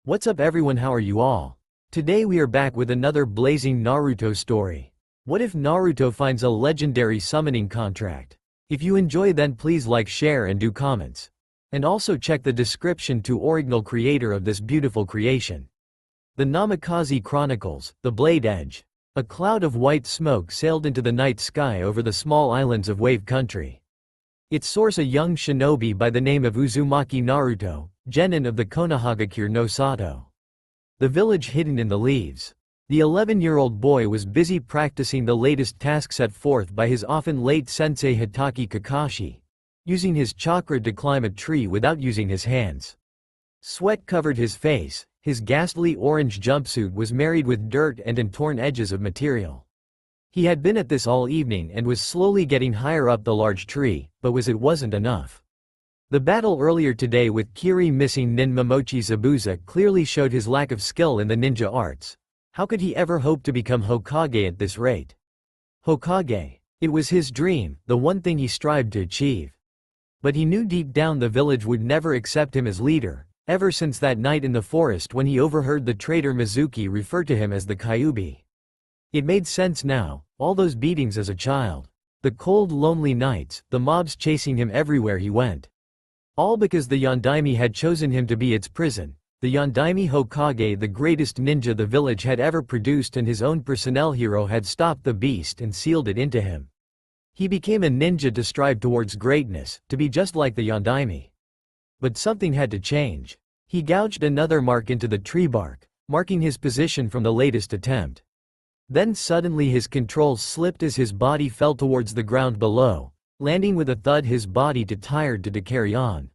What's up everyone, how are you all? Today we are back with another blazing Naruto story. What if Naruto finds a legendary summoning contract? If you enjoy then please like, share and do comments. And also check the description to original creator of this beautiful creation. The Namikaze Chronicles, The Blade Edge. A cloud of white smoke sailed into the night sky over the small islands of Wave Country. Its source a young shinobi by the name of Uzumaki Naruto, genin of the Konohagakure no Sato. The village hidden in the leaves. The 11-year-old boy was busy practicing the latest task set forth by his often late sensei Hitaki Kakashi, using his chakra to climb a tree without using his hands. Sweat covered his face, his ghastly orange jumpsuit was marred with dirt and torn edges of material. He had been at this all evening and was slowly getting higher up the large tree, but it wasn't enough. The battle earlier today with Kiri missing Nin Momochi Zabuza clearly showed his lack of skill in the ninja arts. How could he ever hope to become Hokage at this rate? Hokage. It was his dream, the one thing he strived to achieve. But he knew deep down the village would never accept him as leader, ever since that night in the forest when he overheard the traitor Mizuki refer to him as the Kyuubi. It made sense now, all those beatings as a child. The cold lonely nights, the mobs chasing him everywhere he went. All because the Yondaime had chosen him to be its prison. The Yondaime Hokage, the greatest ninja the village had ever produced, and his own personnel hero had stopped the beast and sealed it into him. He became a ninja to strive towards greatness, to be just like the Yondaime. But something had to change. He gouged another mark into the tree bark, marking his position from the latest attempt. Then suddenly his control slipped as his body fell towards the ground below, landing with a thud, his body too tired to carry on.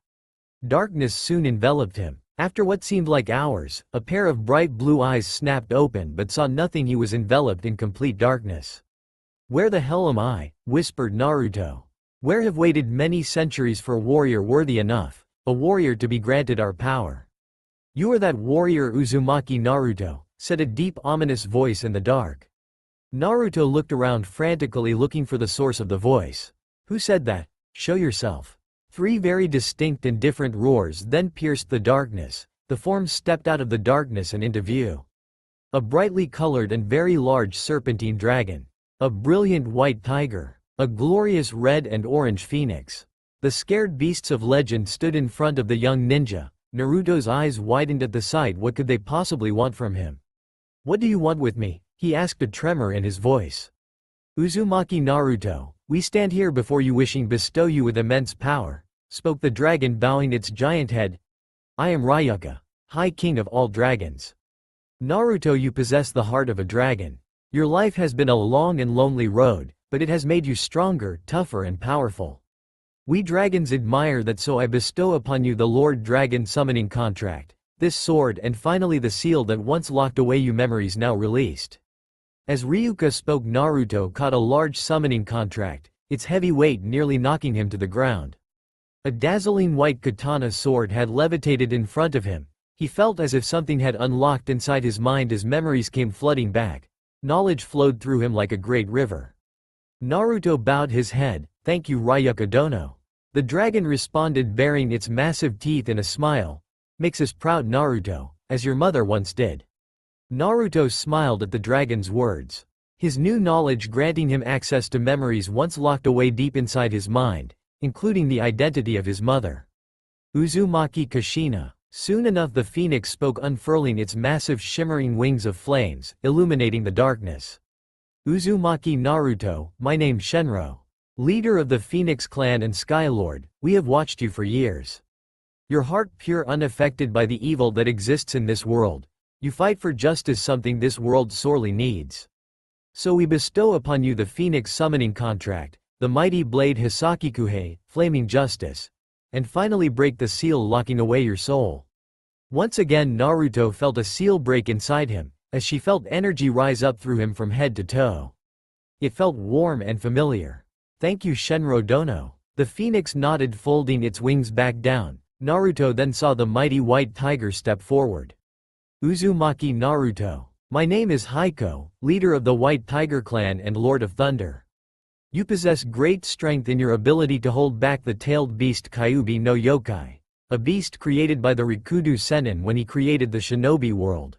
Darkness soon enveloped him. After what seemed like hours, a pair of bright blue eyes snapped open but saw nothing. He was enveloped in complete darkness. "Where the hell am I?" whispered Naruto. "Where have waited many centuries for a warrior worthy enough, a warrior to be granted our power." "You are that warrior Uzumaki Naruto," said a deep ominous voice in the dark. Naruto looked around frantically looking for the source of the voice. "Who said that? Show yourself." Three very distinct and different roars then pierced the darkness. The forms stepped out of the darkness and into view. A brightly colored and very large serpentine dragon. A brilliant white tiger. A glorious red and orange phoenix. The scared beasts of legend stood in front of the young ninja. Naruto's eyes widened at the sight. What could they possibly want from him? "What do you want with me?" he asked, a tremor in his voice. "Uzumaki Naruto, we stand here before you wishing bestow you with immense power," spoke the dragon, bowing its giant head. "I am Ryuka, High King of all dragons." "Naruto, you possess the heart of a dragon. Your life has been a long and lonely road, but it has made you stronger, tougher and powerful. We dragons admire that, so I bestow upon you the Lord Dragon summoning contract, this sword, and finally the seal that once locked away you memories now released." As Ryuka spoke, Naruto caught a large summoning contract, its heavy weight nearly knocking him to the ground. A dazzling white katana sword had levitated in front of him. He felt as if something had unlocked inside his mind as memories came flooding back. Knowledge flowed through him like a great river. Naruto bowed his head. "Thank you, Ryuka Dono." The dragon responded, baring its massive teeth in a smile. "Makes us proud, Naruto, as your mother once did." Naruto smiled at the dragon's words. His new knowledge granting him access to memories once locked away deep inside his mind, including the identity of his mother. Uzumaki Kushina. Soon enough the phoenix spoke, unfurling its massive shimmering wings of flames, illuminating the darkness. "Uzumaki Naruto, my name Shenro. Leader of the Phoenix clan and Skylord, we have watched you for years. Your heart pure, unaffected by the evil that exists in this world. You fight for justice, something this world sorely needs. So we bestow upon you the Phoenix summoning contract, the mighty blade Hisakikuhei, flaming justice, and finally break the seal locking away your soul." Once again Naruto felt a seal break inside him, as she felt energy rise up through him from head to toe. It felt warm and familiar. "Thank you, Shenro Dono." The phoenix nodded, folding its wings back down. Naruto then saw the mighty white tiger step forward. "Uzumaki Naruto. My name is Haiko, leader of the White Tiger clan and Lord of Thunder. You possess great strength in your ability to hold back the tailed beast Kyuubi no Yokai. a beast created by the Rikudo Sennin when he created the shinobi world.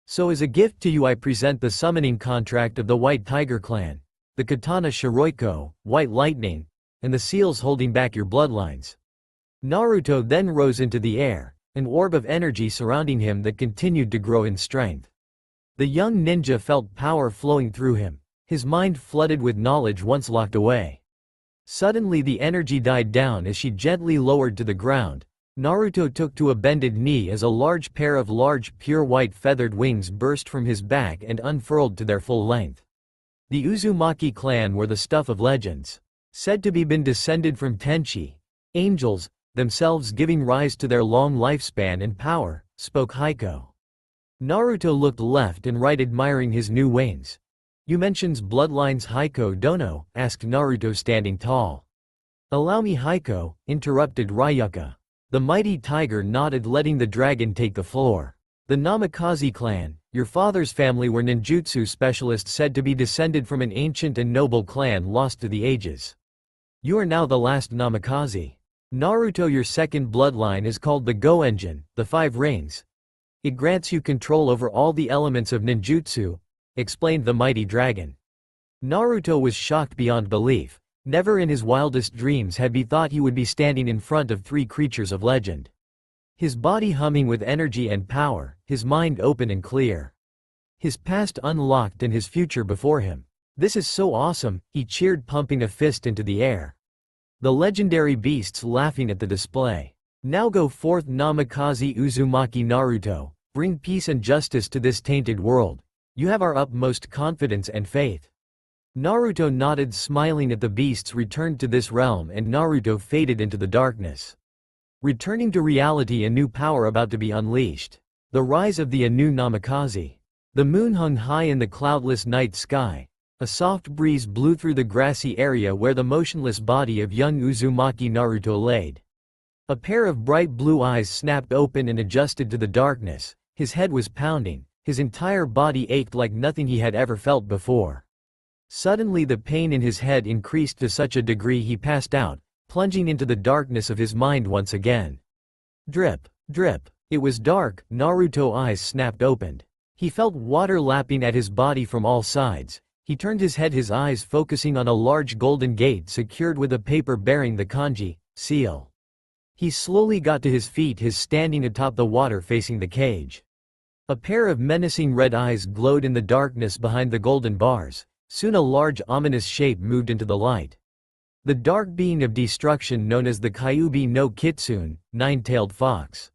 So as a gift to you I present the summoning contract of the White Tiger clan, the katana Shiroiko, White Lightning, and the seals holding back your bloodlines." Naruto then rose into the air, an orb of energy surrounding him that continued to grow in strength. The young ninja felt power flowing through him, his mind flooded with knowledge once locked away. Suddenly the energy died down as she gently lowered to the ground. Naruto took to a bended knee as a large pair of large pure white feathered wings burst from his back and unfurled to their full length. The Uzumaki clan were the stuff of legends, said to be been descended from Tenchi, angels, themselves giving rise to their long lifespan and power, spoke Heiko. Naruto looked left and right admiring his new wings. "You mentions bloodlines Heiko dono?" asked Naruto standing tall. "Allow me Heiko," interrupted Ryuka. The mighty tiger nodded letting the dragon take the floor. "The Namikaze clan, your father's family were ninjutsu specialists said to be descended from an ancient and noble clan lost to the ages. You are now the last Namikaze. Naruto, your second bloodline is called the Goenjin, the Five Rings. It grants you control over all the elements of ninjutsu," explained the mighty dragon. Naruto was shocked beyond belief. Never in his wildest dreams had he thought he would be standing in front of three creatures of legend. His body humming with energy and power, his mind open and clear. His past unlocked and his future before him. "This is so awesome," he cheered, pumping a fist into the air. The legendary beasts laughing at the display. "Now go forth Namikaze Uzumaki Naruto, bring peace and justice to this tainted world. You have our utmost confidence and faith." Naruto nodded, smiling at the beasts returned to this realm, and Naruto faded into the darkness. Returning to reality, a new power about to be unleashed. The rise of the Anu Namikaze. The moon hung high in the cloudless night sky. A soft breeze blew through the grassy area where the motionless body of young Uzumaki Naruto laid. A pair of bright blue eyes snapped open and adjusted to the darkness. His head was pounding, his entire body ached like nothing he had ever felt before. Suddenly the pain in his head increased to such a degree he passed out, plunging into the darkness of his mind once again. Drip, drip. It was dark. Naruto's eyes snapped open. He felt water lapping at his body from all sides. He turned his head, his eyes focusing on a large golden gate secured with a paper bearing the kanji, seal. He slowly got to his feet, his standing atop the water facing the cage. A pair of menacing red eyes glowed in the darkness behind the golden bars. Soon a large ominous shape moved into the light. The dark being of destruction known as the Kyuubi no Kitsune, nine-tailed fox.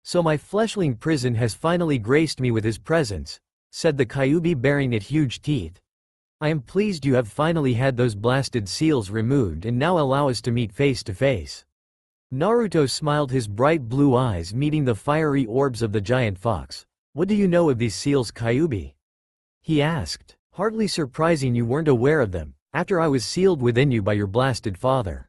"So my fleshling prison has finally graced me with his presence," said the Kyuubi baring its huge teeth. "I am pleased you have finally had those blasted seals removed and now allow us to meet face to face." Naruto smiled, his bright blue eyes meeting the fiery orbs of the giant fox. "What do you know of these seals, Kyuubi?" he asked. "Hardly surprising you weren't aware of them, after I was sealed within you by your blasted father.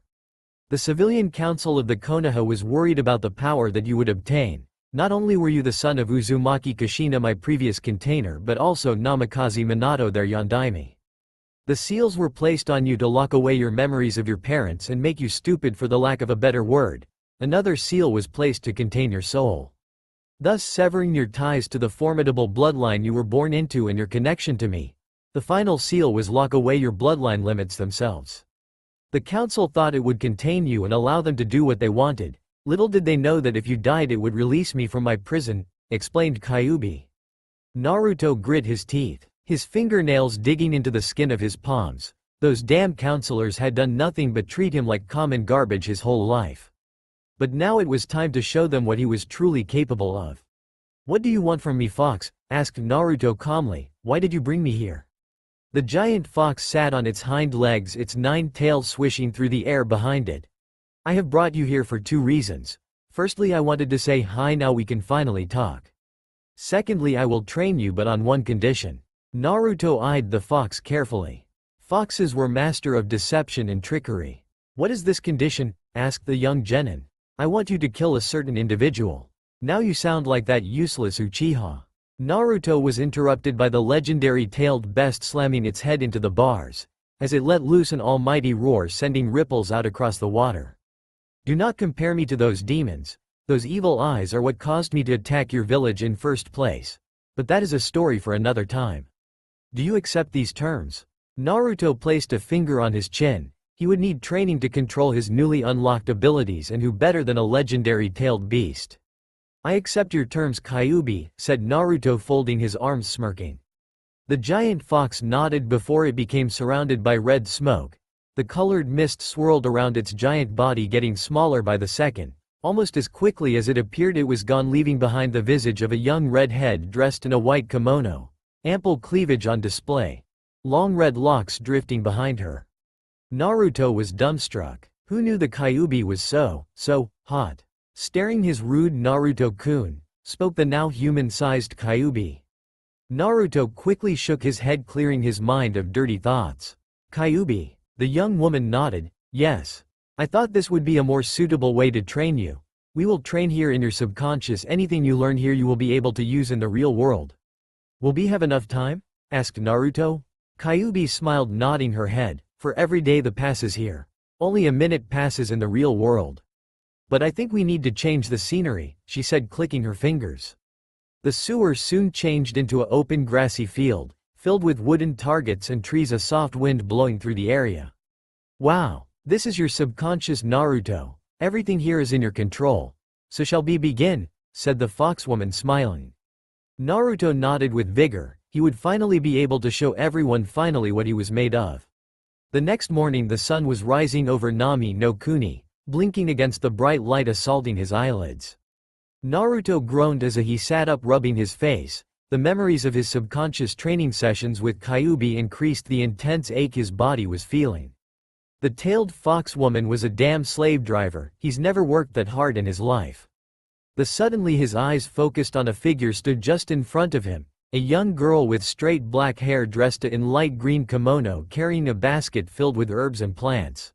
The civilian council of the Konoha was worried about the power that you would obtain. Not only were you the son of Uzumaki Kushina, my previous container, but also Namikaze Minato, their Yondaime. The seals were placed on you to lock away your memories of your parents and make you stupid, for the lack of a better word. Another seal was placed to contain your soul, thus severing your ties to the formidable bloodline you were born into and your connection to me. The final seal was lock away your bloodline limits themselves. The council thought it would contain you and allow them to do what they wanted. Little did they know that if you died it would release me from my prison," explained Kyuubi. Naruto grit his teeth, his fingernails digging into the skin of his palms. Those damn counselors had done nothing but treat him like common garbage his whole life. But now it was time to show them what he was truly capable of. "What do you want from me, fox?" asked Naruto calmly. "Why did you bring me here?" The giant fox sat on its hind legs, its 9 tails swishing through the air behind it. "I have brought you here for 2 reasons. Firstly, I wanted to say hi, now we can finally talk. Secondly, I will train you, but on one condition." Naruto eyed the fox carefully. Foxes were master of deception and trickery. "What is this condition?" asked the young genin. "I want you to kill a certain individual." "Now you sound like that useless Uchiha." Naruto was interrupted by the legendary tailed beast slamming its head into the bars, as it let loose an almighty roar sending ripples out across the water. "Do not compare me to those demons," Those evil eyes are what caused me to attack your village in first place. But that is a story for another time. Do you accept these terms? Naruto placed a finger on his chin. He would need training to control his newly unlocked abilities, and who better than a legendary tailed beast? I accept your terms, Kyuubi, said Naruto, folding his arms, smirking. The giant fox nodded before it became surrounded by red smoke. The colored mist swirled around its giant body, getting smaller by the second. Almost as quickly as it appeared, it was gone, leaving behind the visage of a young redhead dressed in a white kimono. Ample cleavage on display. Long red locks drifting behind her. Naruto was dumbstruck. Who knew the Kyuubi was so hot? Staring his rude Naruto-kun, spoke the now human-sized Kyuubi. Naruto quickly shook his head, clearing his mind of dirty thoughts. Kyuubi. The young woman nodded. Yes. I thought this would be a more suitable way to train you. We will train here in your subconscious. Anything you learn here you will be able to use in the real world. Will we have enough time? Asked Naruto. Kyuubi smiled, nodding her head. For every day that passes here, only a minute passes in the real world. But I think we need to change the scenery, she said, clicking her fingers. The sewer soon changed into an open grassy field, filled with wooden targets and trees, a soft wind blowing through the area. Wow, this is your subconscious, Naruto. Everything here is in your control. So shall we begin? Said the foxwoman, smiling. Naruto nodded with vigor. He would finally be able to show everyone what he was made of. The next morning the sun was rising over Nami no Kuni, blinking against the bright light, assaulting his eyelids. Naruto groaned as he sat up, rubbing his face. The memories of his subconscious training sessions with Kyuubi increased the intense ache his body was feeling. The tailed foxwoman was a damn slave driver. He's never worked that hard in his life. Suddenly his eyes focused on a figure stood just in front of him. A young girl with straight black hair, dressed in light green kimono, carrying a basket filled with herbs and plants.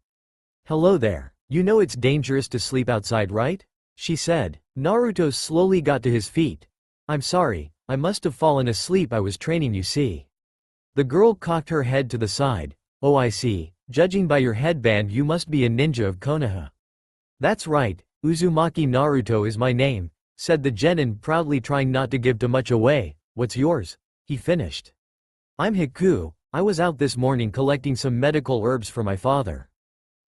Hello there. You know it's dangerous to sleep outside, right? She said. Naruto slowly got to his feet. I'm sorry, I must have fallen asleep. I was training, you see. The girl cocked her head to the side. Oh, I see. Judging by your headband, you must be a ninja of Konoha. That's right, Uzumaki Naruto is my name, said the genin, proudly, trying not to give too much away. What's yours? He finished. I'm Hiku. I was out this morning collecting some medical herbs for my father.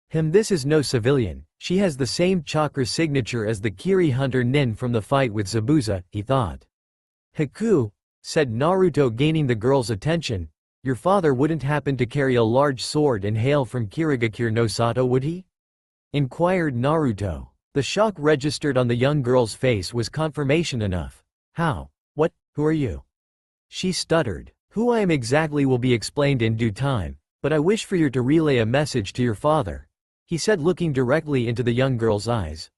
This is no civilian. She has the same chakra signature as the Kiri hunter Nin from the fight with Zabuza, he thought. Hiku, said Naruto, gaining the girl's attention. Your father wouldn't happen to carry a large sword and hail from Kirigakure no Sato, would he? Inquired Naruto. The shock registered on the young girl's face was confirmation enough. How? What? Who are you? She stuttered. Who I am exactly will be explained in due time, but I wish for you to relay a message to your father, he said, looking directly into the young girl's eyes.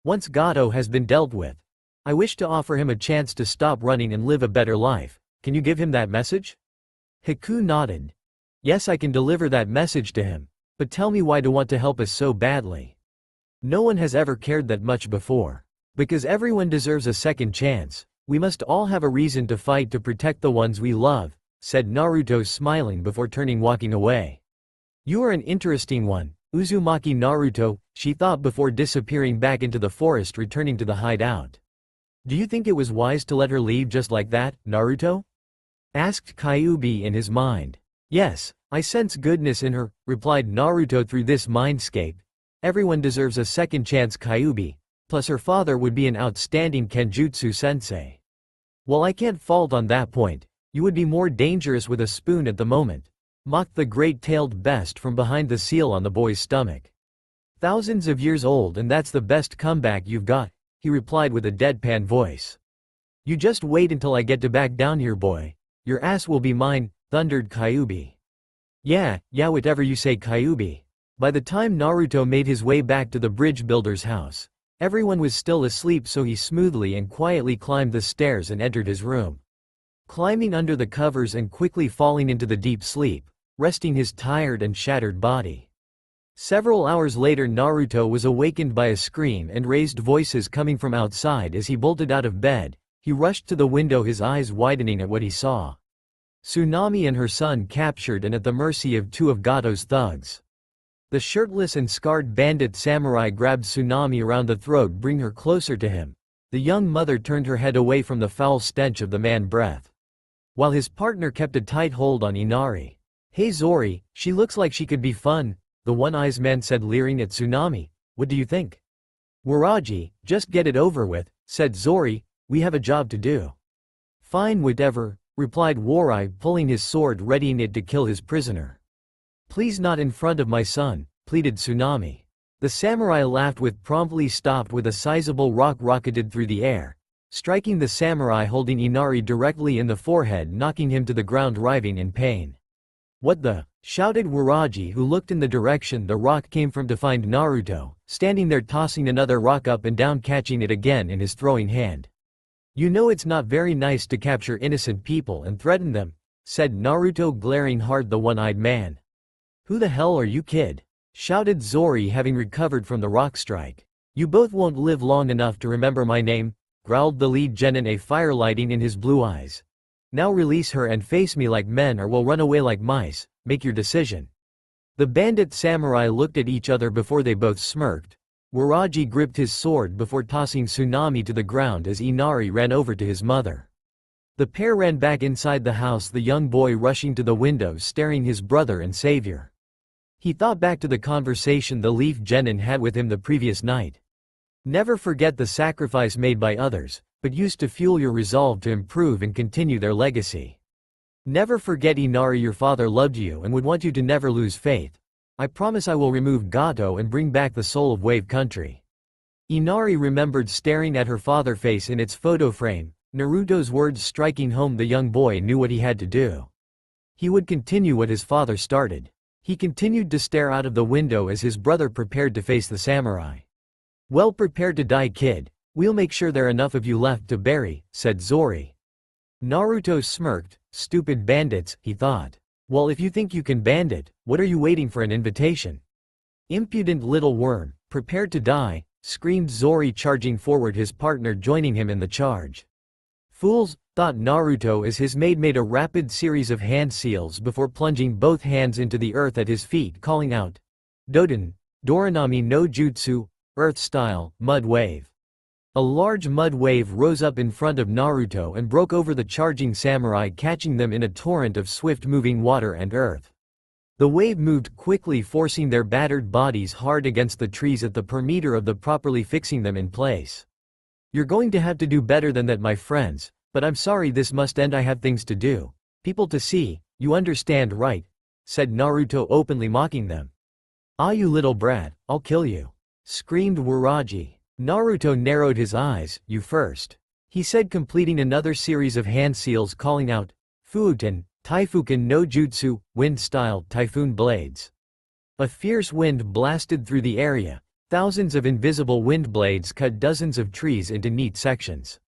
Once Gato has been dealt with, I wish to offer him a chance to stop running and live a better life. Can you give him that message? Hiku nodded. Yes, I can deliver that message to him, but tell me, why do you want to help us so badly? No one has ever cared that much before. Because everyone deserves a second chance. We must all have a reason to fight to protect the ones we love, said Naruto, smiling before walking away. You are an interesting one, Uzumaki Naruto, she thought before disappearing back into the forest, returning to the hideout. Do you think it was wise to let her leave just like that, Naruto? Asked Kyuubi in his mind. Yes, I sense goodness in her, replied Naruto. Through this mindscape, everyone deserves a second chance, Kyuubi. Plus her father would be an outstanding Kenjutsu sensei. Well, I can't fault on that point. You would be more dangerous with a spoon at the moment, mocked the great-tailed beast from behind the seal on the boy's stomach. Thousands of years old, and that's the best comeback you've got, he replied with a deadpan voice. You just wait until I get to back down here, boy. Your ass will be mine, thundered Kyuubi. Yeah, whatever you say, Kyuubi. By the time Naruto made his way back to the bridge builder's house, everyone was still asleep, so he smoothly and quietly climbed the stairs and entered his room. Climbing under the covers and quickly falling into the deep sleep, resting his tired and shattered body. Several hours later, Naruto was awakened by a scream and raised voices coming from outside. As he bolted out of bed, he rushed to the window, his eyes widening at what he saw. Tsunami and her son captured and at the mercy of two of Gato's thugs. The shirtless and scarred bandit samurai grabbed Tsunami around the throat, bring her closer to him. The young mother turned her head away from the foul stench of the man's breath, while his partner kept a tight hold on Inari. "Hey Zori, she looks like she could be fun," the one-eyes man said, leering at Tsunami. "What do you think?" "Waraji, just get it over with," said Zori, "we have a job to do." "Fine, whatever," replied Warai, pulling his sword, readying it to kill his prisoner. "Please not in front of my son," pleaded Tsunami. The samurai laughed, promptly stopped with a sizable rock rocketed through the air, striking the samurai holding Inari directly in the forehead, knocking him to the ground, writhing in pain. "What the?" shouted Waraji, who looked in the direction the rock came from to find Naruto, standing there tossing another rock up and down, catching it again in his throwing hand. "You know it's not very nice to capture innocent people and threaten them," said Naruto, glaring hard at the one-eyed man. "Who the hell are you, kid?" shouted Zori, having recovered from the rock strike. "You both won't live long enough to remember my name," growled the lead genin, a fire lighting in his blue eyes. "Now release her and face me like men, or we'll run away like mice. Make your decision." The bandit samurai looked at each other before they both smirked. Waraji gripped his sword before tossing Tsunami to the ground as Inari ran over to his mother. The pair ran back inside the house, the young boy rushing to the window, staring his brother and savior. He thought back to the conversation the Leaf Genin had with him the previous night. Never forget the sacrifice made by others, but used to fuel your resolve to improve and continue their legacy. Never forget, Inari, your father loved you and would want you to never lose faith. I promise I will remove Gato and bring back the soul of Wave Country. Inari remembered staring at her father's face in its photo frame, Naruto's words striking home. The young boy knew what he had to do. He would continue what his father started. He continued to stare out of the window as his brother prepared to face the samurai. "Well, prepare to die, kid. We'll make sure there are enough of you left to bury," said Zori. Naruto smirked. "Stupid bandits," he thought. "Well, if you think you can bandit, what are you waiting for, an invitation?" "Impudent little worm, prepare to die," screamed Zori, charging forward, his partner joining him in the charge. "Fools," thought Naruto as his maid made a rapid series of hand seals before plunging both hands into the earth at his feet, calling out, "Doden, Doranami no Jutsu, Earth Style, Mud Wave." A large mud wave rose up in front of Naruto and broke over the charging samurai, catching them in a torrent of swift-moving water and earth. The wave moved quickly, forcing their battered bodies hard against the trees at the perimeter of the properly, fixing them in place. "You're going to have to do better than that, my friends, but I'm sorry, this must end. I have things to do. People to see, you understand, right?" said Naruto, openly mocking them. "Ah, you little brat, I'll kill you," screamed Waraji. Naruto narrowed his eyes. "You first," he said, completing another series of hand seals, calling out, "Fuuten, Taifuken no Jutsu, Wind Style, Typhoon Blades." A fierce wind blasted through the area. Thousands of invisible wind blades cut dozens of trees into neat sections.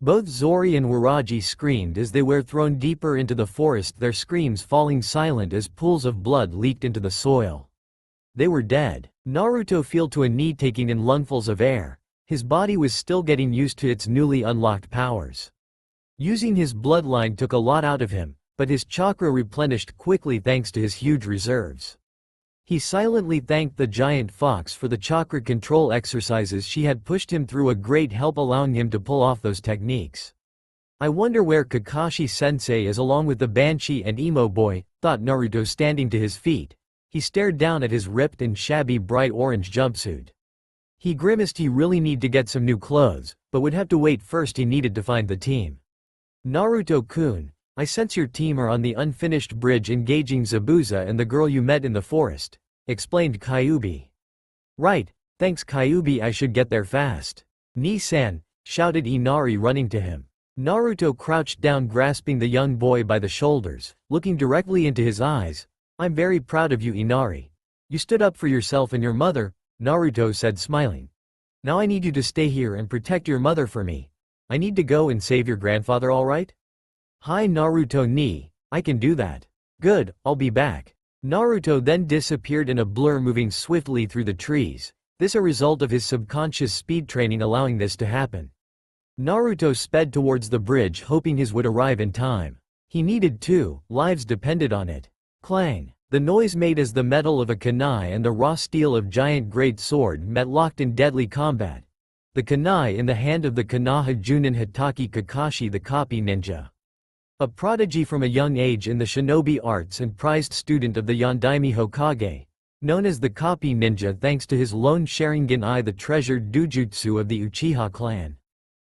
Both Zori and Waraji screamed as they were thrown deeper into the forest, their screams falling silent as pools of blood leaked into the soil. They were dead. Naruto fell to a knee, taking in lungfuls of air. His body was still getting used to its newly unlocked powers. Using his bloodline took a lot out of him, but his chakra replenished quickly thanks to his huge reserves. He silently thanked the giant fox for the chakra control exercises she had pushed him through, a great help allowing him to pull off those techniques. "I wonder where Kakashi-sensei is, along with the Banshee and Emo boy," thought Naruto, standing to his feet. He stared down at his ripped and shabby bright orange jumpsuit. He grimaced. He really need to get some new clothes, but would have to wait. First he needed to find the team. "Naruto-kun, I sense your team are on the unfinished bridge engaging Zabuza and the girl you met in the forest," explained Kyuubi. "Right, thanks Kyuubi, I should get there fast." "Ni-san," shouted Inari, running to him. Naruto crouched down, grasping the young boy by the shoulders, looking directly into his eyes. "I'm very proud of you, Inari. You stood up for yourself and your mother," Naruto said, smiling. "Now I need you to stay here and protect your mother for me. I need to go and save your grandfather, all right?" "Hi Naruto, I can do that." "Good, I'll be back." Naruto then disappeared in a blur, moving swiftly through the trees, this a result of his subconscious speed training allowing this to happen. Naruto sped towards the bridge, hoping his would arrive in time. He needed 2 lives depended on it. Clang! The noise made as the metal of a kunai and the raw steel of giant great sword met locked in deadly combat. The kunai in the hand of the Konoha Junin Hitaki Kakashi, the copy ninja. A prodigy from a young age in the shinobi arts and prized student of the Yondaime Hokage, known as the copy ninja thanks to his lone Sharingan eye, the treasured dujutsu of the Uchiha clan.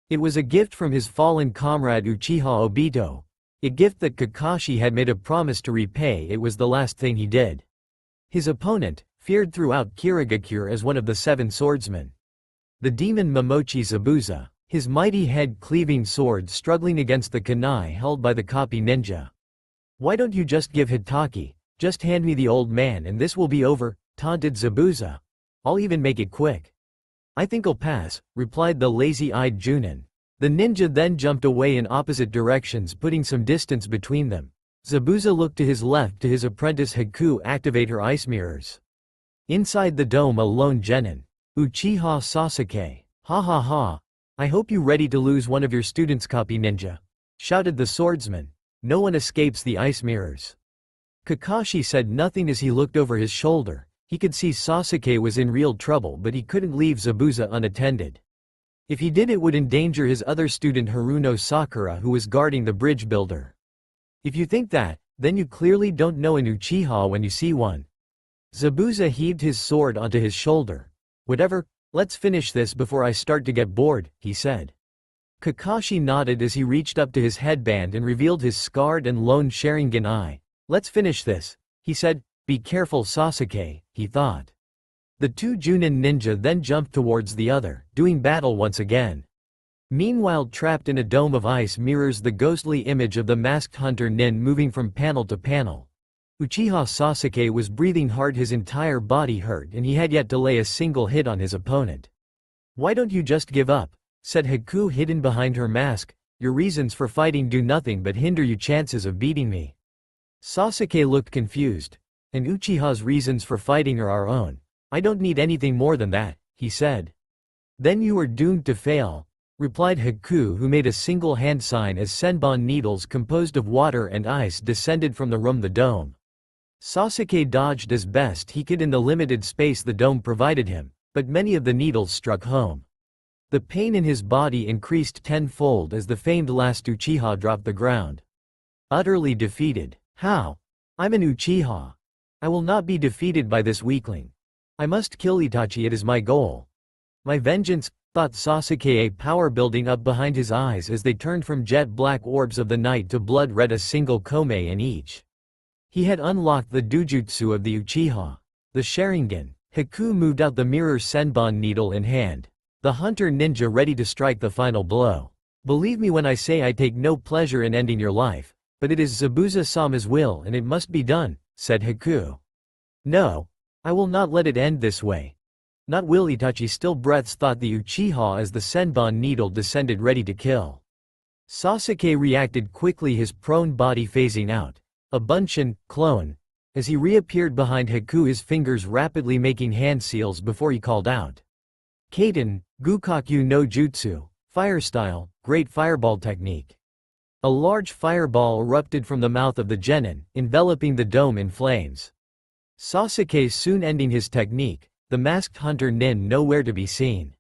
It was a gift from his fallen comrade Uchiha Obito, a gift that Kakashi had made a promise to repay. It was the last thing he did. His opponent, feared throughout Kirigakure as one of the 7 swordsmen. The demon Momochi Zabuza, his mighty head-cleaving sword struggling against the kunai held by the copy ninja. "Why don't you just give Hitaki? Just hand me the old man and this will be over," taunted Zabuza. "I'll even make it quick." "I think I'll pass," replied the lazy-eyed Junin. The ninja then jumped away in opposite directions, putting some distance between them. Zabuza looked to his left to his apprentice Haku activate her ice mirrors. Inside the dome, a lone genin. "Uchiha Sasuke. Ha ha ha. I hope you ready to lose one of your students, copy ninja," shouted the swordsman. "No one escapes the ice mirrors." Kakashi said nothing as he looked over his shoulder. He could see Sasuke was in real trouble, but he couldn't leave Zabuza unattended. If he did, it would endanger his other student Haruno Sakura, who was guarding the bridge builder. "If you think that, then you clearly don't know an Uchiha when you see one." Zabuza heaved his sword onto his shoulder. "Whatever, let's finish this before I start to get bored," he said. Kakashi nodded as he reached up to his headband and revealed his scarred and lone Sharingan eye. "Let's finish this," he said. "Be careful, Sasuke," he thought. The 2 Junin ninja then jumped towards the other, doing battle once again. Meanwhile, trapped in a dome of ice mirrors the ghostly image of the masked hunter Nin moving from panel to panel. Uchiha Sasuke was breathing hard, his entire body hurt, and he had yet to lay a single hit on his opponent. "Why don't you just give up?" said Haku hidden behind her mask. "Your reasons for fighting do nothing but hinder your chances of beating me." Sasuke looked confused. "And Uchiha's reasons for fighting are our own. I don't need anything more than that," he said. "Then you are doomed to fail," replied Haku, who made a single hand sign as senbon needles composed of water and ice descended from the dome. Sasuke dodged as best he could in the limited space the dome provided him, but many of the needles struck home. The pain in his body increased tenfold as the famed last Uchiha dropped the ground. Utterly defeated. "How? I'm an Uchiha. I will not be defeated by this weakling. I must kill Itachi, it is my goal. My vengeance," thought Sasuke, a power building up behind his eyes as they turned from jet black orbs of the night to blood red, a single kome in each. He had unlocked the dujutsu of the Uchiha. The Sharingan. Haku moved out, the mirror senbon needle in hand. The hunter ninja ready to strike the final blow. "Believe me when I say I take no pleasure in ending your life, but it is Zabuza-sama's will and it must be done," said Haku. "No. I will not let it end this way. Not will Itachi." Still breaths, thought the Uchiha as the senbon needle descended ready to kill. Sasuke reacted quickly, his prone body phasing out. A Bunshin, clone. As he reappeared behind Haku, his fingers rapidly making hand seals before he called out. "Kaiten, Gukakyu no Jutsu, fire style, great fireball technique." A large fireball erupted from the mouth of the genin, enveloping the dome in flames. Sasuke soon ending his technique, the masked hunter Nin nowhere to be seen.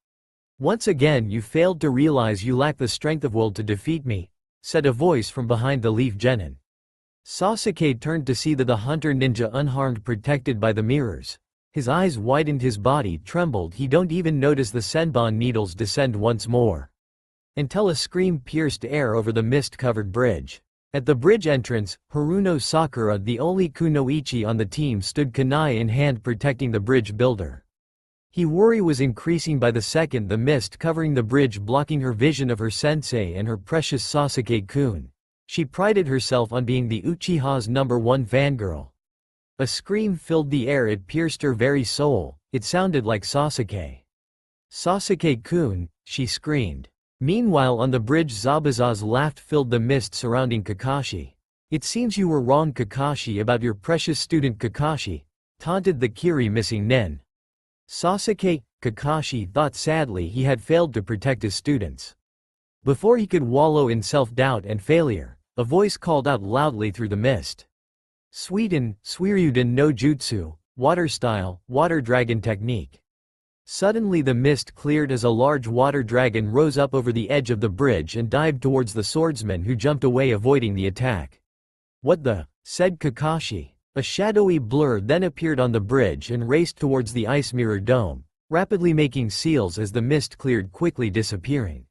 "Once again you failed to realize you lack the strength of will to defeat me," said a voice from behind the leaf genin. Sasuke turned to see that the hunter ninja unharmed, protected by the mirrors. His eyes widened, his body trembled, he don't even notice the senbon needles descend once more. Until a scream pierced air over the mist-covered bridge. At the bridge entrance, Haruno Sakura, the only kunoichi on the team, stood kunai in hand protecting the bridge builder. Her worry was increasing by the second, the mist covering the bridge blocking her vision of her sensei and her precious Sasuke-kun. She prided herself on being the Uchiha's #1 fangirl. A scream filled the air, it pierced her very soul, it sounded like Sasuke. "Sasuke-kun," she screamed. Meanwhile on the bridge, Zabuza's laugh filled the mist surrounding Kakashi. "It seems you were wrong, Kakashi, about your precious student Kakashi," taunted the Kiri missing Nin. Sasuke, Kakashi thought sadly, he had failed to protect his students. Before he could wallow in self-doubt and failure, a voice called out loudly through the mist. Suiden, Suiryuden no Jutsu, water style, water dragon technique. Suddenly the mist cleared as a large water dragon rose up over the edge of the bridge and dived towards the swordsman, who jumped away avoiding the attack. "What the?" said Kakashi. A shadowy blur then appeared on the bridge and raced towards the ice mirror dome, rapidly making seals as the mist cleared, quickly disappearing.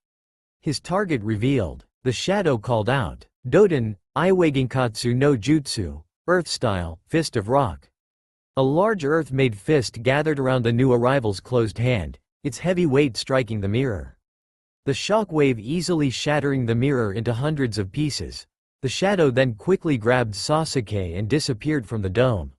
His target revealed. The shadow called out, "Doden, Iwaginkatsu no Jutsu, Earth style, Fist of Rock." A large earth-made fist gathered around the new arrival's closed hand, its heavy weight striking the mirror. The shock wave easily shattering the mirror into hundreds of pieces. The shadow then quickly grabbed Sasuke and disappeared from the dome.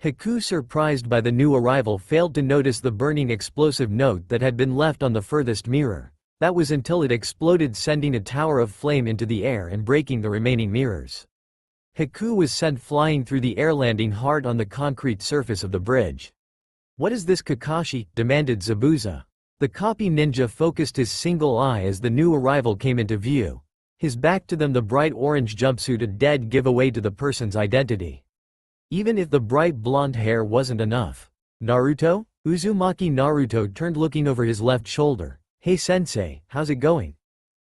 Haku, surprised by the new arrival, failed to notice the burning explosive note that had been left on the furthest mirror. That was until it exploded, sending a tower of flame into the air and breaking the remaining mirrors. Haku was sent flying through the air, landing hard on the concrete surface of the bridge. "What is this, Kakashi?" demanded Zabuza. The copy ninja focused his single eye as the new arrival came into view. His back to them, the bright orange jumpsuit, a dead giveaway to the person's identity. Even if the bright blonde hair wasn't enough. "Naruto?" Uzumaki Naruto turned, looking over his left shoulder. "Hey sensei, how's it going?"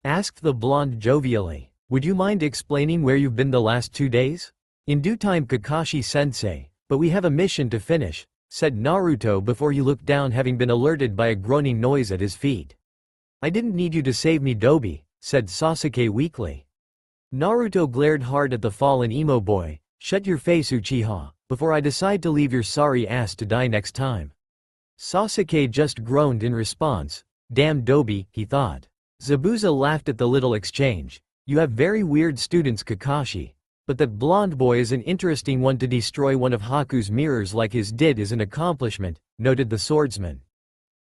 asked the blonde jovially. "Would you mind explaining where you've been the last 2 days?" "In due time, Kakashi sensei, but we have a mission to finish," said Naruto before he looked down, having been alerted by a groaning noise at his feet. "I didn't need you to save me, Dobi," said Sasuke weakly. Naruto glared hard at the fallen emo boy. "Shut your face, Uchiha, before I decide to leave your sorry ass to die next time." Sasuke just groaned in response. "Damn Dobi," he thought. Zabuza laughed at the little exchange. "You have very weird students, Kakashi. But that blonde boy is an interesting one. To destroy one of Haku's mirrors like his did is an accomplishment," noted the swordsman.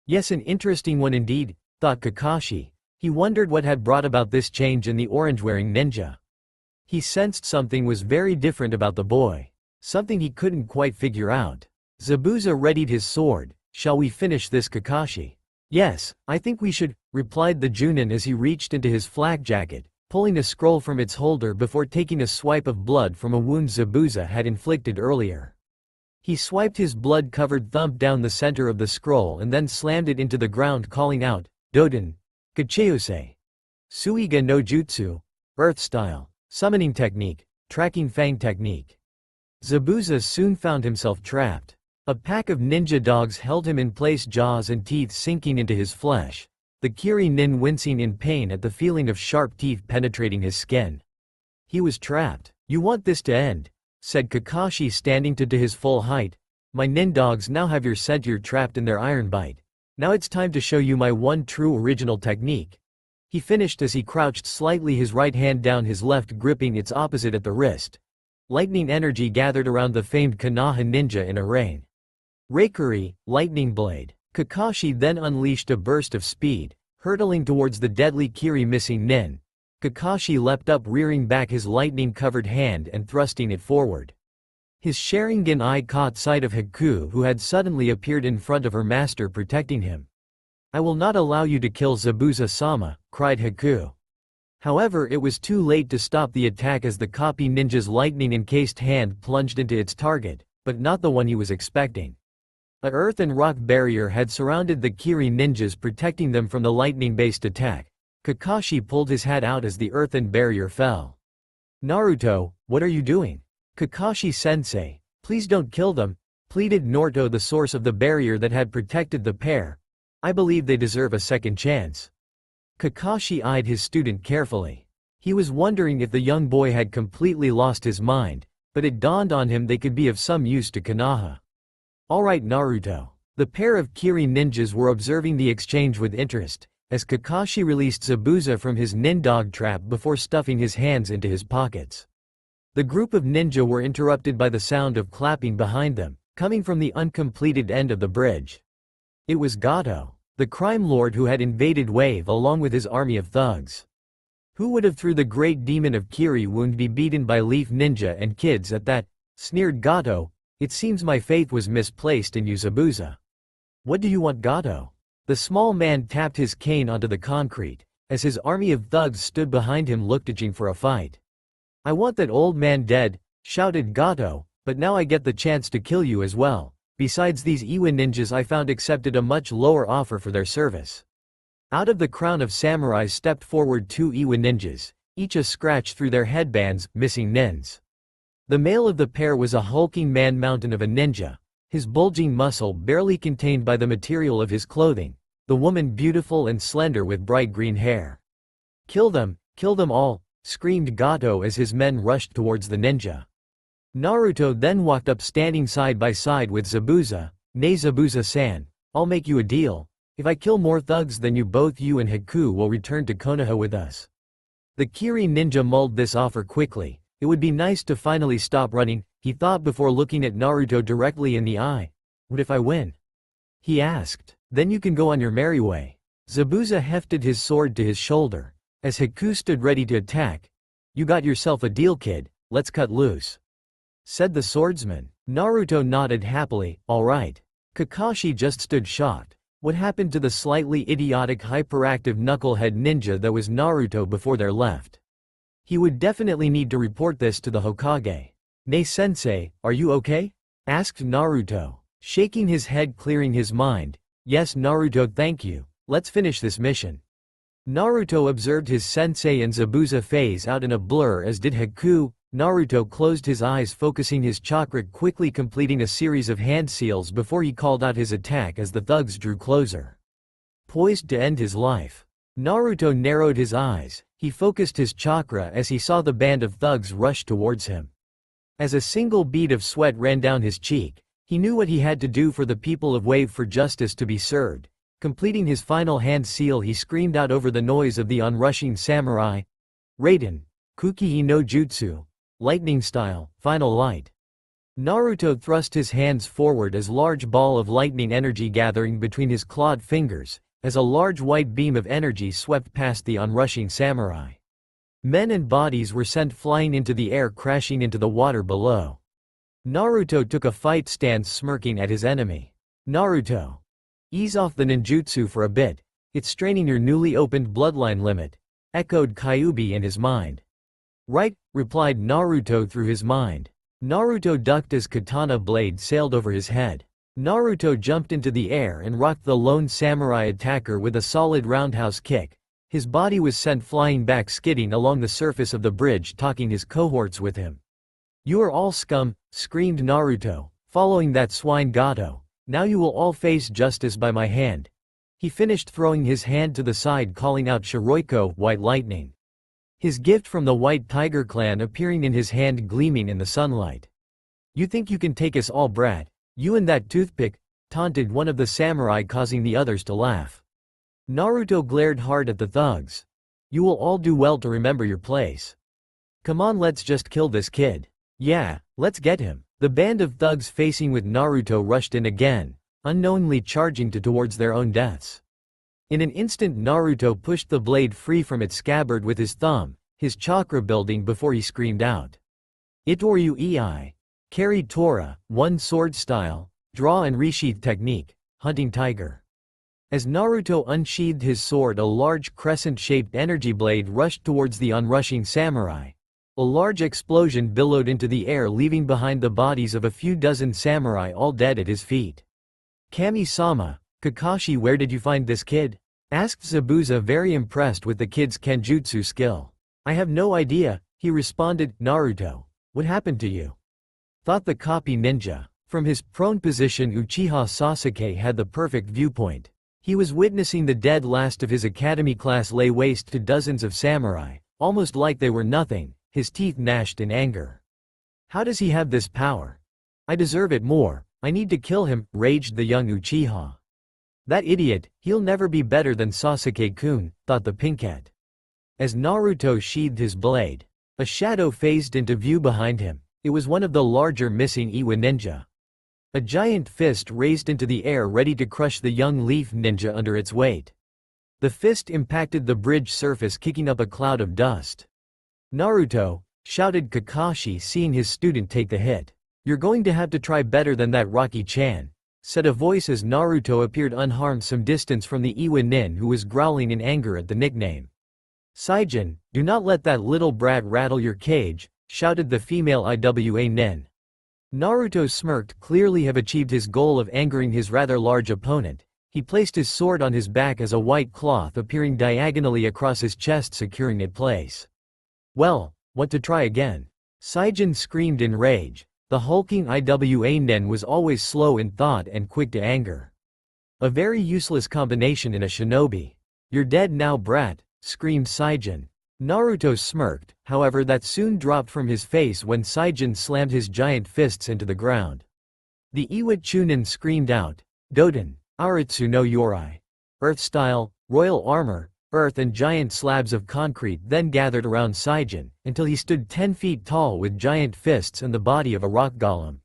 "Yes, an interesting one indeed," thought Kakashi. He wondered what had brought about this change in the orange-wearing ninja. He sensed something was very different about the boy. Something he couldn't quite figure out. Zabuza readied his sword. "Shall we finish this, Kakashi?" "Yes, I think we should," replied the Junin as he reached into his flak jacket, pulling a scroll from its holder before taking a swipe of blood from a wound Zabuza had inflicted earlier. He swiped his blood-covered thumb down the center of the scroll and then slammed it into the ground, calling out, "Doden, Kacheuse, Suiga no Jutsu, Earth style, summoning technique, tracking fang technique." Zabuza soon found himself trapped. A pack of ninja dogs held him in place, jaws and teeth sinking into his flesh. The Kiri nin wincing in pain at the feeling of sharp teeth penetrating his skin. He was trapped. "You want this to end," said Kakashi, standing to his full height. "My nin dogs now have your scent. You're trapped in their iron bite. Now it's time to show you my one true original technique." He finished as he crouched slightly, his right hand down, his left gripping its opposite at the wrist. Lightning energy gathered around the famed Konoha ninja in a rain. Reikuri, lightning blade. Kakashi then unleashed a burst of speed, hurtling towards the deadly Kiri missing nin. Kakashi leapt up, rearing back his lightning-covered hand and thrusting it forward. His Sharingan eye caught sight of Haku, who had suddenly appeared in front of her master, protecting him. "I will not allow you to kill Zabuza-sama," cried Haku. However, it was too late to stop the attack as the copy ninja's lightning-encased hand plunged into its target, but not the one he was expecting. A earth and rock barrier had surrounded the Kiri ninjas, protecting them from the lightning-based attack. Kakashi pulled his hat out as the earthen barrier fell. "Naruto, what are you doing?" "Kakashi-sensei, please don't kill them," pleaded Naruto, the source of the barrier that had protected the pair. "I believe they deserve a second chance." Kakashi eyed his student carefully. He was wondering if the young boy had completely lost his mind, but it dawned on him they could be of some use to Konoha. "All right, Naruto." The pair of Kiri ninjas were observing the exchange with interest, as Kakashi released Zabuza from his nin-dog trap before stuffing his hands into his pockets. The group of ninja were interrupted by the sound of clapping behind them, coming from the uncompleted end of the bridge. It was Gato, the crime lord who had invaded Wave along with his army of thugs. "Who would have through the great demon of Kiri wound be beaten by Leaf Ninja and kids at that?" sneered Gato. "It seems my faith was misplaced in you, Zabuza." "What do you want, Gato?" The small man tapped his cane onto the concrete, as his army of thugs stood behind him, looking for a fight. "I want that old man dead," shouted Gato, but now I get the chance to kill you as well. Besides, these Iwa ninjas I found accepted a much lower offer for their service. Out of the crown of samurais stepped forward 2 Iwa ninjas, each a scratch through their headbands, missing nins. The male of the pair was a hulking man-mountain of a ninja, his bulging muscle barely contained by the material of his clothing, the woman beautiful and slender with bright green hair. Kill them all, screamed Gato as his men rushed towards the ninja. Naruto then walked up standing side by side with Zabuza. Nay Zabuza-san, I'll make you a deal. If I kill more thugs than you, both you and Haku will return to Konoha with us. The Kiri ninja mulled this offer quickly. It would be nice to finally stop running, he thought before looking at Naruto directly in the eye. What if I win? He asked. Then you can go on your merry way. Zabuza hefted his sword to his shoulder. As Haku stood ready to attack. You got yourself a deal, kid, let's cut loose, said the swordsman. Naruto nodded happily. Alright. Kakashi just stood shocked. What happened to the slightly idiotic hyperactive knucklehead ninja that was Naruto before their left? He would definitely need to report this to the Hokage. Nei-sensei, are you okay? Asked Naruto, shaking his head, clearing his mind. Yes Naruto, thank you, let's finish this mission. Naruto observed his sensei and Zabuza phase out in a blur, as did Haku. Naruto closed his eyes, focusing his chakra, quickly completing a series of hand seals before he called out his attack as the thugs drew closer. Poised to end his life. Naruto narrowed his eyes, he focused his chakra as he saw the band of thugs rush towards him. As a single bead of sweat ran down his cheek, he knew what he had to do for the people of Wave for justice to be served. Completing his final hand seal, he screamed out over the noise of the onrushing samurai. Raiden, Kuki no Jutsu. Lightning style, final light. Naruto thrust his hands forward as large ball of lightning energy gathering between his clawed fingers, as a large white beam of energy swept past the onrushing samurai. Men and bodies were sent flying into the air, crashing into the water below. Naruto took a fight stance, smirking at his enemy. Naruto. Ease off the ninjutsu for a bit, it's straining your newly opened bloodline limit, echoed Kyuubi in his mind. Right, replied Naruto through his mind. Naruto ducked as katana blade sailed over his head. Naruto jumped into the air and rocked the lone samurai attacker with a solid roundhouse kick. His body was sent flying back, skidding along the surface of the bridge, taking his cohorts with him. You are all scum, screamed Naruto, following that swine Gato. Now you will all face justice by my hand. He finished throwing his hand to the side, calling out Shiroiko, White Lightning. His gift from the White Tiger clan appearing in his hand, gleaming in the sunlight. You think you can take us all, brat? You and that toothpick, taunted one of the samurai, causing the others to laugh. Naruto glared hard at the thugs. You will all do well to remember your place. Come on, let's just kill this kid. Yeah, let's get him. The band of thugs facing with Naruto rushed in again, unknowingly charging towards their own deaths. In an instant, Naruto pushed the blade free from its scabbard with his thumb, his chakra building before he screamed out. Itoryu Ei. Carry Tora, one sword style, draw and resheath technique, hunting tiger. As Naruto unsheathed his sword, a large crescent-shaped energy blade rushed towards the onrushing samurai. A large explosion billowed into the air, leaving behind the bodies of a few dozen samurai, all dead at his feet. Kami-sama, Kakashi, where did you find this kid? Asked Zabuza, very impressed with the kid's kenjutsu skill. I have no idea, he responded. Naruto, what happened to you? Thought the copy ninja. From his prone position, Uchiha Sasuke had the perfect viewpoint. He was witnessing the dead last of his academy class lay waste to dozens of samurai, almost like they were nothing, his teeth gnashed in anger. How does he have this power? I deserve it more, I need to kill him, raged the young Uchiha. That idiot, he'll never be better than Sasuke-kun, thought the pinkette. As Naruto sheathed his blade, a shadow phased into view behind him. It was one of the larger missing Iwa ninja. A giant fist raised into the air, ready to crush the young leaf ninja under its weight. The fist impacted the bridge surface, kicking up a cloud of dust. Naruto, shouted Kakashi, seeing his student take the hit. You're going to have to try better than that, Rocky-chan, said a voice as Naruto appeared unharmed some distance from the Iwa nin, who was growling in anger at the nickname. Saijin, do not let that little brat rattle your cage, shouted the female IWA nin. Naruto smirked, clearly have achieved his goal of angering his rather large opponent. He placed his sword on his back as a white cloth appearing diagonally across his chest, securing it place. Well, want to try again? Saijin screamed in rage. The hulking IWA nin was always slow in thought and quick to anger. A very useless combination in a shinobi. You're dead now, brat, screamed Saijin. Naruto smirked, however that soon dropped from his face when Saijin slammed his giant fists into the ground. The Iwa Chunin screamed out, Doden, Aritsu no Yorai. Earth style, royal armor, earth and giant slabs of concrete then gathered around Saijin, until he stood 10 feet tall with giant fists and the body of a rock golem.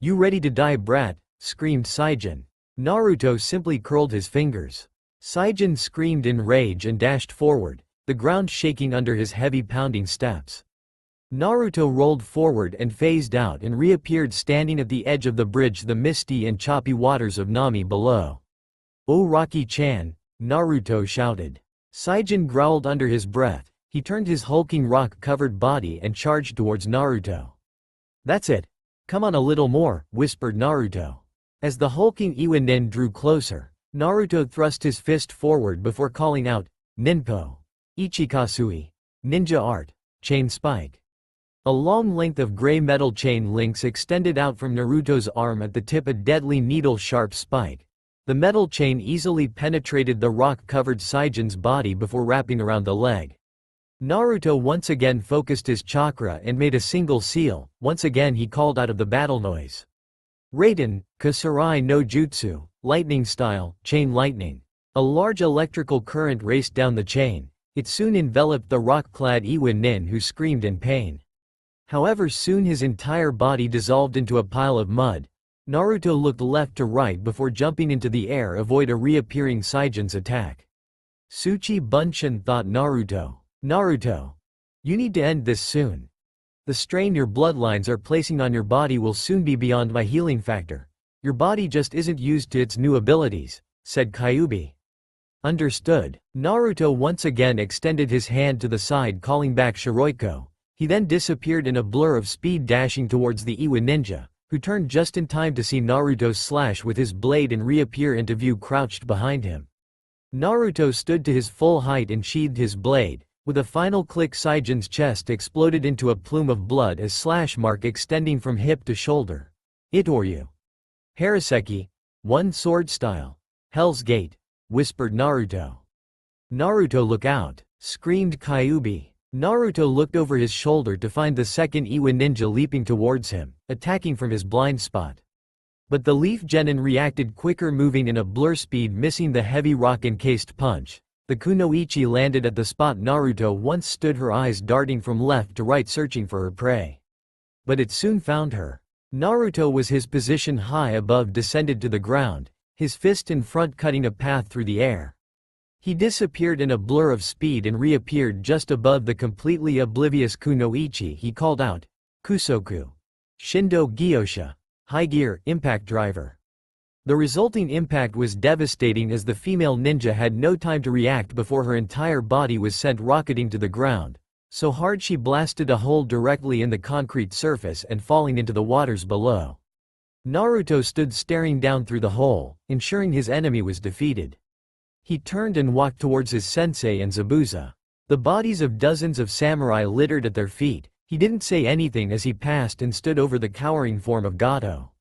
You ready to die, brat, screamed Saijin. Naruto simply curled his fingers. Saijin screamed in rage and dashed forward, the ground shaking under his heavy pounding steps. Naruto rolled forward and phased out and reappeared standing at the edge of the bridge, the misty and choppy waters of Nami below. "Oh Rocky-chan," Naruto shouted. Saijin growled under his breath. He turned his hulking rock-covered body and charged towards Naruto. "That's it. Come on a little more," whispered Naruto. As the hulking Iwa nin drew closer, Naruto thrust his fist forward before calling out, Ninpo. Ichikasui. Ninja art. Chain spike. A long length of gray metal chain links extended out from Naruto's arm, at the tip a deadly needle-sharp spike. The metal chain easily penetrated the rock-covered Saijin's body before wrapping around the leg. Naruto once again focused his chakra and made a single seal. Once again he called out of the battle noise. Raiden, Kusurai no Jutsu, lightning style, chain lightning. A large electrical current raced down the chain. It soon enveloped the rock-clad Iwa nin, who screamed in pain. However, soon his entire body dissolved into a pile of mud. Naruto looked left to right before jumping into the air to avoid a reappearing Saijin's attack. Tsuchi Bunshin, thought Naruto. Naruto. You need to end this soon. The strain your bloodlines are placing on your body will soon be beyond my healing factor. Your body just isn't used to its new abilities, said Kyuubi. Understood. Naruto once again extended his hand to the side, calling back Shiroiko. He then disappeared in a blur of speed, dashing towards the Iwa ninja, who turned just in time to see Naruto slash with his blade and reappear into view crouched behind him. Naruto stood to his full height and sheathed his blade. With a final click, Saijin's chest exploded into a plume of blood, a slash mark extending from hip to shoulder. Itoryu. Haraseki. One sword style. Hell's Gate, whispered Naruto. Naruto, look out, screamed Kyuubi. Naruto looked over his shoulder to find the second Iwa ninja leaping towards him, attacking from his blind spot. But the Leaf Genin reacted quicker, moving in a blur speed, missing the heavy rock-encased punch. The kunoichi landed at the spot Naruto once stood, her eyes darting from left to right searching for her prey. But it soon found her. Naruto was his position high above, descended to the ground, his fist in front cutting a path through the air. He disappeared in a blur of speed and reappeared just above the completely oblivious kunoichi. He called out, Kusoku. Shindo Gyosha. High gear, impact driver. The resulting impact was devastating, as the female ninja had no time to react before her entire body was sent rocketing to the ground. So hard she blasted a hole directly in the concrete surface and falling into the waters below. Naruto stood staring down through the hole, ensuring his enemy was defeated. He turned and walked towards his sensei and Zabuza. The bodies of dozens of samurai littered at their feet. He didn't say anything as he passed and stood over the cowering form of Gato.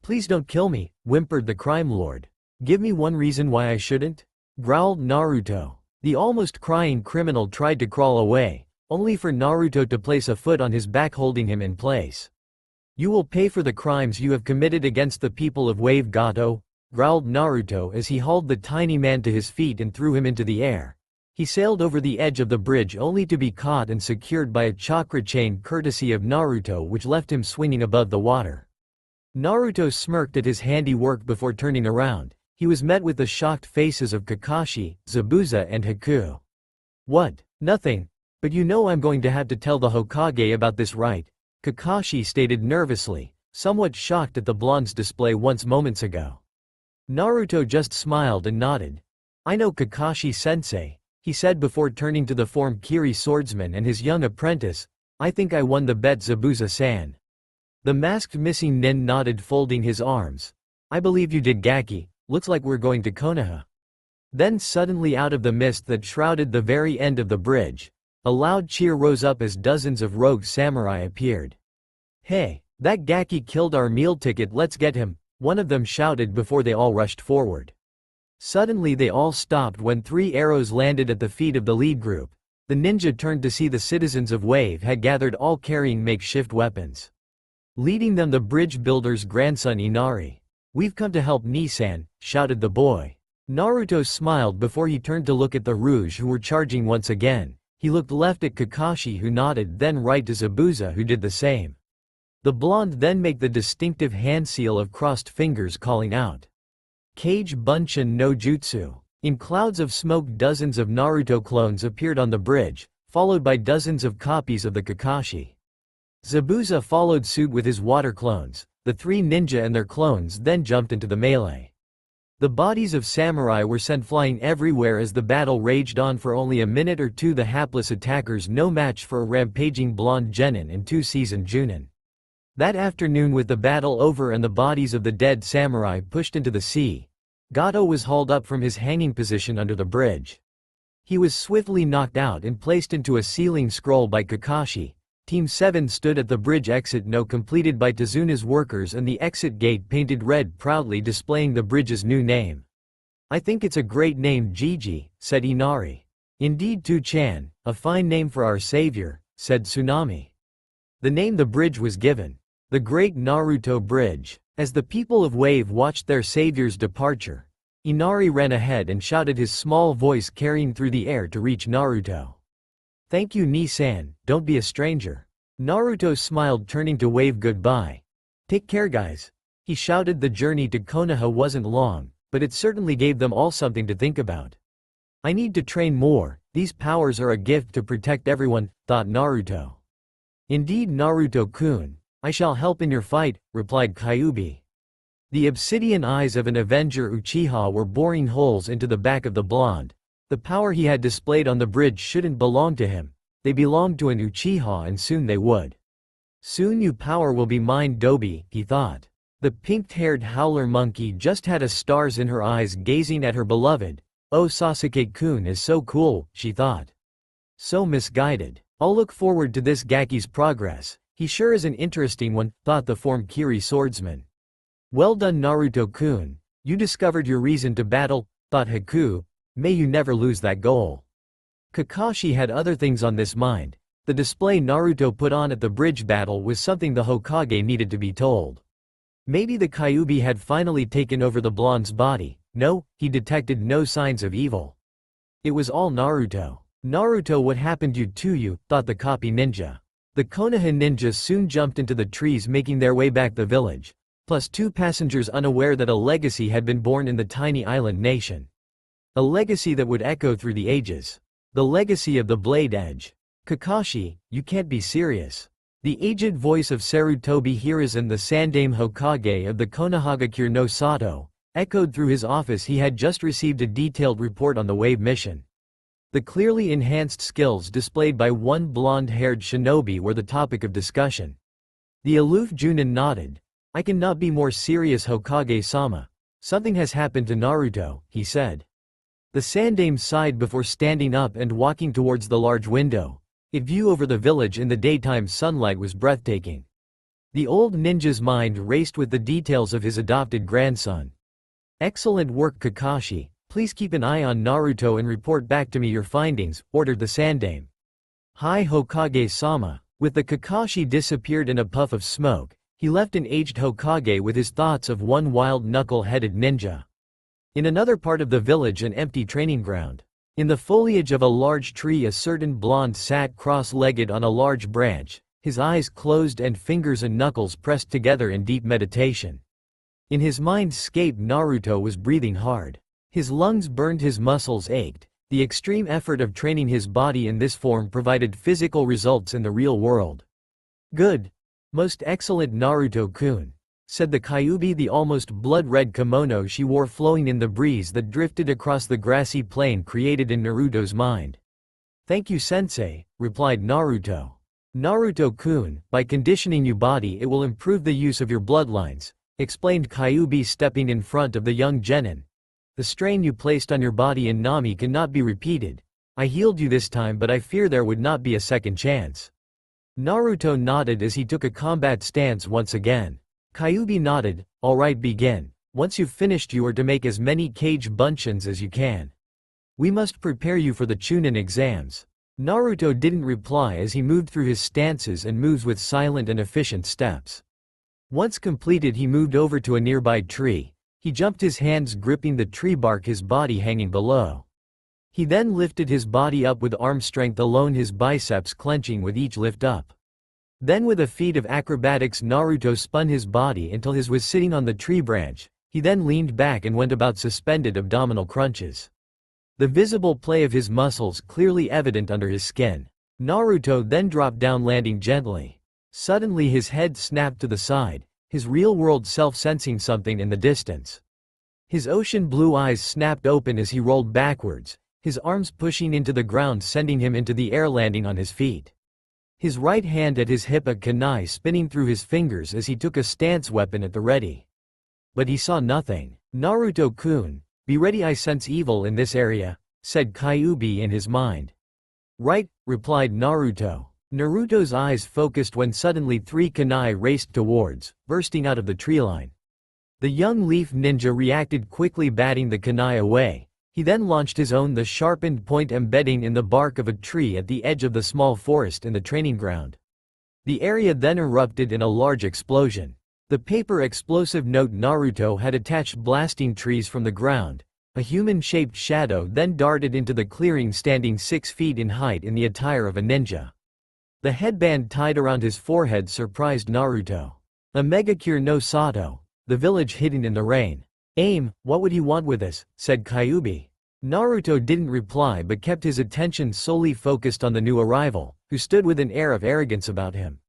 Please don't kill me, whimpered the crime lord. Give me one reason why I shouldn't? Growled Naruto. The almost crying criminal tried to crawl away, only for Naruto to place a foot on his back, holding him in place. You will pay for the crimes you have committed against the people of Wave Gato, growled Naruto as he hauled the tiny man to his feet and threw him into the air. He sailed over the edge of the bridge only to be caught and secured by a chakra chain courtesy of Naruto, which left him swinging above the water. Naruto smirked at his handiwork before turning around. He was met with the shocked faces of Kakashi, Zabuza and Haku. What? Nothing. But you know I'm going to have to tell the Hokage about this, right? Kakashi stated nervously, somewhat shocked at the blonde's display once moments ago. Naruto just smiled and nodded. I know, Kakashi-sensei, he said before turning to the form Kiri swordsman and his young apprentice. I think I won the bet, Zabuza-san. The masked missing nin nodded, folding his arms. I believe you did, Gaki. Looks like we're going to Konoha. Then suddenly, out of the mist that shrouded the very end of the bridge, a loud cheer rose up as dozens of rogue samurai appeared. Hey, that Gaki killed our meal ticket, let's get him, one of them shouted before they all rushed forward. Suddenly they all stopped when 3 arrows landed at the feet of the lead group. The ninja turned to see the citizens of Wave had gathered, all carrying makeshift weapons. Leading them, the bridge builder's grandson Inari. We've come to help Nissan, shouted the boy. Naruto smiled before he turned to look at the Rouge, who were charging once again. He looked left at Kakashi, who nodded, then right to Zabuza, who did the same. The blonde then made the distinctive hand seal of crossed fingers, calling out, Kage Bunshin no Jutsu. In clouds of smoke, dozens of Naruto clones appeared on the bridge, followed by dozens of copies of the Kakashi. Zabuza followed suit with his water clones. The 3 ninja and their clones then jumped into the melee. The bodies of samurai were sent flying everywhere as the battle raged on for only a minute or two. The hapless attackers no match for a rampaging blonde genin and 2 seasoned junin. That afternoon, with the battle over and the bodies of the dead samurai pushed into the sea, Gato was hauled up from his hanging position under the bridge. He was swiftly knocked out and placed into a sealing scroll by Kakashi. Team 7 stood at the bridge exit, no completed by Tazuna's workers, and the exit gate painted red, proudly displaying the bridge's new name. I think it's a great name, Gigi, said Inari. Indeed, Tu-chan, a fine name for our savior, said Tsunami. The name the bridge was given, the Great Naruto Bridge. As the people of Wave watched their savior's departure, Inari ran ahead and shouted, his small voice carrying through the air to reach Naruto. Thank you, Nissan, don't be a stranger. Naruto smiled, turning to wave goodbye. Take care, guys. He shouted. The journey to Konoha wasn't long, but it certainly gave them all something to think about. I need to train more, these powers are a gift to protect everyone, thought Naruto. Indeed, Naruto-kun, I shall help in your fight, replied Kyuubi. The obsidian eyes of an Avenger Uchiha were boring holes into the back of the blonde. The power he had displayed on the bridge shouldn't belong to him. They belonged to an Uchiha, and soon they would. Soon your power will be mine, Dobi, he thought. The pink-haired howler monkey just had a stars in her eyes, gazing at her beloved. Oh, Sasuke-kun is so cool, she thought. So misguided. I'll look forward to this Gaki's progress. He sure is an interesting one, thought the Form-Kiri swordsman. Well done, Naruto-kun. You discovered your reason to battle, thought Haku. May you never lose that goal. Kakashi had other things on this mind. The display Naruto put on at the bridge battle was something the Hokage needed to be told. Maybe the Kyuubi had finally taken over the blonde's body. No, he detected no signs of evil. It was all Naruto. Naruto, what happened to you, thought the copy ninja. The Konoha ninja soon jumped into the trees, making their way back the village, plus 2 passengers unaware that a legacy had been born in the tiny island nation. A legacy that would echo through the ages. The legacy of the Blade Edge. Kakashi, you can't be serious. The aged voice of Sarutobi Hiruzen, the Sandaime Hokage of the Konohagakure no Sato, echoed through his office. He had just received a detailed report on the Wave mission. The clearly enhanced skills displayed by one blonde-haired shinobi were the topic of discussion. The aloof Junin nodded. I cannot be more serious, Hokage-sama. Something has happened to Naruto, he said. The Sandaime sighed before standing up and walking towards the large window. Its view over the village in the daytime sunlight was breathtaking. The old ninja's mind raced with the details of his adopted grandson. Excellent work, Kakashi. Please keep an eye on Naruto and report back to me your findings, ordered the Sandaime. Hi, Hokage-sama. With the Kakashi disappeared in a puff of smoke, he left an aged Hokage with his thoughts of one wild knuckle-headed ninja. In another part of the village, an empty training ground. In the foliage of a large tree, a certain blonde sat cross-legged on a large branch, his eyes closed and fingers and knuckles pressed together in deep meditation. In his mindscape, Naruto was breathing hard. His lungs burned, his muscles ached. The extreme effort of training his body in this form provided physical results in the real world. Good. Most excellent, Naruto-kun, said the Kyuubi, the almost blood-red kimono she wore flowing in the breeze that drifted across the grassy plain created in Naruto's mind. Thank you, sensei, replied Naruto. Naruto-kun, by conditioning your body it will improve the use of your bloodlines, explained Kyuubi stepping in front of the young genin. The strain you placed on your body in Nami cannot be repeated. I healed you this time but I fear there would not be a second chance. Naruto nodded as he took a combat stance once again. Kyuubi nodded, alright, begin. Once you've finished you are to make as many cage bunchins as you can. We must prepare you for the Chunin exams. Naruto didn't reply as he moved through his stances and moves with silent and efficient steps. Once completed he moved over to a nearby tree. He jumped, his hands gripping the tree bark, his body hanging below. He then lifted his body up with arm strength alone, his biceps clenching with each lift up. Then with a feat of acrobatics Naruto spun his body until his was sitting on the tree branch. He then leaned back and went about suspended abdominal crunches. The visible play of his muscles clearly evident under his skin. Naruto then dropped down, landing gently. Suddenly his head snapped to the side, his real-world self sensing something in the distance. His ocean blue eyes snapped open as he rolled backwards, his arms pushing into the ground sending him into the air, landing on his feet. His right hand at his hip, a kunai spinning through his fingers as he took a stance, weapon at the ready. But he saw nothing. Naruto-kun, be ready, I sense evil in this area, said Kyuubi in his mind. Right, replied Naruto. Naruto's eyes focused when suddenly 3 kunai raced towards, bursting out of the treeline. The young leaf ninja reacted quickly, batting the kunai away. He then launched his own, the sharpened point embedding in the bark of a tree at the edge of the small forest in the training ground. The area then erupted in a large explosion. The paper explosive note Naruto had attached blasting trees from the ground. A human-shaped shadow then darted into the clearing, standing 6 feet in height in the attire of a ninja. The headband tied around his forehead surprised Naruto. A Megacure no Sato, the village hidden in the rain. Aim, what would he want with us, said Kyuubi. Naruto didn't reply but kept his attention solely focused on the new arrival, who stood with an air of arrogance about him.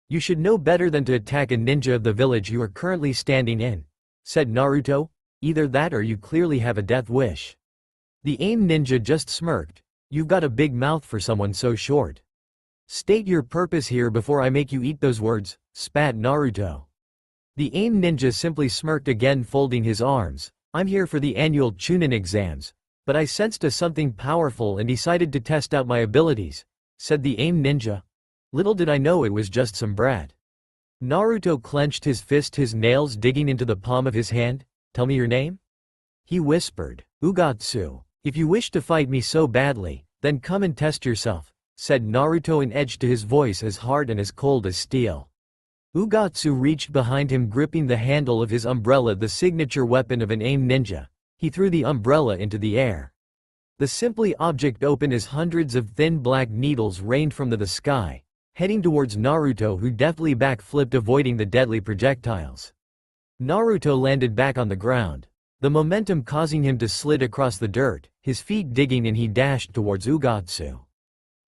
You should know better than to attack a ninja of the village you are currently standing in, said Naruto. Either that or you clearly have a death wish. The AIM ninja just smirked. You've got a big mouth for someone so short. State your purpose here before I make you eat those words, spat Naruto. The AIM ninja simply smirked again, folding his arms. I'm here for the annual Chunin exams, but I sensed something powerful and decided to test out my abilities, said the AIM ninja. Little did I know it was just some brat. Naruto clenched his fist, his nails digging into the palm of his hand. Tell me your name? He whispered. Ugatsu. If you wish to fight me so badly, then come and test yourself, said Naruto, an edge to his voice as hard and as cold as steel. Ugatsu reached behind him, gripping the handle of his umbrella, the signature weapon of an AIM ninja. He threw the umbrella into the air. The simply object opened as hundreds of thin black needles rained from the sky, heading towards Naruto, who deftly backflipped, avoiding the deadly projectiles. Naruto landed back on the ground, the momentum causing him to slid across the dirt, his feet digging, and he dashed towards Ugatsu.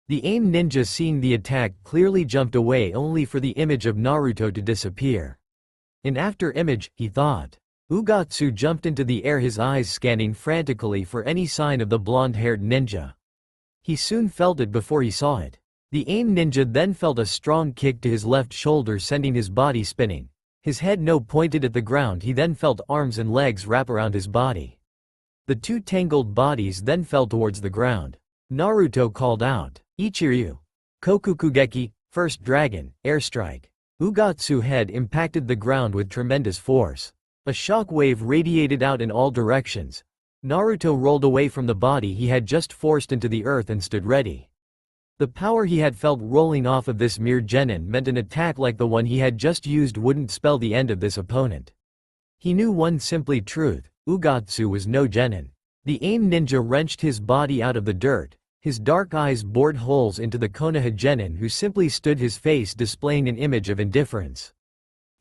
The AIM ninja, seeing the attack, clearly jumped away, only for the image of Naruto to disappear. An after image, he thought. Ugatsu jumped into the air, his eyes scanning frantically for any sign of the blonde-haired ninja. He soon felt it before he saw it. The AIM ninja then felt a strong kick to his left shoulder, sending his body spinning. His head no pointed at the ground. He then felt arms and legs wrap around his body. The 2 tangled bodies then fell towards the ground. Naruto called out, Ichiryu. Kokukugeki, first dragon, airstrike. Ugatsu's head impacted the ground with tremendous force. A shock wave radiated out in all directions. Naruto rolled away from the body he had just forced into the earth and stood ready. The power he had felt rolling off of this mere genin meant an attack like the one he had just used wouldn't spell the end of this opponent. He knew one simply truth: Ugatsu was no genin. The AIM ninja wrenched his body out of the dirt. His dark eyes bored holes into the Konoha genin, who simply stood, his face displaying an image of indifference.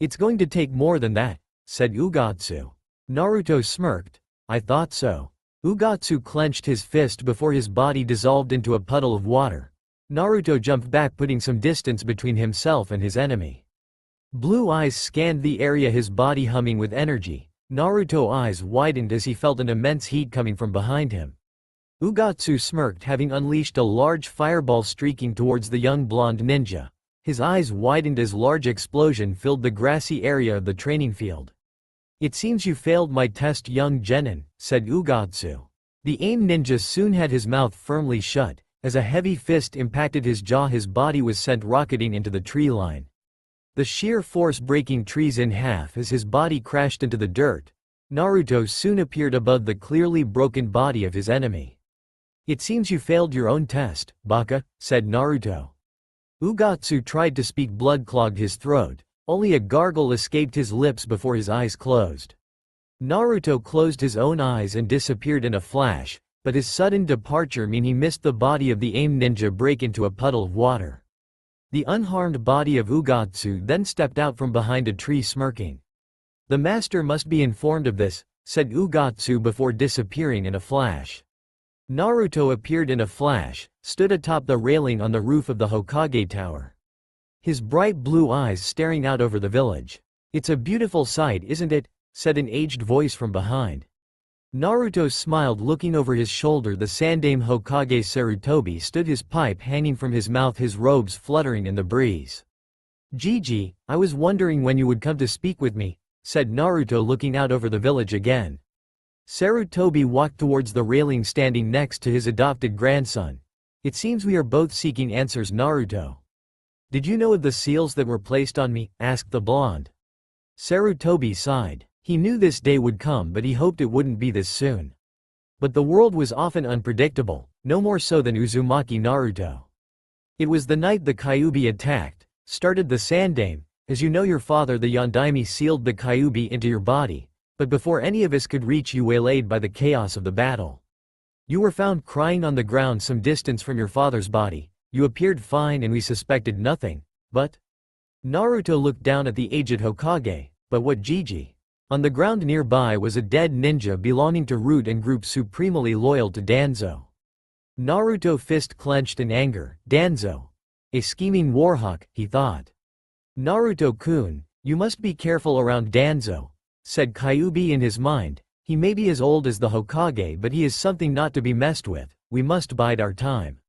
It's going to take more than that, said Ugatsu. Naruto smirked. I thought so. Ugatsu clenched his fist before his body dissolved into a puddle of water. Naruto jumped back, putting some distance between himself and his enemy. Blue eyes scanned the area, his body humming with energy. Naruto's eyes widened as he felt an immense heat coming from behind him. Ugatsu smirked, having unleashed a large fireball streaking towards the young blonde ninja. His eyes widened as large explosion filled the grassy area of the training field. "It seems you failed my test, young genin," said Ugatsu. The AIM ninja soon had his mouth firmly shut. As a heavy fist impacted his jaw, his body was sent rocketing into the tree line. The sheer force breaking trees in half as his body crashed into the dirt. Naruto soon appeared above the clearly broken body of his enemy. "It seems you failed your own test, Baka," said Naruto. Ugatsu tried to speak, blood clogged his throat. Only a gargle escaped his lips before his eyes closed. Naruto closed his own eyes and disappeared in a flash, but his sudden departure meant he missed the body of the AIM ninja break into a puddle of water. The unharmed body of Ugatsu then stepped out from behind a tree smirking. "The master must be informed of this," said Ugatsu before disappearing in a flash. Naruto appeared in a flash, stood atop the railing on the roof of the Hokage Tower. His bright blue eyes staring out over the village. "It's a beautiful sight, isn't it?" said an aged voice from behind. Naruto smiled, looking over his shoulder. The Sandaime Hokage Sarutobi stood, his pipe hanging from his mouth, his robes fluttering in the breeze. "Gigi, I was wondering when you would come to speak with me," said Naruto, looking out over the village again. Sarutobi walked towards the railing, standing next to his adopted grandson. "It seems we are both seeking answers, Naruto." "Did you know of the seals that were placed on me?" asked the blonde. Sarutobi sighed. He knew this day would come, but he hoped it wouldn't be this soon. But the world was often unpredictable, no more so than Uzumaki Naruto. "It was the night the Kyuubi attacked," started the Sandaime. "As you know, your father the Yondaime sealed the Kyuubi into your body, but before any of us could reach you, waylaid by the chaos of the battle. You were found crying on the ground some distance from your father's body. You appeared fine and we suspected nothing, but—" Naruto looked down at the aged Hokage. "But what, Gigi?" On the ground nearby was a dead ninja belonging to Root and group supremely loyal to Danzo. Naruto fist clenched in anger. "Danzo. A scheming warhawk," he thought. "Naruto-kun, you must be careful around Danzo," said Kyuubi in his mind. "He may be as old as the Hokage, but he is something not to be messed with. We must bide our time."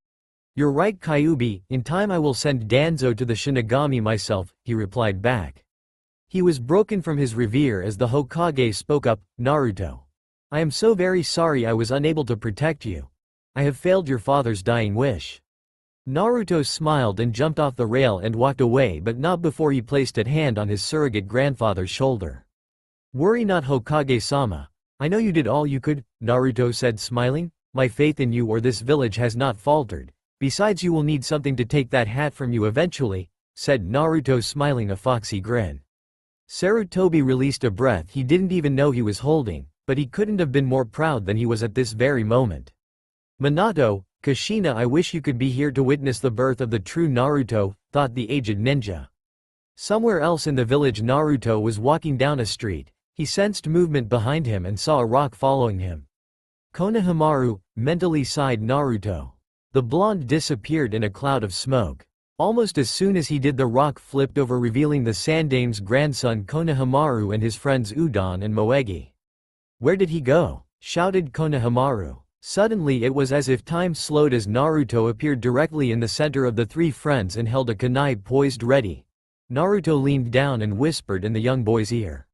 "You're right, Kyuubi, in time I will send Danzo to the Shinigami myself," he replied back. He was broken from his revere as the Hokage spoke up. "Naruto. I am so very sorry I was unable to protect you. I have failed your father's dying wish." Naruto smiled and jumped off the rail and walked away, but not before he placed a hand on his surrogate grandfather's shoulder. "Worry not, Hokage-sama. I know you did all you could," Naruto said, smiling. "My faith in you or this village has not faltered. Besides, you will need something to take that hat from you eventually," said Naruto, smiling a foxy grin. Sarutobi released a breath he didn't even know he was holding, but he couldn't have been more proud than he was at this very moment. "Minato, Kushina, I wish you could be here to witness the birth of the true Naruto," thought the aged ninja. Somewhere else in the village, Naruto was walking down a street. He sensed movement behind him and saw a rock following him. "Konohamaru," mentally sighed Naruto. The blonde disappeared in a cloud of smoke. Almost as soon as he did, the rock flipped over, revealing the Sandaime's grandson Konohamaru and his friends Udon and Moegi. "Where did he go?" shouted Konohamaru. Suddenly it was as if time slowed as Naruto appeared directly in the center of the three friends and held a kunai poised ready. Naruto leaned down and whispered in the young boy's ear.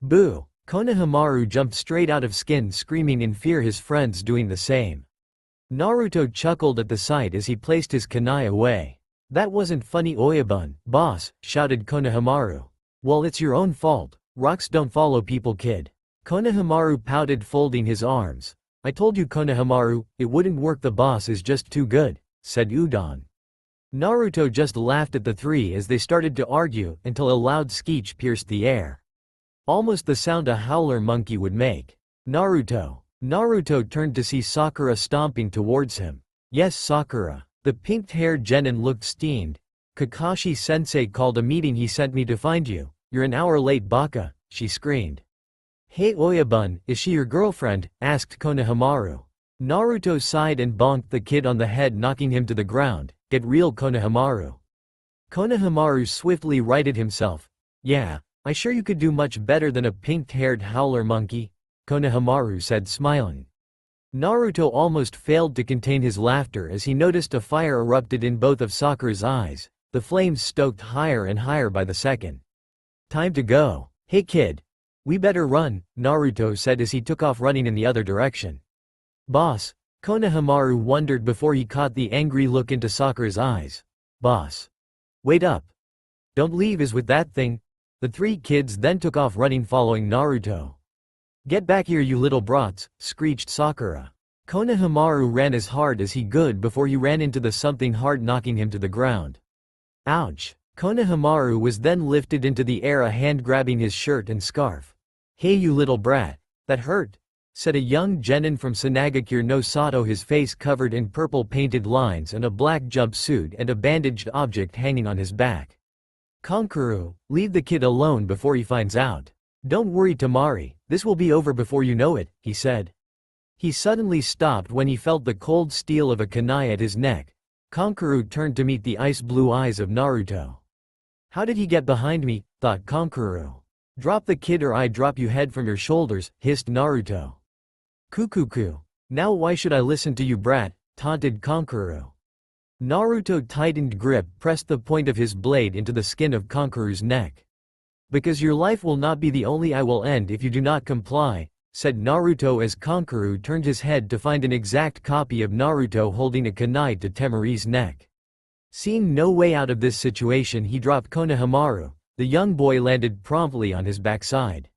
"Boo!" Konohamaru jumped straight out of skin, screaming in fear, his friends doing the same. Naruto chuckled at the sight as he placed his kunai away. "That wasn't funny, Oyabun, boss," shouted Konohamaru. "Well, it's your own fault. Rocks don't follow people, kid." Konohamaru pouted, folding his arms. "I told you, Konohamaru, it wouldn't work. The boss is just too good," said Udon. Naruto just laughed at the three as they started to argue until a loud screech pierced the air. Almost the sound a howler monkey would make. "Naruto." Naruto turned to see Sakura stomping towards him. "Yes, Sakura." The pink-haired genin looked steamed. "Kakashi-sensei called a meeting. He sent me to find you. You're an hour late, Baka," she screamed. "Hey Oyabun, is she your girlfriend?" asked Konohamaru. Naruto sighed and bonked the kid on the head, knocking him to the ground. "Get real, Konohamaru." Konohamaru swiftly righted himself. "Yeah, I sure you could do much better than a pink-haired howler monkey," Konohamaru said, smiling. Naruto almost failed to contain his laughter as he noticed a fire erupted in both of Sakura's eyes. the flames stoked higher and higher by the second. Time to go. Hey kid. We better run, Naruto said as he took off running in the other direction. Boss, Konohamaru wondered before he caught the angry look into Sakura's eyes. Boss. Wait up. Don't leave us with that thing. The three kids then took off running following Naruto. Get back here you little brats, screeched Sakura. Konohamaru ran as hard as he could before he ran into the something hard knocking him to the ground. Ouch. Konohamaru was then lifted into the air, a hand grabbing his shirt and scarf. Hey you little brat. That hurt, said a young genin from Sanagakure no Sato, his face covered in purple painted lines and a black jumpsuit and a bandaged object hanging on his back. Kankuro, leave the kid alone before he finds out. Don't worry Tamari, this will be over before you know it, he said. He suddenly stopped when he felt the cold steel of a kunai at his neck. Kankuro turned to meet the ice blue eyes of Naruto. How did he get behind me, thought Kankuro. Drop the kid or I drop you head from your shoulders, hissed Naruto. Kukuku. Now why should I listen to you brat, taunted Kankuro. Naruto tightened grip pressed the point of his blade into the skin of Kankuru's neck. Because your life will not be the only I will end if you do not comply, said Naruto as Kankuro turned his head to find an exact copy of Naruto holding a kunai to Temari's neck. Seeing no way out of this situation, he dropped Konohamaru. The young boy landed promptly on his backside.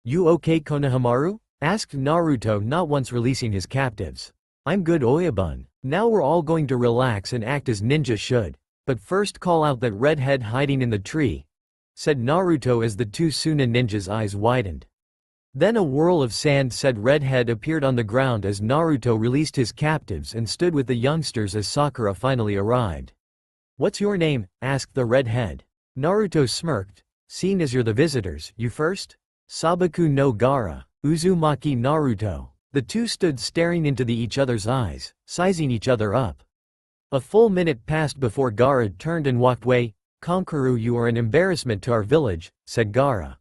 You okay Konohamaru? Asked Naruto, not once releasing his captives. I'm good Oyabun. Now we're all going to relax and act as ninja should. But first call out that redhead hiding in the tree, said Naruto as the two Suna ninjas' eyes widened. Then a whirl of sand said redhead appeared on the ground as Naruto released his captives and stood with the youngsters as Sakura finally arrived. What's your name? Asked the redhead. Naruto smirked. Seeing as you're the visitors, you first? Sabaku no Gaara, Uzumaki Naruto. The two stood staring into each other's eyes, sizing each other up. A full minute passed before Gaara turned and walked away. Kankuro, you are an embarrassment to our village, said Gaara.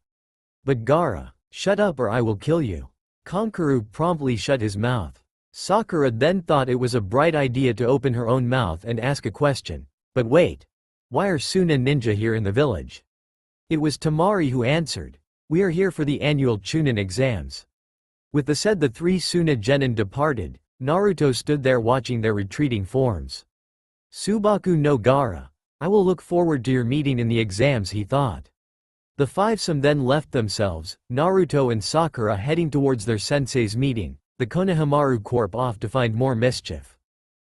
But Gaara, shut up or I will kill you. Kankuro promptly shut his mouth. Sakura then thought it was a bright idea to open her own mouth and ask a question. But wait. Why are Suna ninja here in the village? It was Tamari who answered. We are here for the annual Chunin exams. With the said, the three Suna genin departed. Naruto stood there watching their retreating forms. Subaku no Gaara. I will look forward to your meeting in the exams, he thought. The fivesome then left themselves, Naruto and Sakura heading towards their sensei's meeting, the Konohamaru Corp off to find more mischief.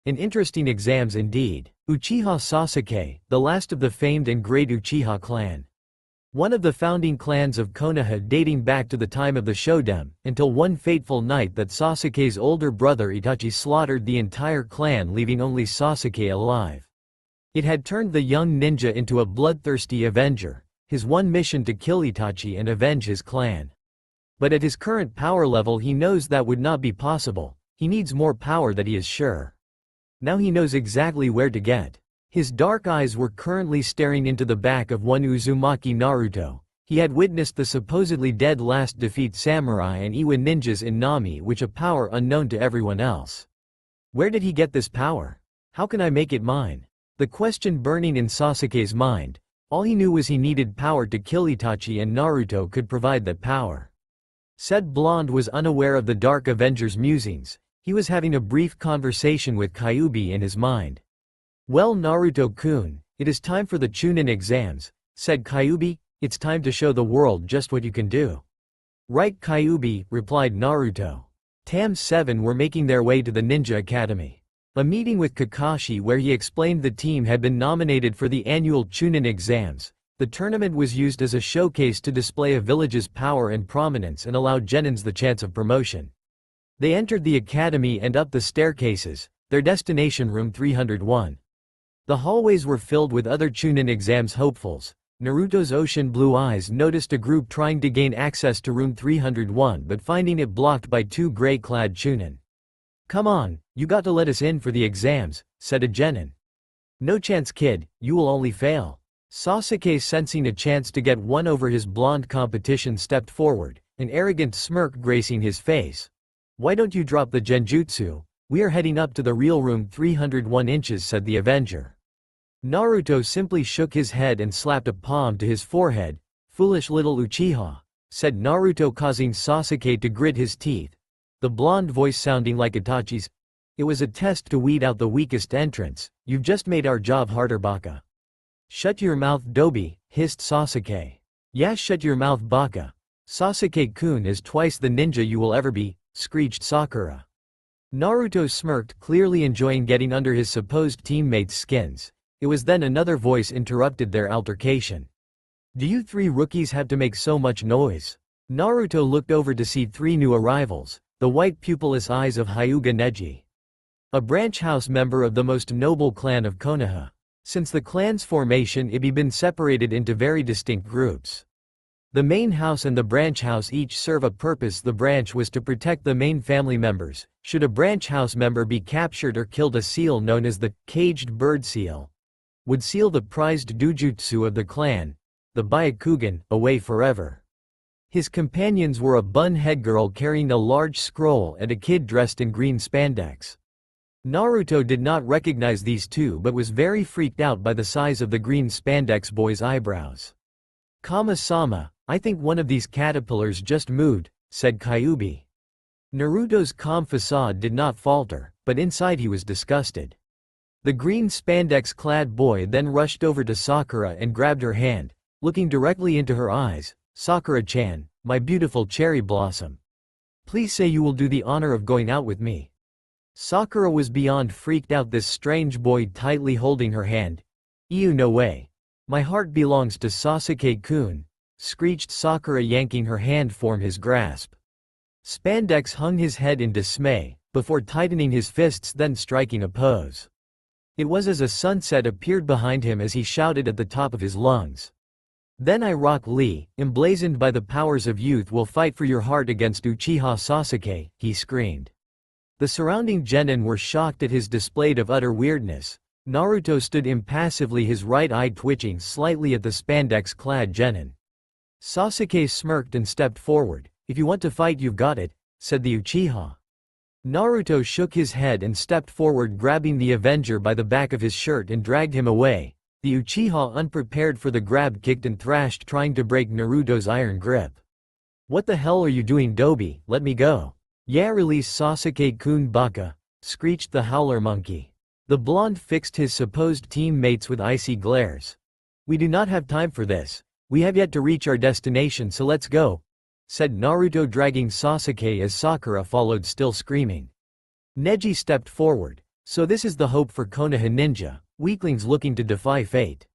An interesting exams indeed. Uchiha Sasuke, the last of the famed and great Uchiha clan. One of the founding clans of Konoha dating back to the time of the Shoden, until one fateful night that Sasuke's older brother Itachi slaughtered the entire clan, leaving only Sasuke alive. It had turned the young ninja into a bloodthirsty avenger, his one mission to kill Itachi and avenge his clan. But at his current power level he knows that would not be possible, he needs more power, that he is sure. Now he knows exactly where to get. His dark eyes were currently staring into the back of one Uzumaki Naruto. He had witnessed the supposedly dead last defeat samurai and Iwa ninjas in Nami, which a power unknown to everyone else. Where did he get this power? How can I make it mine? The question burning in Sasuke's mind. All he knew was he needed power to kill Itachi, and Naruto could provide that power. Said blonde was unaware of the Dark Avenger's musings. He was having a brief conversation with Kyuubi in his mind. Well Naruto-kun, it is time for the Chunin exams, said Kyuubi. It's time to show the world just what you can do. Right Kyuubi, replied Naruto. Tam 7 were making their way to the Ninja Academy. A meeting with Kakashi where he explained the team had been nominated for the annual Chunin exams. The tournament was used as a showcase to display a village's power and prominence and allow genins the chance of promotion. They entered the academy and up the staircases, their destination room 301. The hallways were filled with other Chunin exams hopefuls. Naruto's ocean blue eyes noticed a group trying to gain access to room 301 but finding it blocked by two gray-clad Chunin. Come on, you got to let us in for the exams, said a genin. No chance kid, you will only fail. Sasuke, sensing a chance to get one over his blonde competition, stepped forward, an arrogant smirk gracing his face. Why don't you drop the genjutsu? We are heading up to the real room 301 inches, said the Avenger. Naruto simply shook his head and slapped a palm to his forehead. "Foolish little Uchiha," said Naruto, causing Sasuke to grit his teeth, the blonde voice sounding like Itachi's. "It was a test to weed out the weakest entrants. You've just made our job harder, Baka." "Shut your mouth, Dobi," hissed Sasuke. "Yeah, shut your mouth, Baka. Sasuke-kun is twice the ninja you will ever be," screeched Sakura. Naruto smirked, clearly enjoying getting under his supposed teammates' skins. It was then another voice interrupted their altercation. "Do you three rookies have to make so much noise?" Naruto looked over to see three new arrivals, the white pupilless eyes of Hyuga Neji, a branch house member of the most noble clan of Konoha. Since the clan's formation, it had been separated into very distinct groups. The main house and the branch house each serve a purpose. The branch was to protect the main family members. Should a branch house member be captured or killed, a seal known as the caged bird seal would seal the prized dojutsu of the clan, the Byakugan, away forever. His companions were a bun-head girl carrying a large scroll and a kid dressed in green spandex. Naruto did not recognize these two but was very freaked out by the size of the green spandex boy's eyebrows. "Kama-sama, I think one of these caterpillars just moved," said Kyuubi. Naruto's calm facade did not falter, but inside he was disgusted. The green spandex-clad boy then rushed over to Sakura and grabbed her hand, looking directly into her eyes. "Sakura-chan, my beautiful cherry blossom. Please say you will do the honor of going out with me." Sakura was beyond freaked out, this strange boy tightly holding her hand. "Ew, no way. My heart belongs to Sasuke-kun," screeched Sakura, yanking her hand from his grasp. Spandex hung his head in dismay, before tightening his fists then striking a pose. It was as a sunset appeared behind him as he shouted at the top of his lungs. "Then I, Rock Lee, emblazoned by the powers of youth, will fight for your heart against Uchiha Sasuke," he screamed. The surrounding genin were shocked at his display of utter weirdness. Naruto stood impassively, his right eye twitching slightly at the spandex-clad genin. Sasuke smirked and stepped forward. "If you want to fight, you've got it," said the Uchiha. Naruto shook his head and stepped forward, grabbing the Avenger by the back of his shirt and dragged him away. The Uchiha, unprepared for the grab, kicked and thrashed, trying to break Naruto's iron grip. "What the hell are you doing, Dobi? Let me go." "Yeah, release Sasuke-kun, Baka," screeched the howler monkey. The blonde fixed his supposed teammates with icy glares. "We do not have time for this. We have yet to reach our destination, so let's go," said Naruto, dragging Sasuke as Sakura followed, still screaming. Neji stepped forward. "So this is the hope for Konoha ninja, weaklings looking to defy fate."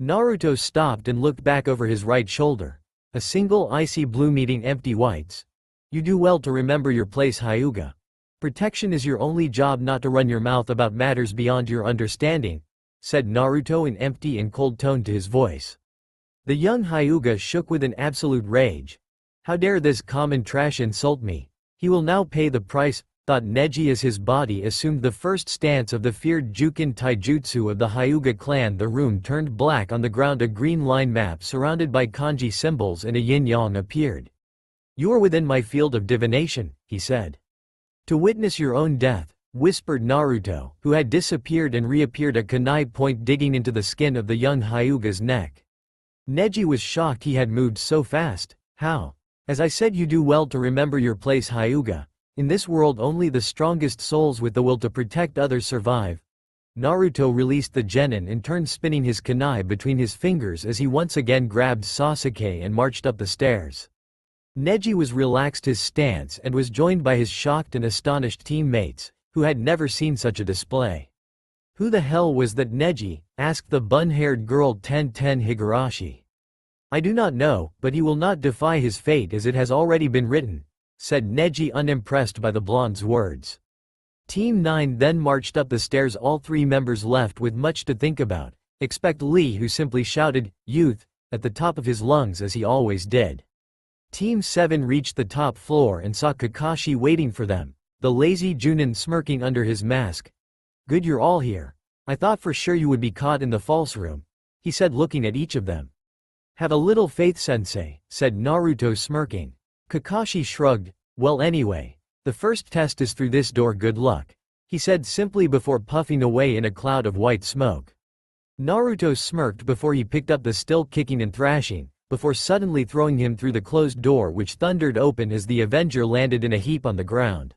Naruto stopped and looked back over his right shoulder. A single icy blue meeting empty whites. "You do well to remember your place, Hyuga. Protection is your only job, not to run your mouth about matters beyond your understanding," said Naruto in empty and cold tone to his voice. The young Hyuga shook with an absolute rage. "How dare this common trash insult me? He will now pay the price," thought Neji as his body assumed the first stance of the feared Jukin Taijutsu of the Hyuga clan. The room turned black. On the ground, a green line map surrounded by kanji symbols and a yin-yang appeared. "You are within my field of divination," he said. "To witness your own death," whispered Naruto, who had disappeared and reappeared, a kunai point digging into the skin of the young Hyuga's neck. Neji was shocked he had moved so fast. "How?" "As I said, you do well to remember your place, Hyuga. In this world only the strongest souls with the will to protect others survive." Naruto released the genin and turned, spinning his kunai between his fingers as he once again grabbed Sasuke and marched up the stairs. Neji was relaxed his stance and was joined by his shocked and astonished teammates, who had never seen such a display. "Who the hell was that, Neji?" asked the bun-haired girl Ten Higurashi. "I do not know, but he will not defy his fate as it has already been written," said Neji, unimpressed by the blonde's words. Team 9 then marched up the stairs, all three members left with much to think about, except Lee, who simply shouted, "Youth," at the top of his lungs as he always did. Team 7 reached the top floor and saw Kakashi waiting for them, the lazy Junin smirking under his mask. "Good you're all here. I thought for sure you would be caught in the false room," he said, looking at each of them. "Have a little faith, sensei," said Naruto, smirking. Kakashi shrugged. "Well, anyway, the first test is through this door, good luck," he said simply before puffing away in a cloud of white smoke. Naruto smirked before he picked up the still kicking and thrashing, before suddenly throwing him through the closed door which thundered open as the Avenger landed in a heap on the ground.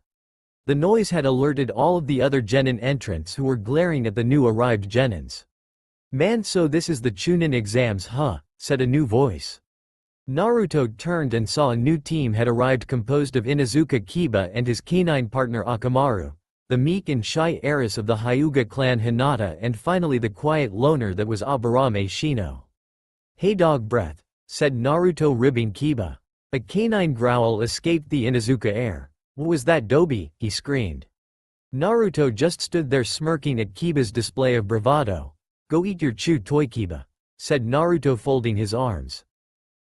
The noise had alerted all of the other genin entrants who were glaring at the new arrived genins. "Man, so this is the Chunin exams, huh?" said a new voice. Naruto turned and saw a new team had arrived composed of Inuzuka Kiba and his canine partner Akamaru, the meek and shy heiress of the Hyuga clan Hinata, and finally the quiet loner that was Aburame Shino. "Hey dog breath," said Naruto, ribbing Kiba. A canine growl escaped the Inuzuka heir. "What was that, Dobi?" he screamed. Naruto just stood there smirking at Kiba's display of bravado. "Go eat your chew toy, Kiba," said Naruto, folding his arms.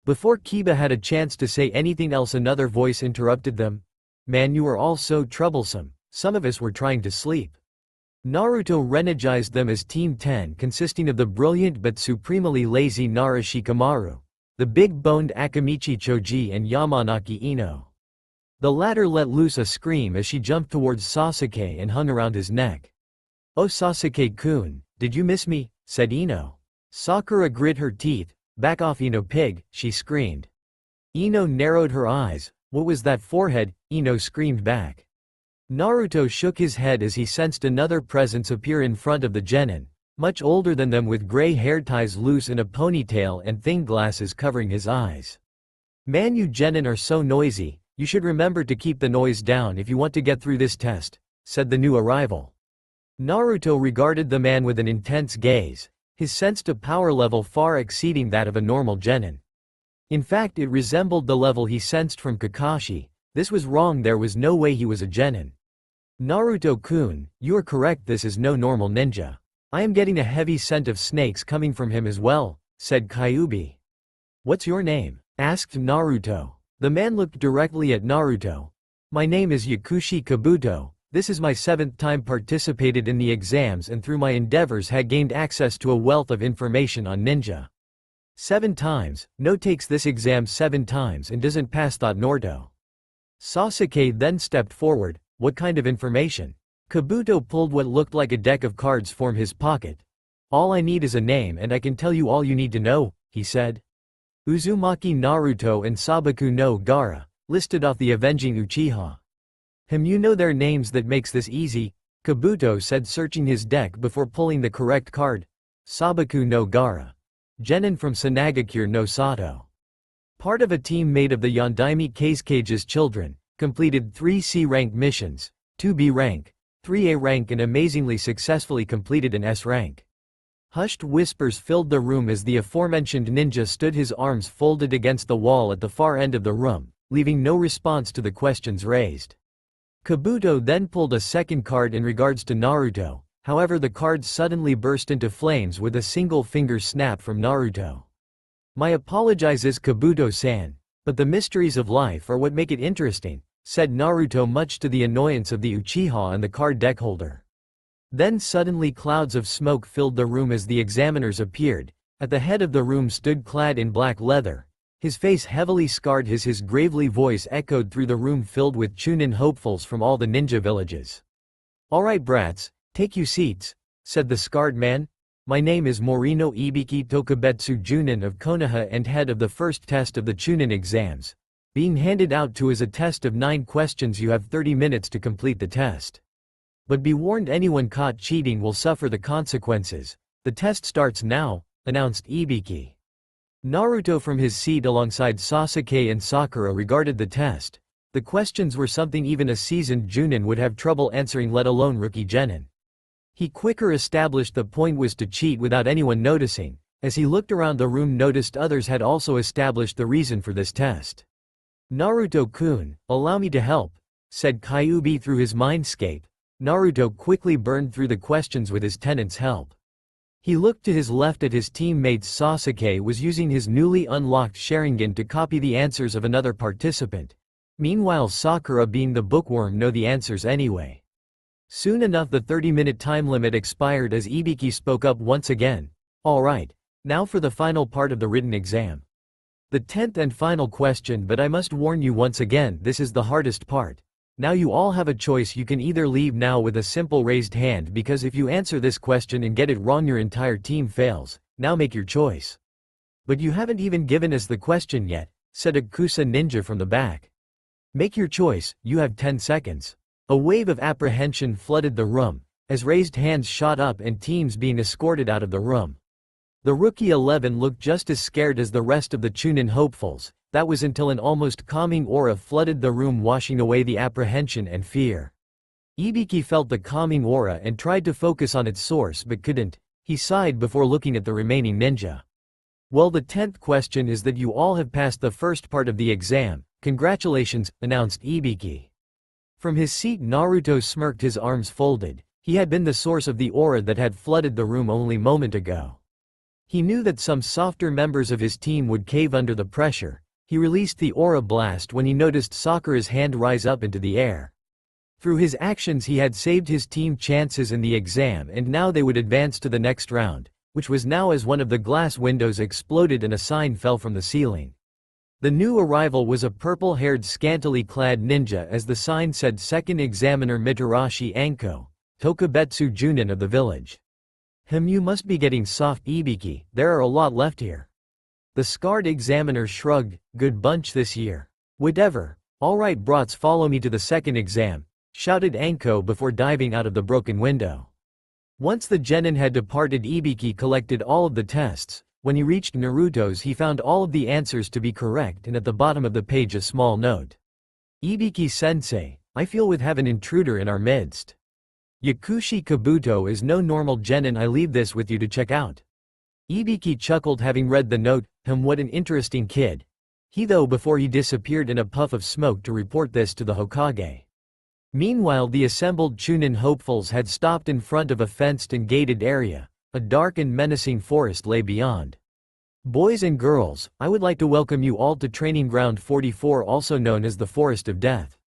Before Kiba had a chance to say anything else, another voice interrupted them. "Man, you are all so troublesome. Some of us were trying to sleep." Naruto re-energized them as Team 10, consisting of the brilliant but supremely lazy Nara Shikamaru, the big-boned Akamichi Choji, and Yamanaki Ino. The latter let loose a scream as she jumped towards Sasuke and hung around his neck. "Oh Sasuke-kun, did you miss me?" said Ino. Sakura grit her teeth. "Back off, Ino pig," she screamed. Ino narrowed her eyes. "What was that forehead?" Ino screamed back. Naruto shook his head as he sensed another presence appear in front of the genin, much older than them, with gray hair ties loose in a ponytail and thin glasses covering his eyes. "Man, you genin are so noisy. You should remember to keep the noise down if you want to get through this test," said the new arrival. Naruto regarded the man with an intense gaze, his sense to power level far exceeding that of a normal genin. In fact, it resembled the level he sensed from Kakashi. This was wrong, there was no way he was a genin. "Naruto-kun, you are correct, this is no normal ninja. I am getting a heavy scent of snakes coming from him as well," said Kyuubi. "What's your name?" asked Naruto. The man looked directly at Naruto. "My name is Yakushi Kabuto. This is my 7th time participated in the exams and through my endeavors had gained access to a wealth of information on ninja." 7 times, no takes this exam 7 times and doesn't pass, thought Naruto. Sasuke then stepped forward. "What kind of information?" Kabuto pulled what looked like a deck of cards from his pocket. "All I need is a name and I can tell you all you need to know," he said. "Uzumaki Naruto and Sabaku no Gaara," listed off the avenging Uchiha. You know their names, that makes this easy," Kabuto said, searching his deck before pulling the correct card. "Sabaku no Gaara. Genin from Sanagakure no Sato. Part of a team made of the Yondaime Kazekage's children, completed 3 C-rank missions, 2 B rank, 3 A rank, and amazingly successfully completed an S rank." Hushed whispers filled the room as the aforementioned ninja stood, his arms folded against the wall at the far end of the room, leaving no response to the questions raised. Kabuto then pulled a second card in regards to Naruto, however the card suddenly burst into flames with a single finger snap from Naruto. "My apologizes, Kabuto-san, but the mysteries of life are what make it interesting," said Naruto, much to the annoyance of the Uchiha and the card deck holder. Then suddenly clouds of smoke filled the room as the examiners appeared. At the head of the room stood, clad in black leather, his face heavily scarred, his gravely voice echoed through the room filled with Chunin hopefuls from all the ninja villages. "All right brats, take you seats," said the scarred man. "My name is Morino Ibiki Tokubetsu Junin of Konoha and head of the first test of the Chunin exams. Being handed out to is a test of 9 questions. You have 30 minutes to complete the test. But be warned, anyone caught cheating will suffer the consequences. The test starts now," announced Ibiki. Naruto from his seat alongside Sasuke and Sakura regarded the test. The questions were something even a seasoned Junin would have trouble answering, let alone rookie genin. He quicker established the point was to cheat without anyone noticing. As he looked around the room, noticed others had also established the reason for this test. "Naruto-kun, allow me to help," said Kyuubi through his mindscape. Naruto quickly burned through the questions with his tenant's help. He looked to his left at his teammates. Sasuke was using his newly unlocked Sharingan to copy the answers of another participant. Meanwhile, Sakura, being the bookworm, knew the answers anyway. Soon enough the 30-minute time limit expired as Ibiki spoke up once again. "All right, now for the final part of the written exam. The 10th and final question, but I must warn you once again, this is the hardest part. Now you all have a choice. You can either leave now with a simple raised hand, because if you answer this question and get it wrong your entire team fails. Now make your choice. But you haven't even given us the question yet, said a Kusa ninja from the back. Make your choice, you have 10 seconds. A wave of apprehension flooded the room, as raised hands shot up and teams being escorted out of the room. The Rookie 11 looked just as scared as the rest of the Chunin hopefuls. That was until an almost calming aura flooded the room, washing away the apprehension and fear. Ibiki felt the calming aura and tried to focus on its source but couldn't. He sighed before looking at the remaining ninja. Well, the 10th question is that you all have passed the first part of the exam. Congratulations, announced Ibiki. From his seat Naruto smirked, his arms folded. He had been the source of the aura that had flooded the room only a moment ago. He knew that some softer members of his team would cave under the pressure. He released the aura blast when he noticed Sakura's hand rise up into the air. Through his actions he had saved his team chances in the exam, and now they would advance to the next round, which was now as one of the glass windows exploded and a sign fell from the ceiling. The new arrival was a purple-haired scantily clad ninja, as the sign said Second Examiner Mitarashi Anko, Tokubetsu Junin of the village. You must be getting soft, Ibiki, there are a lot left here. The scarred examiner shrugged, good bunch this year. Whatever. Alright brats, follow me to the second exam, shouted Anko before diving out of the broken window. Once the genin had departed, Ibiki collected all of the tests. When he reached Naruto's he found all of the answers to be correct, and at the bottom of the page a small note. Ibiki-sensei, I feel we have an intruder in our midst. Yakushi Kabuto is no normal genin. I leave this with you to check out. Ibiki chuckled having read the note. What an interesting kid. He though before he disappeared in a puff of smoke to report this to the Hokage. Meanwhile the assembled Chunin hopefuls had stopped in front of a fenced and gated area. A dark and menacing forest lay beyond. Boys and girls, I would like to welcome you all to Training Ground 44, also known as the Forest of Death.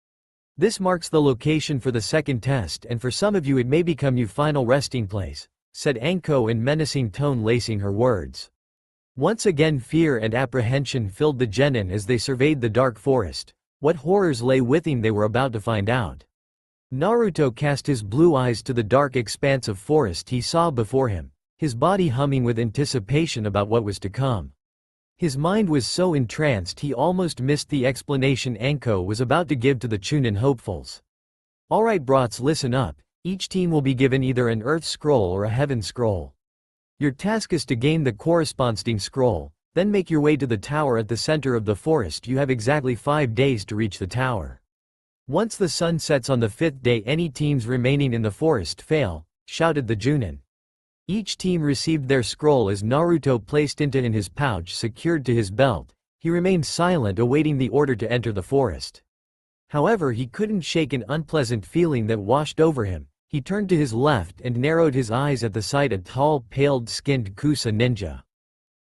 This marks the location for the second test, and for some of you it may become your final resting place, said Anko in menacing tone, lacing her words. Once again fear and apprehension filled the genin as they surveyed the dark forest. What horrors lay within they were about to find out. Naruto cast his blue eyes to the dark expanse of forest he saw before him, his body humming with anticipation about what was to come. His mind was so entranced he almost missed the explanation Anko was about to give to the Chunin hopefuls. Alright brats, listen up. Each team will be given either an earth scroll or a heaven scroll. Your task is to gain the corresponding scroll, then make your way to the tower at the center of the forest. You have exactly 5 days to reach the tower. Once the sun sets on the 5th day, any teams remaining in the forest fail, shouted the Junin. Each team received their scroll as Naruto placed it in his pouch secured to his belt. He remained silent, awaiting the order to enter the forest. However, he couldn't shake an unpleasant feeling that washed over him. He turned to his left and narrowed his eyes at the sight of a tall, pale-skinned Kusa ninja.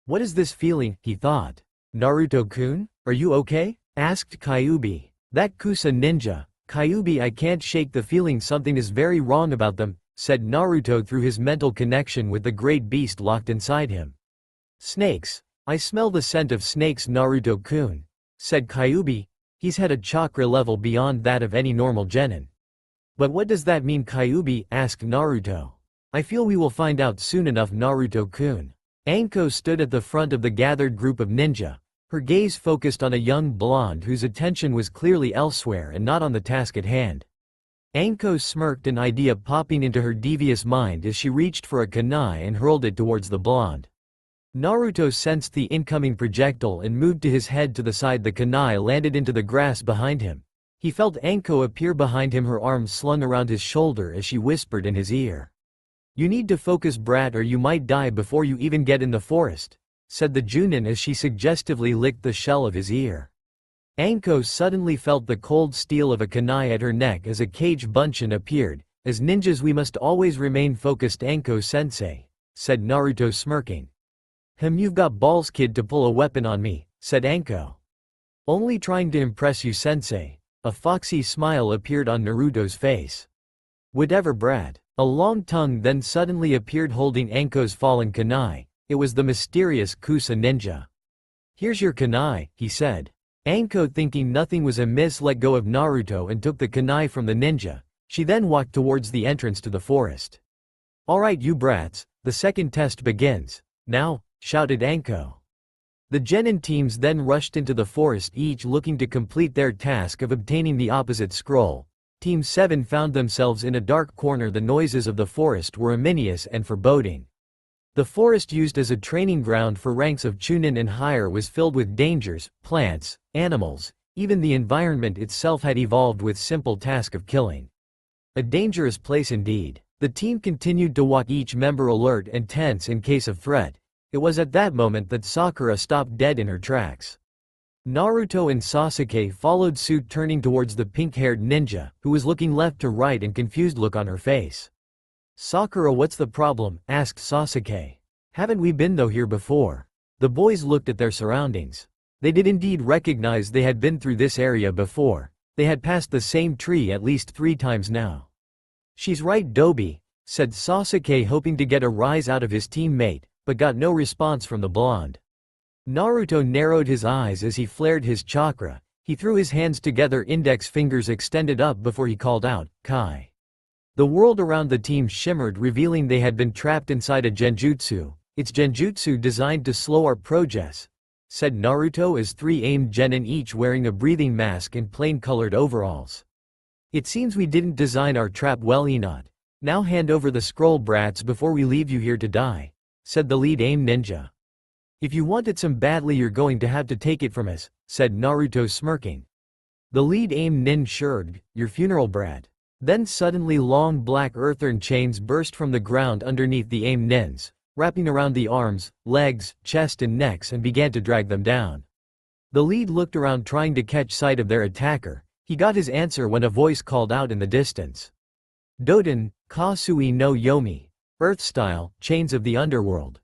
What is this feeling, he thought. Naruto-kun, are you okay? Asked Kyuubi. That Kusa ninja. Kyuubi, I can't shake the feeling something is very wrong about them, said Naruto through his mental connection with the great beast locked inside him. Snakes. I smell the scent of snakes, Naruto-kun, said Kyuubi. He's had a chakra level beyond that of any normal genin. But what does that mean, Kyuubi? Asked Naruto. I feel we will find out soon enough, Naruto-kun. Anko stood at the front of the gathered group of ninja, her gaze focused on a young blonde whose attention was clearly elsewhere and not on the task at hand. Anko smirked, an idea popping into her devious mind as she reached for a kunai and hurled it towards the blonde. Naruto sensed the incoming projectile and moved to his head to the side. The kunai landed into the grass behind him. He felt Anko appear behind him, her arms slung around his shoulder as she whispered in his ear. You need to focus, brat, or you might die before you even get in the forest, said the Junin as she suggestively licked the shell of his ear. Anko suddenly felt the cold steel of a kunai at her neck as a cage bunshin appeared. As ninjas we must always remain focused, Anko-sensei, said Naruto smirking. You've got balls, kid, to pull a weapon on me, said Anko. Only trying to impress you, sensei. A foxy smile appeared on Naruto's face. Whatever, brat. A long tongue then suddenly appeared holding Anko's fallen kunai. It was the mysterious Kusa ninja. Here's your kunai, he said. Anko, thinking nothing was amiss, let go of Naruto and took the kunai from the ninja. She then walked towards the entrance to the forest. "Alright you brats, the second test begins. Now," shouted Anko. The genin teams then rushed into the forest, each looking to complete their task of obtaining the opposite scroll. Team 7 found themselves in a dark corner. The noises of the forest were ominous and foreboding. The forest, used as a training ground for ranks of Chunin and higher, was filled with dangers, plants, animals, even the environment itself had evolved with simple task of killing. A dangerous place indeed. The team continued to walk, each member alert and tense in case of threat. It was at that moment that Sakura stopped dead in her tracks. Naruto and Sasuke followed suit, turning towards the pink-haired ninja, who was looking left to right, an confused look on her face. "Sakura, what's the problem?" asked Sasuke. "Haven't we been here before?" The boys looked at their surroundings. They did indeed recognize they had been through this area before. They had passed the same tree at least 3 times now. "She's right, Dobi," said Sasuke, hoping to get a rise out of his teammate, but got no response from the blonde. Naruto narrowed his eyes as he flared his chakra. He threw his hands together, index fingers extended up, before he called out, "Kai." The world around the team shimmered, revealing they had been trapped inside a genjutsu. "It's genjutsu designed to slow our progress," said Naruto as 3 aimed genin, each wearing a breathing mask and plain-colored overalls. "It seems we didn't design our trap well enough. Now hand over the scroll, brats, before we leave you here to die," said the lead aim ninja. "If you want it so badly, you're going to have to take it from us," said Naruto, smirking. The lead aim nin shrugged, "Your funeral, brat." Then suddenly long black earthern chains burst from the ground underneath the aim nins, wrapping around the arms, legs, chest and necks, and began to drag them down. The lead looked around, trying to catch sight of their attacker. He got his answer when a voice called out in the distance. "Doden, Kasui no Yomi. Earth style, chains of the underworld."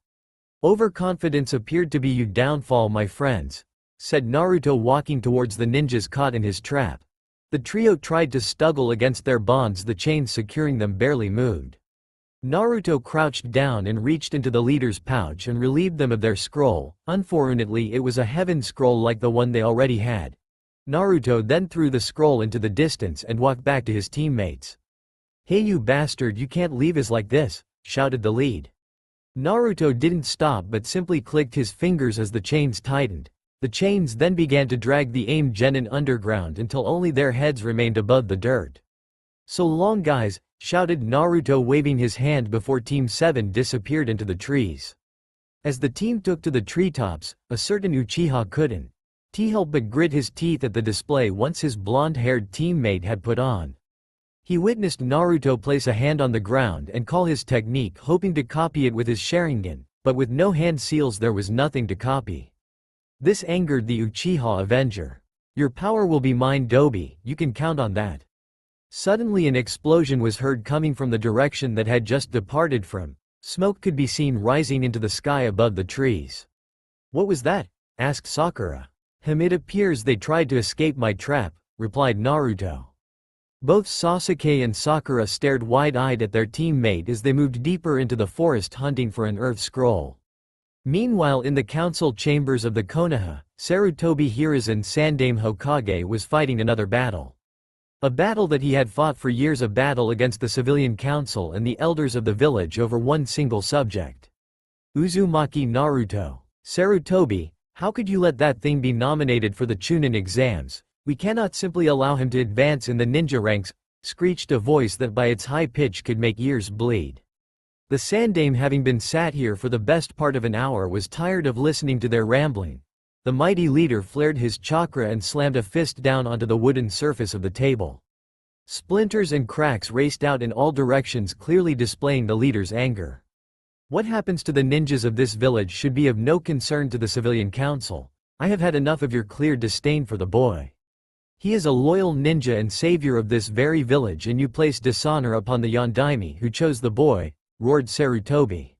"Overconfidence appeared to be your downfall, my friends," said Naruto, walking towards the ninjas caught in his trap. The trio tried to struggle against their bonds, the chains securing them barely moved. Naruto crouched down and reached into the leader's pouch and relieved them of their scroll. Unfortunately, it was a heaven scroll like the one they already had. Naruto then threw the scroll into the distance and walked back to his teammates. "Hey you bastard, you can't leave us like this," shouted the lead. Naruto didn't stop but simply clicked his fingers as the chains tightened. The chains then began to drag the aim genin underground until only their heads remained above the dirt. "So long guys," shouted Naruto, waving his hand before Team 7 disappeared into the trees. As the team took to the treetops, a certain Uchiha couldn't help but grit his teeth at the display once his blonde-haired teammate had put on. He witnessed Naruto place a hand on the ground and call his technique, hoping to copy it with his Sharingan, but with no hand seals there was nothing to copy. This angered the Uchiha Avenger. "Your power will be mine, Dobi, you can count on that." Suddenly an explosion was heard coming from the direction that had just departed from. Smoke could be seen rising into the sky above the trees. "What was that?" asked Sakura. "It appears they tried to escape my trap," replied Naruto. Both Sasuke and Sakura stared wide-eyed at their teammate as they moved deeper into the forest hunting for an earth scroll. Meanwhile, in the council chambers of the Konoha, Sarutobi Hiruzen Sandaime Hokage was fighting another battle. A battle that he had fought for years, a battle against the civilian council and the elders of the village over one single subject. "Uzumaki Naruto. Sarutobi, how could you let that thing be nominated for the Chunin exams? We cannot simply allow him to advance in the ninja ranks," screeched a voice that by its high pitch could make ears bleed. The Sandaime, having been sat here for the best part of an hour, was tired of listening to their rambling. The mighty leader flared his chakra and slammed a fist down onto the wooden surface of the table. Splinters and cracks raced out in all directions, clearly displaying the leader's anger. "What happens to the ninjas of this village should be of no concern to the civilian council. I have had enough of your clear disdain for the boy. He is a loyal ninja and savior of this very village, and you place dishonor upon the Yondaime who chose the boy," roared Sarutobi.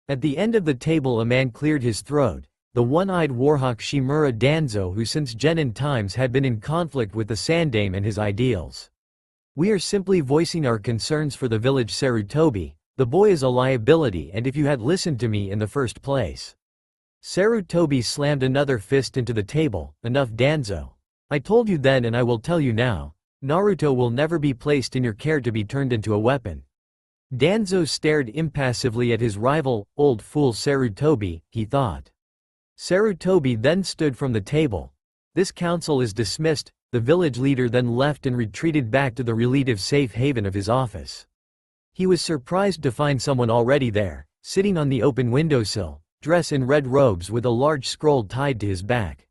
At the end of the table a man cleared his throat, the one-eyed warhawk Shimura Danzo, who since Genin times had been in conflict with the Sandaime and his ideals. "We are simply voicing our concerns for the village, Sarutobi. The boy is a liability, and if you had listened to me in the first place." Sarutobi slammed another fist into the table. Enough, Danzo. I told you then and I will tell you now. Naruto will never be placed in your care to be turned into a weapon. Danzo stared impassively at his rival. Old fool Sarutobi, he thought. Sarutobi then stood from the table. This council is dismissed. The village leader then left and retreated back to the relative safe haven of his office. He was surprised to find someone already there, sitting on the open windowsill, dressed in red robes with a large scroll tied to his back.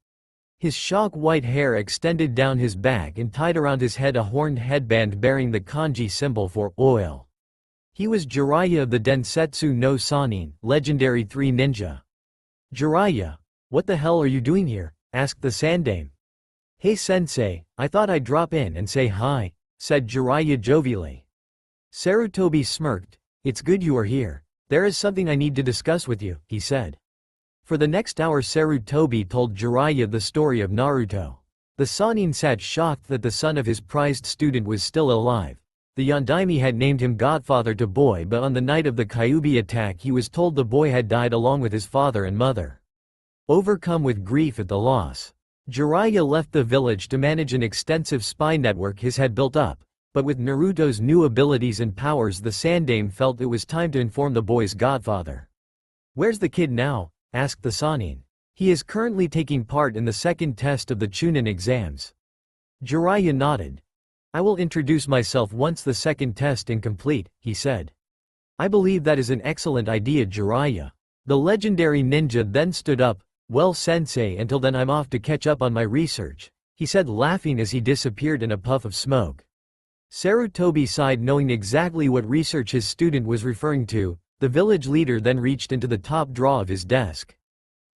His shock white hair extended down his back and tied around his head a horned headband bearing the kanji symbol for oil. He was Jiraiya of the Densetsu no Sannin, legendary 3 ninja. Jiraiya, what the hell are you doing here? Asked the Sandaime. Hey sensei, I thought I'd drop in and say hi, said Jiraiya jovially. Sarutobi smirked. It's good you are here. There is something I need to discuss with you, he said. For the next hour Sarutobi told Jiraiya the story of Naruto. The Sannin sat shocked that the son of his prized student was still alive. The Yondaime had named him godfather to boy, but on the night of the Kyuubi attack he was told the boy had died along with his father and mother. Overcome with grief at the loss, Jiraiya left the village to manage an extensive spy network his had built up, but with Naruto's new abilities and powers the Sandaime felt it was time to inform the boy's godfather. Where's the kid now? Asked the Sannin. He is currently taking part in the second test of the Chunin exams. Jiraiya nodded. I will introduce myself once the second test is complete, he said. I believe that is an excellent idea, Jiraiya. The legendary ninja then stood up. Well sensei, until then I'm off to catch up on my research, he said laughing as he disappeared in a puff of smoke. Sarutobi sighed knowing exactly what research his student was referring to. The village leader then reached into the top drawer of his desk.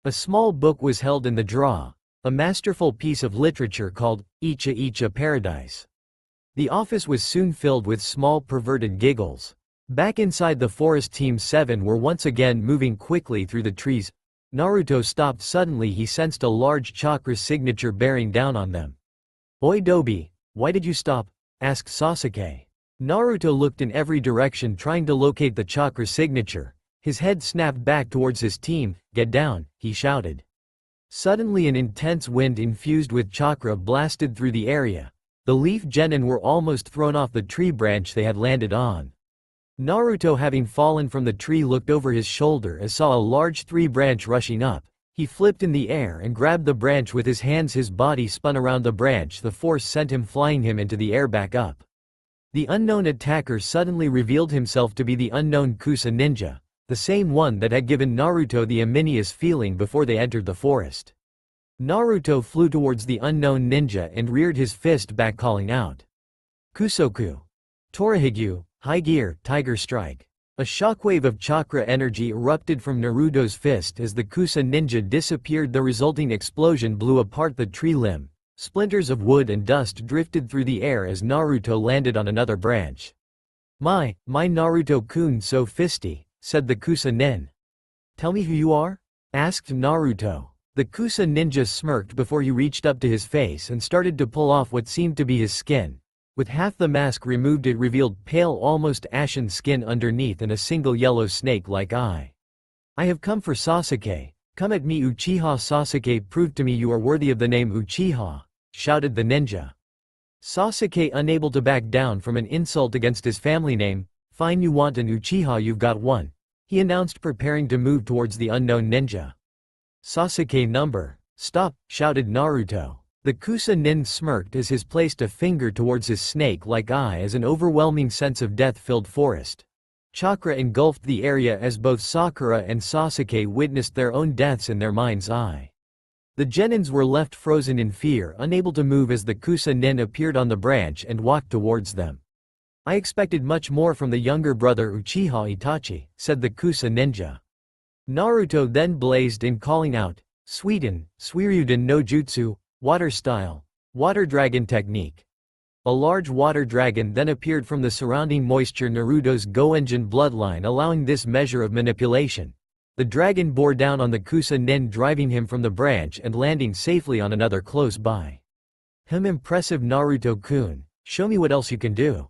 A small book was held in the drawer, a masterful piece of literature called Icha Icha Paradise. The office was soon filled with small perverted giggles. Back inside the forest, Team 7 were once again moving quickly through the trees. Naruto stopped suddenly. He sensed a large chakra signature bearing down on them. Oi Dobi, why did you stop? Asked Sasuke. Naruto looked in every direction trying to locate the chakra signature. His head snapped back towards his team. Get down, he shouted. Suddenly an intense wind infused with chakra blasted through the area. The leaf genin were almost thrown off the tree branch they had landed on. Naruto, having fallen from the tree, looked over his shoulder and saw a large tree branch rushing up. He flipped in the air and grabbed the branch with his hands. His body spun around the branch. The force sent him flying into the air back up. The unknown attacker suddenly revealed himself to be the unknown Kusa ninja, the same one that had given Naruto the ominous feeling before they entered the forest. Naruto flew towards the unknown ninja and reared his fist back, calling out, Kusoku! Torihigyu, high gear, tiger strike! A shockwave of chakra energy erupted from Naruto's fist as the Kusa ninja disappeared. The resulting explosion blew apart the tree limb. Splinters of wood and dust drifted through the air as Naruto landed on another branch. My Naruto-kun so fisty, said the Kusa nin. Tell me who you are? Asked Naruto. The Kusa ninja smirked before he reached up to his face and started to pull off what seemed to be his skin. With half the mask removed, it revealed pale, almost ashen skin underneath and a single yellow snake-like eye. I have come for Sasuke. Come at me, Uchiha Sasuke. Prove to me you are worthy of the name Uchiha, shouted the ninja. Sasuke, unable to back down from an insult against his family name. Fine, you want an Uchiha, you've got one, he announced, preparing to move towards the unknown ninja. Sasuke, number. Stop, shouted Naruto. The Kusa nin smirked as he placed a finger towards his snake-like eye as an overwhelming sense of death filled forest. Chakra engulfed the area as both Sakura and Sasuke witnessed their own deaths in their mind's eye. The genins were left frozen in fear, unable to move as the Kusa nin appeared on the branch and walked towards them. I expected much more from the younger brother Uchiha Itachi, said the Kusa ninja. Naruto then blazed in, calling out, Suiden, Suiryuden no Jutsu, water style, water dragon technique. A large water dragon then appeared from the surrounding moisture, Naruto's Goenjin bloodline, allowing this measure of manipulation. The dragon bore down on the Kusa nin, driving him from the branch and landing safely on another close by. Impressive, Naruto-kun. Show me what else you can do.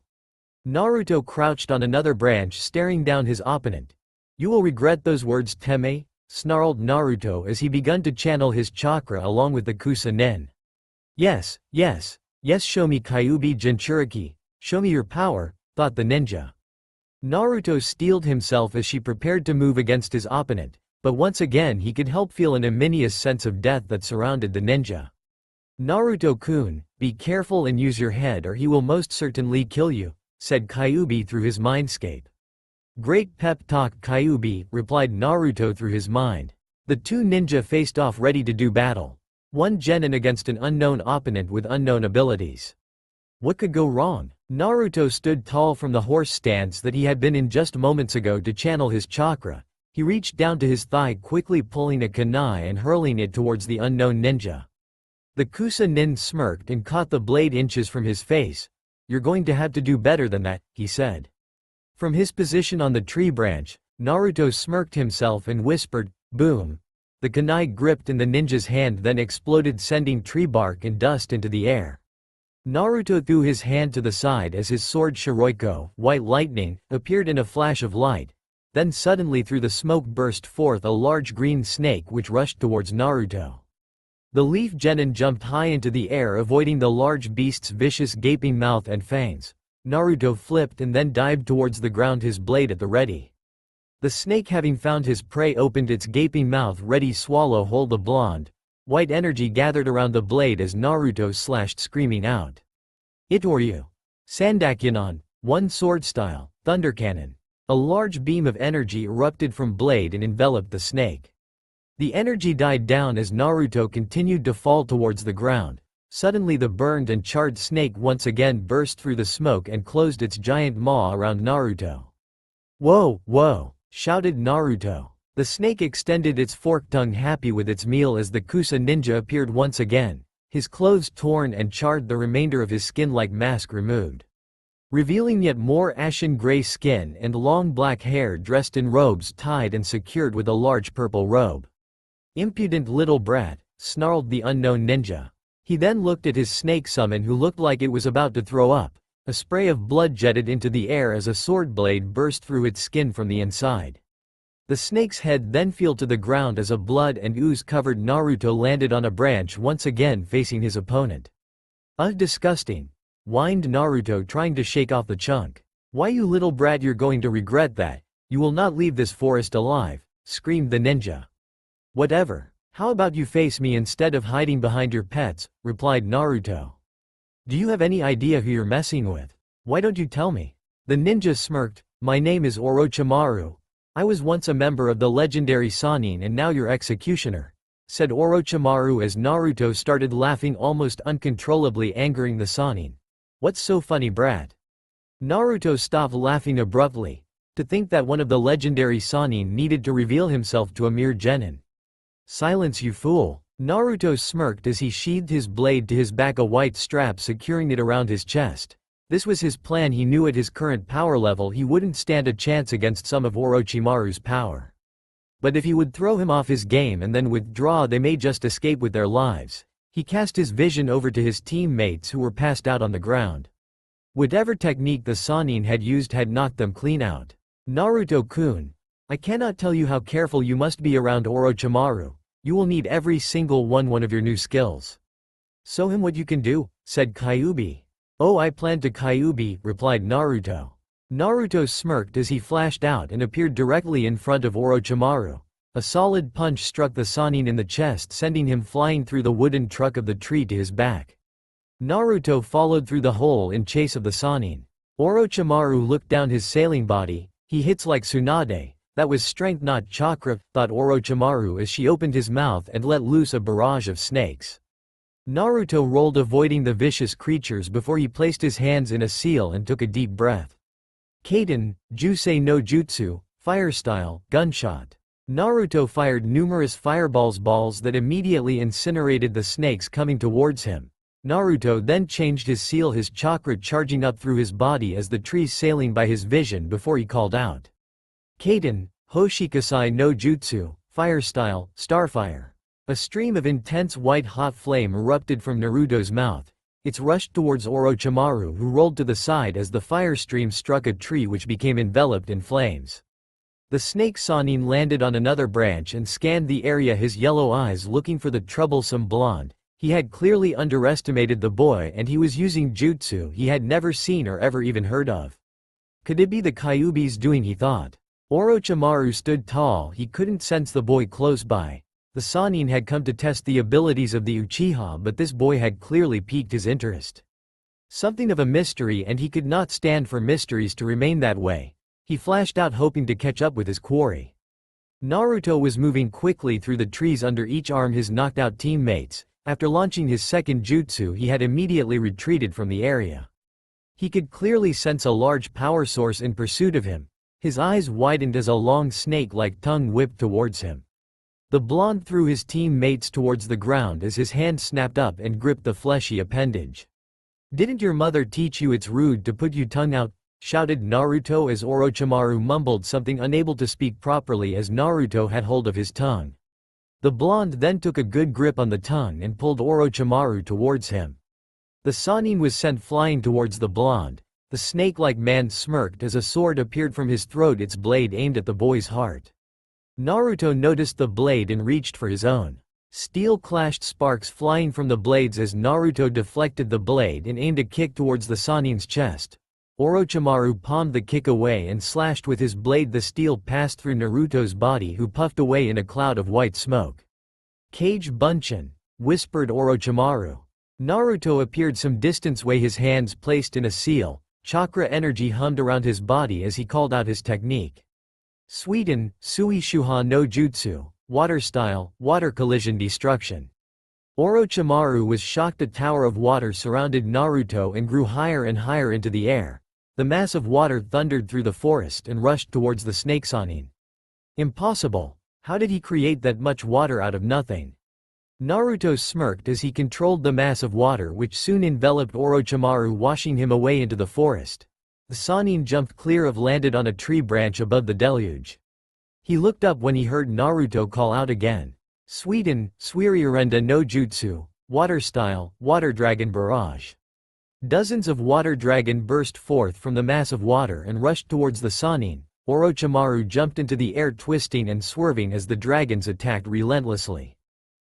Naruto crouched on another branch, staring down his opponent. You will regret those words, Teme, snarled Naruto as he began to channel his chakra along with the Kusa Nen. Yes, yes, yes, show me Kyuubi Jinchuriki, show me your power, thought the ninja. Naruto steeled himself as she prepared to move against his opponent, but once again he could help feel an ominous sense of death that surrounded the ninja. Naruto-kun, be careful and use your head or he will most certainly kill you, said Kyuubi through his mindscape. Great pep talk Kyuubi, replied Naruto through his mind. The two ninja faced off ready to do battle. One genin against an unknown opponent with unknown abilities. What could go wrong? Naruto stood tall from the horse stance that he had been in just moments ago to channel his chakra. He reached down to his thigh, quickly pulling a kunai and hurling it towards the unknown ninja. The Kusa Nin smirked and caught the blade inches from his face. You're going to have to do better than that, he said. From his position on the tree branch, Naruto smirked himself and whispered, boom. The kunai gripped in the ninja's hand then exploded, sending tree bark and dust into the air. Naruto threw his hand to the side as his sword Shiroiko, white lightning, appeared in a flash of light. Then suddenly through the smoke burst forth a large green snake which rushed towards Naruto. The leaf genin jumped high into the air, avoiding the large beast's vicious gaping mouth and fangs. Naruto flipped and then dived towards the ground, his blade at the ready. The snake, having found his prey, opened its gaping mouth ready swallow whole. The blonde, white energy gathered around the blade as Naruto slashed, screaming out. Itoryu. Sandakyanon, one sword style, thunder cannon. A large beam of energy erupted from blade and enveloped the snake. The energy died down as Naruto continued to fall towards the ground. Suddenly the burned and charred snake once again burst through the smoke and closed its giant maw around Naruto. Whoa, whoa, shouted Naruto. The snake extended its forked tongue, happy with its meal, as the Kusa ninja appeared once again, his clothes torn and charred, the remainder of his skin-like mask removed, revealing yet more ashen gray skin and long black hair, dressed in robes tied and secured with a large purple robe. Impudent little brat, snarled the unknown ninja. He then looked at his snake summon, who looked like it was about to throw up. A spray of blood jetted into the air as a sword blade burst through its skin from the inside. The snake's head then fell to the ground as a blood and ooze-covered Naruto landed on a branch, once again facing his opponent. Disgusting, whined Naruto, trying to shake off the chunk. Why, you little brat, you're going to regret that. You will not leave this forest alive, screamed the ninja. Whatever. How about you face me instead of hiding behind your pets, replied Naruto. Do you have any idea who you're messing with? Why don't you tell me? The ninja smirked. My name is Orochimaru. I was once a member of the legendary Sannin and now your executioner, said Orochimaru as Naruto started laughing almost uncontrollably, angering the Sannin. What's so funny, brat? Naruto stopped laughing abruptly. To think that one of the legendary Sannin needed to reveal himself to a mere genin. Silence, you fool. Naruto smirked as he sheathed his blade to his back, a white strap securing it around his chest. This was his plan. He knew at his current power level he wouldn't stand a chance against some of Orochimaru's power. But if he would throw him off his game and then withdraw, they may just escape with their lives. He cast his vision over to his teammates who were passed out on the ground. Whatever technique the Sannin had used had knocked them clean out. Naruto-kun, I cannot tell you how careful you must be around Orochimaru. You will need every single one of your new skills. Show him what you can do, said Kyuubi. Oh, I plan to, Kyuubi, replied Naruto. Naruto smirked as he flashed out and appeared directly in front of Orochimaru. A solid punch struck the Sannin in the chest, sending him flying through the wooden truck of the tree to his back. Naruto followed through the hole in chase of the Sannin. Orochimaru looked down his sailing body. He hits like Tsunade. That was strength, not chakra, thought Orochimaru as she opened his mouth and let loose a barrage of snakes. Naruto rolled, avoiding the vicious creatures before he placed his hands in a seal and took a deep breath. Kaden, Jusei no Jutsu, fire style, gunshot. Naruto fired numerous fireballs that immediately incinerated the snakes coming towards him. Naruto then changed his seal, his chakra charging up through his body as the trees sailing by his vision, before he called out. Kaden, Hoshikasai no Jutsu, fire style, starfire. A stream of intense white-hot flame erupted from Naruto's mouth. It rushed towards Orochimaru, who rolled to the side as the fire stream struck a tree which became enveloped in flames. The snake Sanin landed on another branch and scanned the area, his yellow eyes looking for the troublesome blonde. He had clearly underestimated the boy, and he was using jutsu he had never seen or ever even heard of. Could it be the Kyuubi's doing, he thought. Orochimaru stood tall, he couldn't sense the boy close by. The Sanin had come to test the abilities of the Uchiha, but this boy had clearly piqued his interest. Something of a mystery, and he could not stand for mysteries to remain that way. He flashed out, hoping to catch up with his quarry. Naruto was moving quickly through the trees under each arm his knocked-out teammates. After launching his second jutsu, he had immediately retreated from the area. He could clearly sense a large power source in pursuit of him. His eyes widened as a long snake-like tongue whipped towards him. The blonde threw his teammates towards the ground as his hand snapped up and gripped the fleshy appendage. "Didn't your mother teach you it's rude to put your tongue out?" shouted Naruto as Orochimaru mumbled something, unable to speak properly as Naruto had hold of his tongue. The blonde then took a good grip on the tongue and pulled Orochimaru towards him. The Sanin was sent flying towards the blonde. The snake-like man smirked as a sword appeared from his throat, its blade aimed at the boy's heart. Naruto noticed the blade and reached for his own. Steel clashed, sparks flying from the blades as Naruto deflected the blade and aimed a kick towards the Sanin's chest. Orochimaru palmed the kick away and slashed with his blade. The steel passed through Naruto's body, who puffed away in a cloud of white smoke. "Kage Bunshin," whispered Orochimaru. Naruto appeared some distance away, his hands placed in a seal. Chakra energy hummed around his body as he called out his technique. Suiten, Sui Shuha no Jutsu, water style, water collision destruction. Orochimaru was shocked. A tower of water surrounded Naruto and grew higher and higher into the air. The mass of water thundered through the forest and rushed towards the snake Sanin. Impossible! How did he create that much water out of nothing? Naruto smirked as he controlled the mass of water, which soon enveloped Orochimaru, washing him away into the forest. The Sanin jumped clear of, landed on a tree branch above the deluge. He looked up when he heard Naruto call out again. Suiten, Suirurenda no Jutsu, water style, water dragon barrage. Dozens of water dragon burst forth from the mass of water and rushed towards the Sanin. Orochimaru jumped into the air, twisting and swerving as the dragons attacked relentlessly.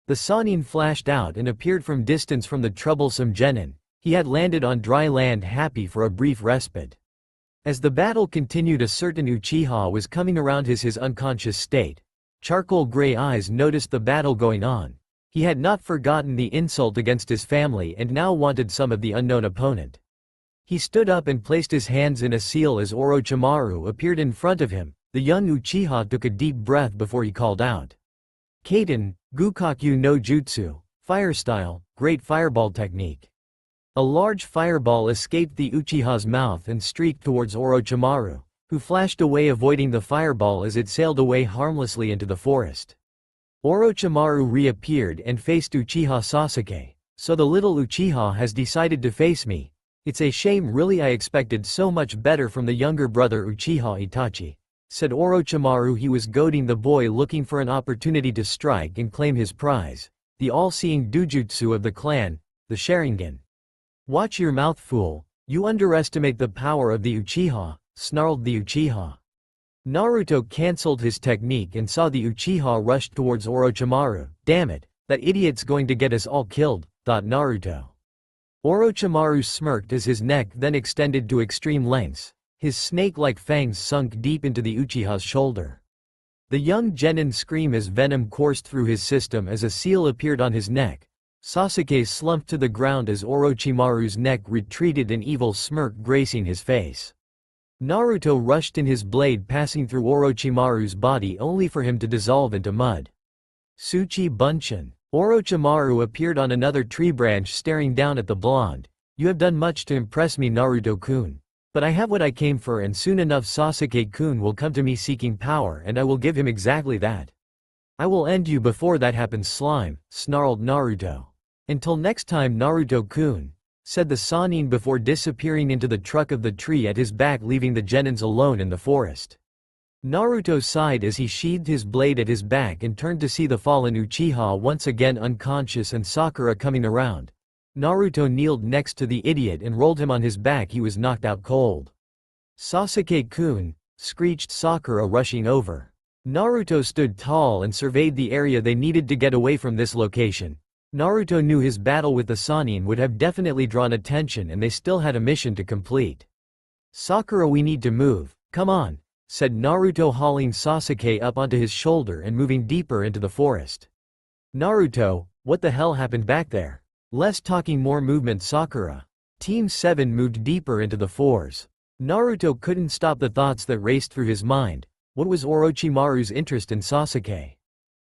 The Sanin flashed out and appeared from distance from the troublesome genin. He had landed on dry land, happy for a brief respite. As the battle continued, a certain Uchiha was coming around his unconscious state. Charcoal gray eyes noticed the battle going on. He had not forgotten the insult against his family and now wanted some of the unknown opponent. He stood up and placed his hands in a seal as Orochimaru appeared in front of him. The young Uchiha took a deep breath before he called out. Kaden, Gukakyu no Jutsu, fire style, great fireball technique. A large fireball escaped the Uchiha's mouth and streaked towards Orochimaru, who flashed away, avoiding the fireball as it sailed away harmlessly into the forest. Orochimaru reappeared and faced Uchiha Sasuke. "So the little Uchiha has decided to face me. It's a shame, really. I expected so much better from the younger brother Uchiha Itachi," said Orochimaru. He was goading the boy, looking for an opportunity to strike and claim his prize, the all-seeing dujutsu of the clan, the Sharingan. "Watch your mouth, fool. You underestimate the power of the Uchiha," snarled the Uchiha. Naruto cancelled his technique and saw the Uchiha rush towards Orochimaru. "Damn it, that idiot's going to get us all killed," thought Naruto. Orochimaru smirked as his neck then extended to extreme lengths. His snake-like fangs sunk deep into the Uchiha's shoulder. The young genin screamed as venom coursed through his system as a seal appeared on his neck. Sasuke slumped to the ground as Orochimaru's neck retreated, an evil smirk gracing his face. Naruto rushed in, his blade passing through Orochimaru's body only for him to dissolve into mud. Tsuchi Bunshin. Orochimaru appeared on another tree branch, staring down at the blonde. "You have done much to impress me, Naruto-kun. But I have what I came for, and soon enough Sasuke-kun will come to me seeking power, and I will give him exactly that. I will end you before that happens, slime," snarled Naruto. "Until next time, Naruto-kun," said the Sanin before disappearing into the trunk of the tree at his back, leaving the genins alone in the forest. Naruto sighed as he sheathed his blade at his back and turned to see the fallen Uchiha once again unconscious and Sakura coming around. Naruto kneeled next to the idiot and rolled him on his back. He was knocked out cold. "Sasuke-kun, screeched Sakura, rushing over. Naruto stood tall and surveyed the area they needed to get away from this location. Naruto knew his battle with the Sannin would have definitely drawn attention and they still had a mission to complete. "Sakura, we need to move, come on," said Naruto, hauling Sasuke up onto his shoulder and moving deeper into the forest. "Naruto, what the hell happened back there? Less talking, more movement, Sakura." Team 7 moved deeper into the forest. Naruto couldn't stop the thoughts that raced through his mind. What was Orochimaru's interest in Sasuke?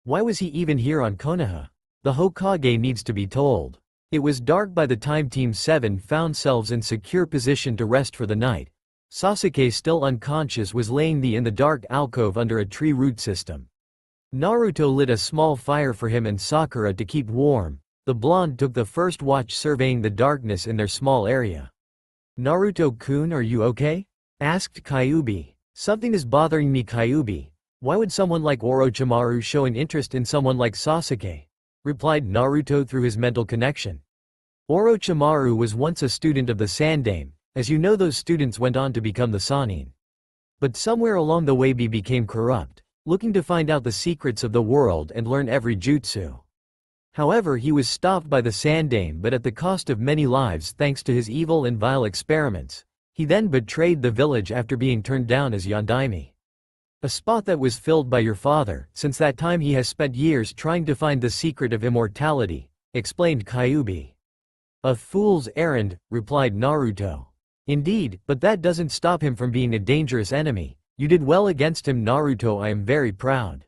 Why was he even here on Konoha? The Hokage needs to be told. It was dark by the time Team 7 found themselves in secure position to rest for the night. Sasuke, still unconscious, was laying in the dark alcove under a tree root system. Naruto lit a small fire for him and Sakura to keep warm. The blonde took the first watch, surveying the darkness in their small area. "Naruto-kun, are you okay?" asked Kyuubi. "Something is bothering me, Kyuubi. Why would someone like Orochimaru show an interest in someone like Sasuke?" replied Naruto through his mental connection. "Orochimaru was once a student of the Sandaime. As you know, those students went on to become the Sannin. But somewhere along the way he became corrupt, looking to find out the secrets of the world and learn every jutsu. However, he was stopped by the Sandaime, but at the cost of many lives thanks to his evil and vile experiments. He then betrayed the village after being turned down as Yondaime. A spot that was filled by your father. Since that time he has spent years trying to find the secret of immortality," explained Kyuubi. "A fool's errand," replied Naruto. "Indeed, but that doesn't stop him from being a dangerous enemy. You did well against him, Naruto, I am very proud.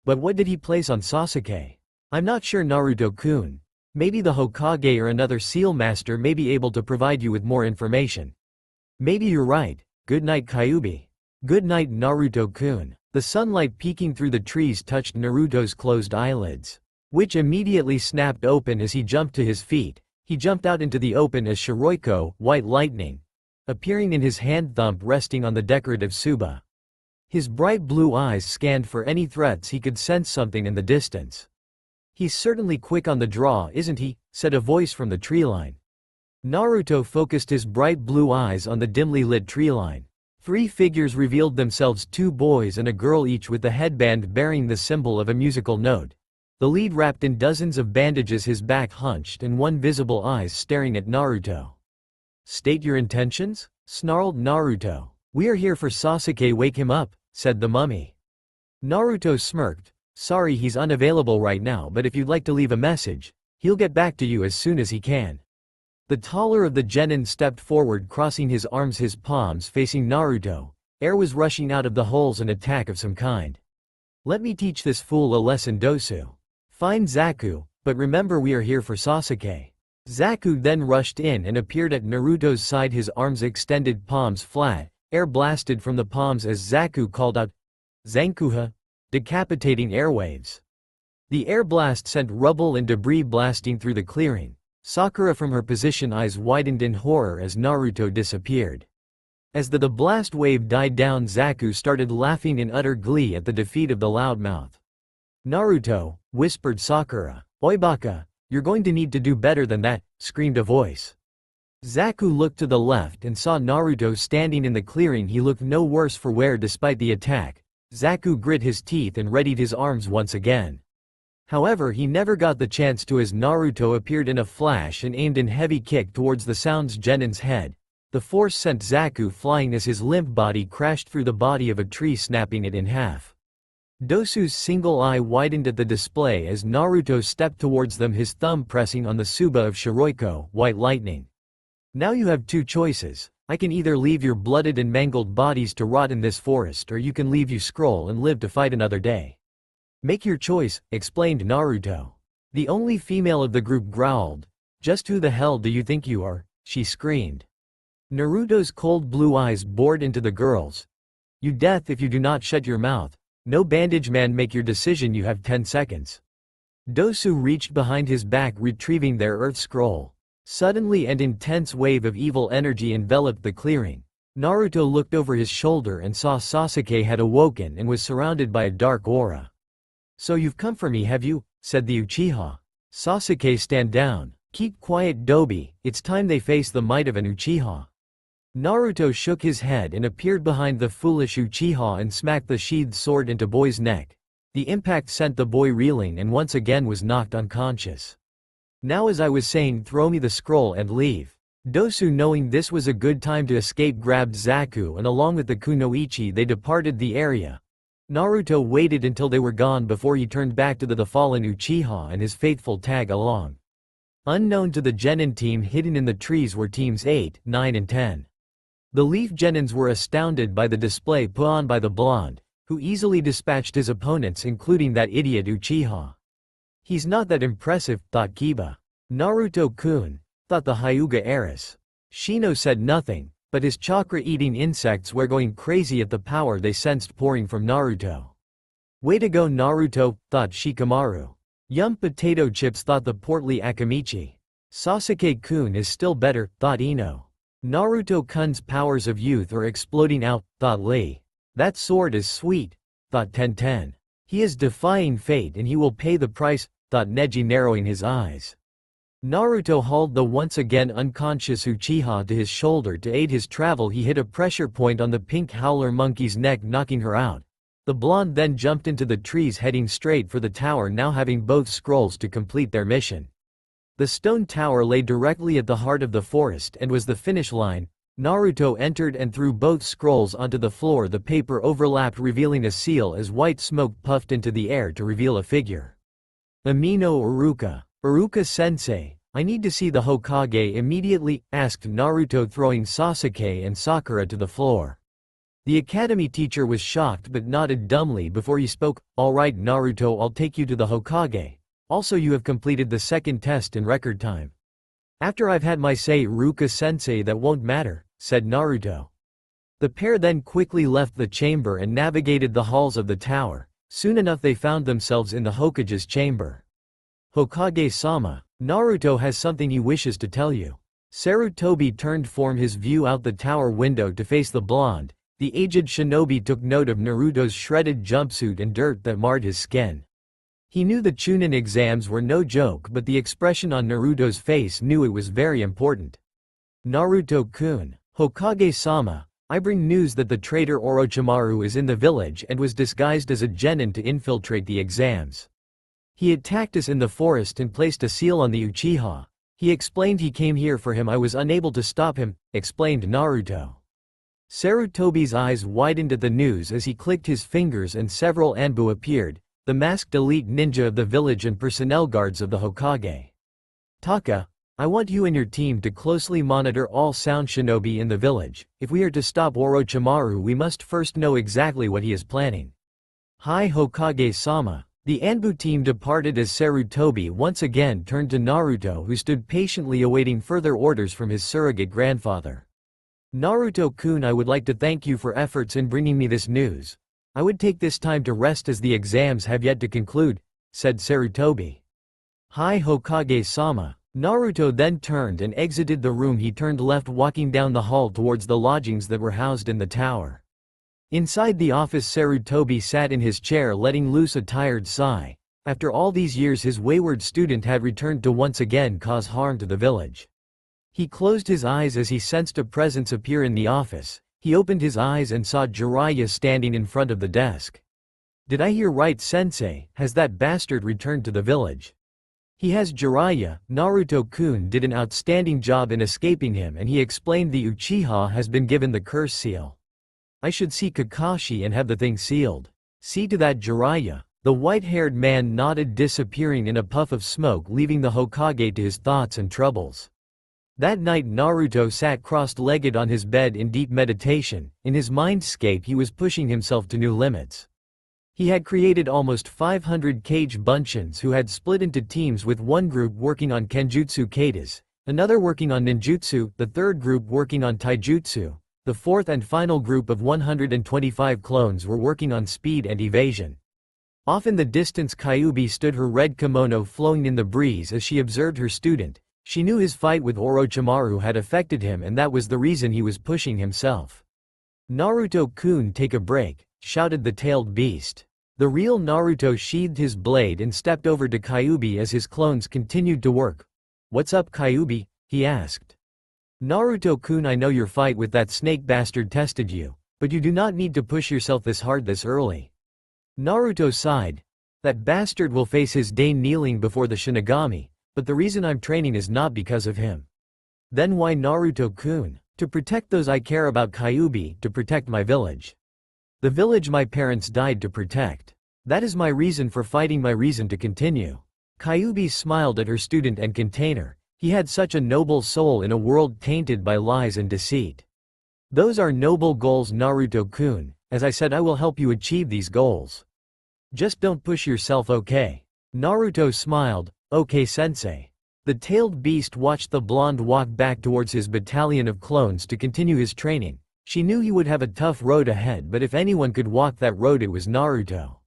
But what did he place on Sasuke? I'm not sure, Naruto-kun. Maybe the Hokage or another seal master may be able to provide you with more information." "Maybe you're right. Good night, Kyuubi." "Good night, Naruto-kun." The sunlight peeking through the trees touched Naruto's closed eyelids, which immediately snapped open as he jumped to his feet. He jumped out into the open as Shiroiko, white lightning, appearing in his hand, thumb resting on the decorative Tsuba. His bright blue eyes scanned for any threats. He could sense something in the distance. "He's certainly quick on the draw, isn't he?" said a voice from the treeline. Naruto focused his bright blue eyes on the dimly lit treeline. 3 figures revealed themselves, 2 boys and a girl, each with the headband bearing the symbol of a musical note. The lead wrapped in dozens of bandages, his back hunched and one visible eyes staring at Naruto. "State your intentions?" snarled Naruto. "We are here for Sasuke, wake him up," said the mummy. Naruto smirked. "Sorry, he's unavailable right now, but if you'd like to leave a message, he'll get back to you as soon as he can." The taller of the genin stepped forward, crossing his arms, his palms facing Naruto. Air was rushing out of the holes, an attack of some kind. "Let me teach this fool a lesson, Dosu. Find Zaku, but remember we are here for Sasuke." Zaku then rushed in and appeared at Naruto's side, his arms extended, palms flat. Air blasted from the palms as Zaku called out, "Zankuha!" decapitating airwaves. The air blast sent rubble and debris blasting through the clearing. Sakura from her position, eyes widened in horror as Naruto disappeared. As the blast wave died down, Zaku started laughing in utter glee at the defeat of the loudmouth. "Naruto," whispered Sakura. "Oibaka, you're going to need to do better than that," screamed a voice. Zaku looked to the left and saw Naruto standing in the clearing. He looked no worse for wear despite the attack. Zaku grit his teeth and readied his arms once again. However, he never got the chance to, as Naruto appeared in a flash and aimed in heavy kick towards the sound's genin's head. The force sent Zaku flying as his limp body crashed through the body of a tree, snapping it in half. Dosu's single eye widened at the display as Naruto stepped towards them, his thumb pressing on the Tsuba of Shiroiko, white lightning. "Now you have 2 choices. I can either leave your blooded and mangled bodies to rot in this forest, or you can leave you scroll and live to fight another day. Make your choice," explained Naruto. The only female of the group growled. "Just who the hell do you think you are?" she screamed. Naruto's cold blue eyes bored into the girl's. "You death if you do not shut your mouth. No bandage man, make your decision, you have 10 seconds. Dosu reached behind his back, retrieving their earth scroll. Suddenly an intense wave of evil energy enveloped the clearing. Naruto looked over his shoulder and saw Sasuke had awoken and was surrounded by a dark aura. "So you've come for me, have you?" said the Uchiha. "Sasuke, stand down. Keep quiet, Dobi. It's time they face the might of an Uchiha." Naruto shook his head and appeared behind the foolish Uchiha and smacked the sheathed sword into boy's neck. The impact sent the boy reeling and once again was knocked unconscious. Now, as I was saying, throw me the scroll and leave. Dosu, knowing this was a good time to escape, grabbed Zaku and along with the kunoichi they departed the area. Naruto waited until they were gone before he turned back to the fallen Uchiha and his faithful tag along. Unknown to the genin team, hidden in the trees were teams 8, 9 and 10. The Leaf Genins were astounded by the display put on by the blonde, who easily dispatched his opponents, including that idiot Uchiha. He's not that impressive, thought Kiba. Naruto-kun, thought the Hyuga heiress. Shino said nothing, but his chakra-eating insects were going crazy at the power they sensed pouring from Naruto. Way to go, Naruto, thought Shikamaru. Yum, potato chips, thought the portly Akamichi. Sasuke-kun is still better, thought Ino. Naruto-kun's powers of youth are exploding out, thought Lee. That sword is sweet, thought Tenten. He is defying fate and he will pay the price, thought Neji, narrowing his eyes. Naruto hauled the once again unconscious Uchiha to his shoulder to aid his travel. He hit a pressure point on the pink howler monkey's neck, knocking her out. The blonde then jumped into the trees, heading straight for the tower, now having both scrolls to complete their mission. The stone tower lay directly at the heart of the forest and was the finish line. Naruto entered and threw both scrolls onto the floor. The paper overlapped, revealing a seal as white smoke puffed into the air to reveal a figure. Amino Uruka. Uruka-sensei, I need to see the Hokage immediately, asked Naruto, throwing Sasuke and Sakura to the floor. The academy teacher was shocked but nodded dumbly before he spoke. All right, Naruto, I'll take you to the Hokage. Also, you have completed the second test in record time. After I've had my say, Uruka-sensei, that won't matter, said Naruto. The pair then quickly left the chamber and navigated the halls of the tower. Soon enough they found themselves in the Hokage's chamber. Hokage-sama, Naruto has something he wishes to tell you. Sarutobi turned from his view out the tower window to face the blonde. The aged shinobi took note of Naruto's shredded jumpsuit and dirt that marred his skin. He knew the Chunin exams were no joke, but the expression on Naruto's face knew it was very important. Naruto-kun, Hokage-sama, I bring news that the traitor Orochimaru is in the village and was disguised as a genin to infiltrate the exams. He attacked us in the forest and placed a seal on the Uchiha. He explained he came here for him. I was unable to stop him, explained Naruto. Sarutobi's eyes widened at the news as he clicked his fingers and several Anbu appeared, the masked elite ninja of the village and personnel guards of the Hokage. Taka, I want you and your team to closely monitor all sound shinobi in the village. If we are to stop Orochimaru, we must first know exactly what he is planning. Hi Hokage-sama. The Anbu team departed as Sarutobi once again turned to Naruto, who stood patiently awaiting further orders from his surrogate grandfather. Naruto-kun, I would like to thank you for efforts in bringing me this news. I would take this time to rest as the exams have yet to conclude, said Sarutobi. Hi Hokage-sama. Naruto then turned and exited the room. He turned left, walking down the hall towards the lodgings that were housed in the tower. Inside the office, Sarutobi sat in his chair, letting loose a tired sigh. After all these years, his wayward student had returned to once again cause harm to the village. He closed his eyes as he sensed a presence appear in the office. He opened his eyes and saw Jiraiya standing in front of the desk. Did I hear right, sensei? Has that bastard returned to the village? He has, Jiraiya. Naruto-kun did an outstanding job in escaping him, and he explained the Uchiha has been given the curse seal. I should see Kakashi and have the thing sealed. See to that, Jiraiya. The white-haired man nodded, disappearing in a puff of smoke, leaving the Hokage to his thoughts and troubles. That night Naruto sat crossed-legged on his bed in deep meditation. In his mindscape he was pushing himself to new limits. He had created almost 500 cage bunchins who had split into teams, with one group working on Kenjutsu katas, another working on ninjutsu, the third group working on taijutsu. The fourth and final group of 125 clones were working on speed and evasion. Off in the distance, Kyuubi stood, her red kimono flowing in the breeze as she observed her student. She knew his fight with Orochimaru had affected him, and that was the reason he was pushing himself. Naruto-kun, take a break, shouted the tailed beast. The real Naruto sheathed his blade and stepped over to Kyuubi as his clones continued to work. What's up, Kyuubi? He asked. Naruto-kun, I know your fight with that snake bastard tested you, but you do not need to push yourself this hard this early. Naruto sighed. That bastard will face his day kneeling before the Shinigami, but the reason I'm training is not because of him. Then why Naruto-kun? To protect those I care about, Kyuubi, to protect my village. The village my parents died to protect. That is my reason for fighting, my reason to continue. Kyuubi smiled at her student and container. He had such a noble soul in a world tainted by lies and deceit. Those are noble goals, Naruto-kun. As I said, I will help you achieve these goals. Just don't push yourself, okay? Naruto smiled. Okay, sensei. The tailed beast watched the blonde walk back towards his battalion of clones to continue his training. She knew he would have a tough road ahead, but if anyone could walk that road, it was Naruto.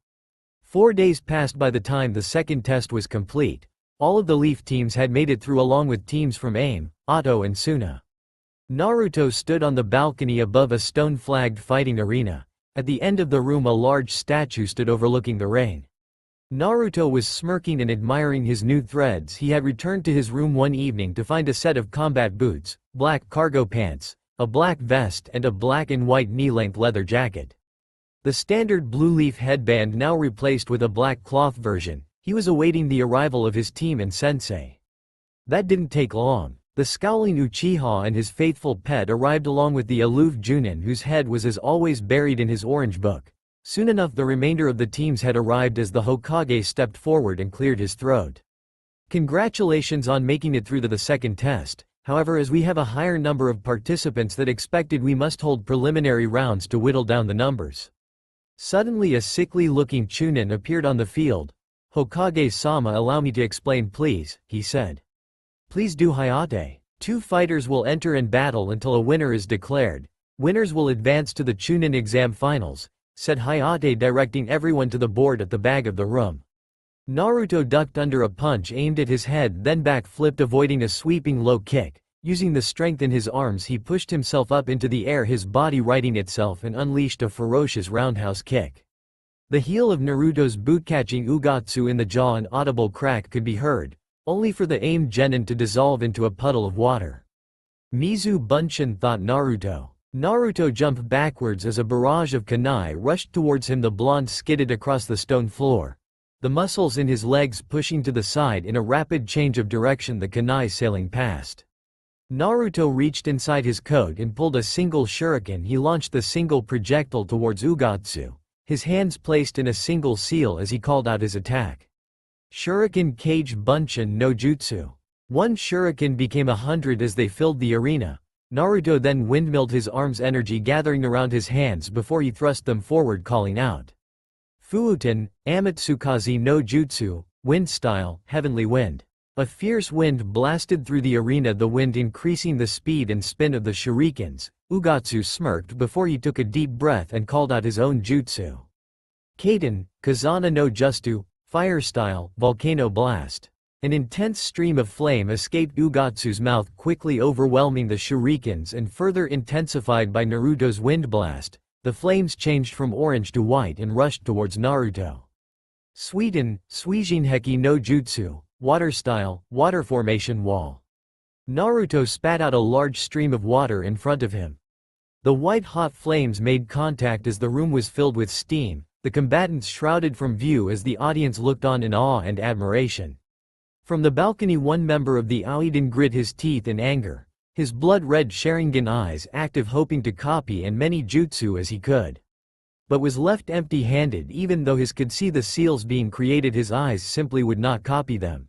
4 days passed by the time the second test was complete. All of the Leaf teams had made it through along with teams from AIM, Otto and Suna. Naruto stood on the balcony above a stone-flagged fighting arena. At the end of the room a large statue stood overlooking the rain. Naruto was smirking and admiring his new threads. He had returned to his room one evening to find a set of combat boots, black cargo pants, a black vest and a black and white knee-length leather jacket. The standard blue leaf headband now replaced with a black cloth version. He was awaiting the arrival of his team and sensei. That didn't take long. The scowling Uchiha and his faithful pet arrived along with the aloof Junin, whose head was as always buried in his orange book. Soon enough the remainder of the teams had arrived as the Hokage stepped forward and cleared his throat. Congratulations on making it through to the second test. However, as we have a higher number of participants than expected, we must hold preliminary rounds to whittle down the numbers. Suddenly a sickly-looking Chunin appeared on the field. Hokage-sama, allow me to explain please, he said. Please do, Hayate. 2 fighters will enter and battle until a winner is declared. Winners will advance to the Chunin exam finals, said Hayate, directing everyone to the board at the back of the room. Naruto ducked under a punch aimed at his head, then back-flipped, avoiding a sweeping low kick. Using the strength in his arms, he pushed himself up into the air, his body righting itself, and unleashed a ferocious roundhouse kick. The heel of Naruto's boot catching Ugatsu in the jaw, an audible crack could be heard, only for the aimed genin to dissolve into a puddle of water. Mizu Bunshin, thought Naruto. Naruto jumped backwards as a barrage of kunai rushed towards him. The blonde skidded across the stone floor, the muscles in his legs pushing to the side in a rapid change of direction, the kunai sailing past. Naruto reached inside his coat and pulled a single shuriken. He launched the single projectile towards Ugatsu, his hands placed in a single seal as he called out his attack. Shuriken Cage Bunshin no Jutsu. 1 shuriken became 100 as they filled the arena. Naruto then windmilled his arms, energy gathering around his hands before he thrust them forward, calling out. Fuuten, Amatsukaze no Jutsu, Wind Style, Heavenly Wind. A fierce wind blasted through the arena, the wind increasing the speed and spin of the shurikens. Ugatsu smirked before he took a deep breath and called out his own jutsu. Kaden, Kazana no Justu, Fire Style, Volcano Blast. An intense stream of flame escaped Ugatsu's mouth, quickly overwhelming the shurikens and further intensified by Naruto's wind blast. The flames changed from orange to white and rushed towards Naruto. Suiten, Suijinheki no Jutsu, Water Style, Water Formation Wall. Naruto spat out a large stream of water in front of him. The white-hot flames made contact as the room was filled with steam, the combatants shrouded from view as the audience looked on in awe and admiration. From the balcony, one member of the Aoiden grit his teeth in anger, his blood-red Sharingan eyes active, hoping to copy as many jutsu as he could. But was left empty-handed. Even though he could see the seals being created, his eyes simply would not copy them.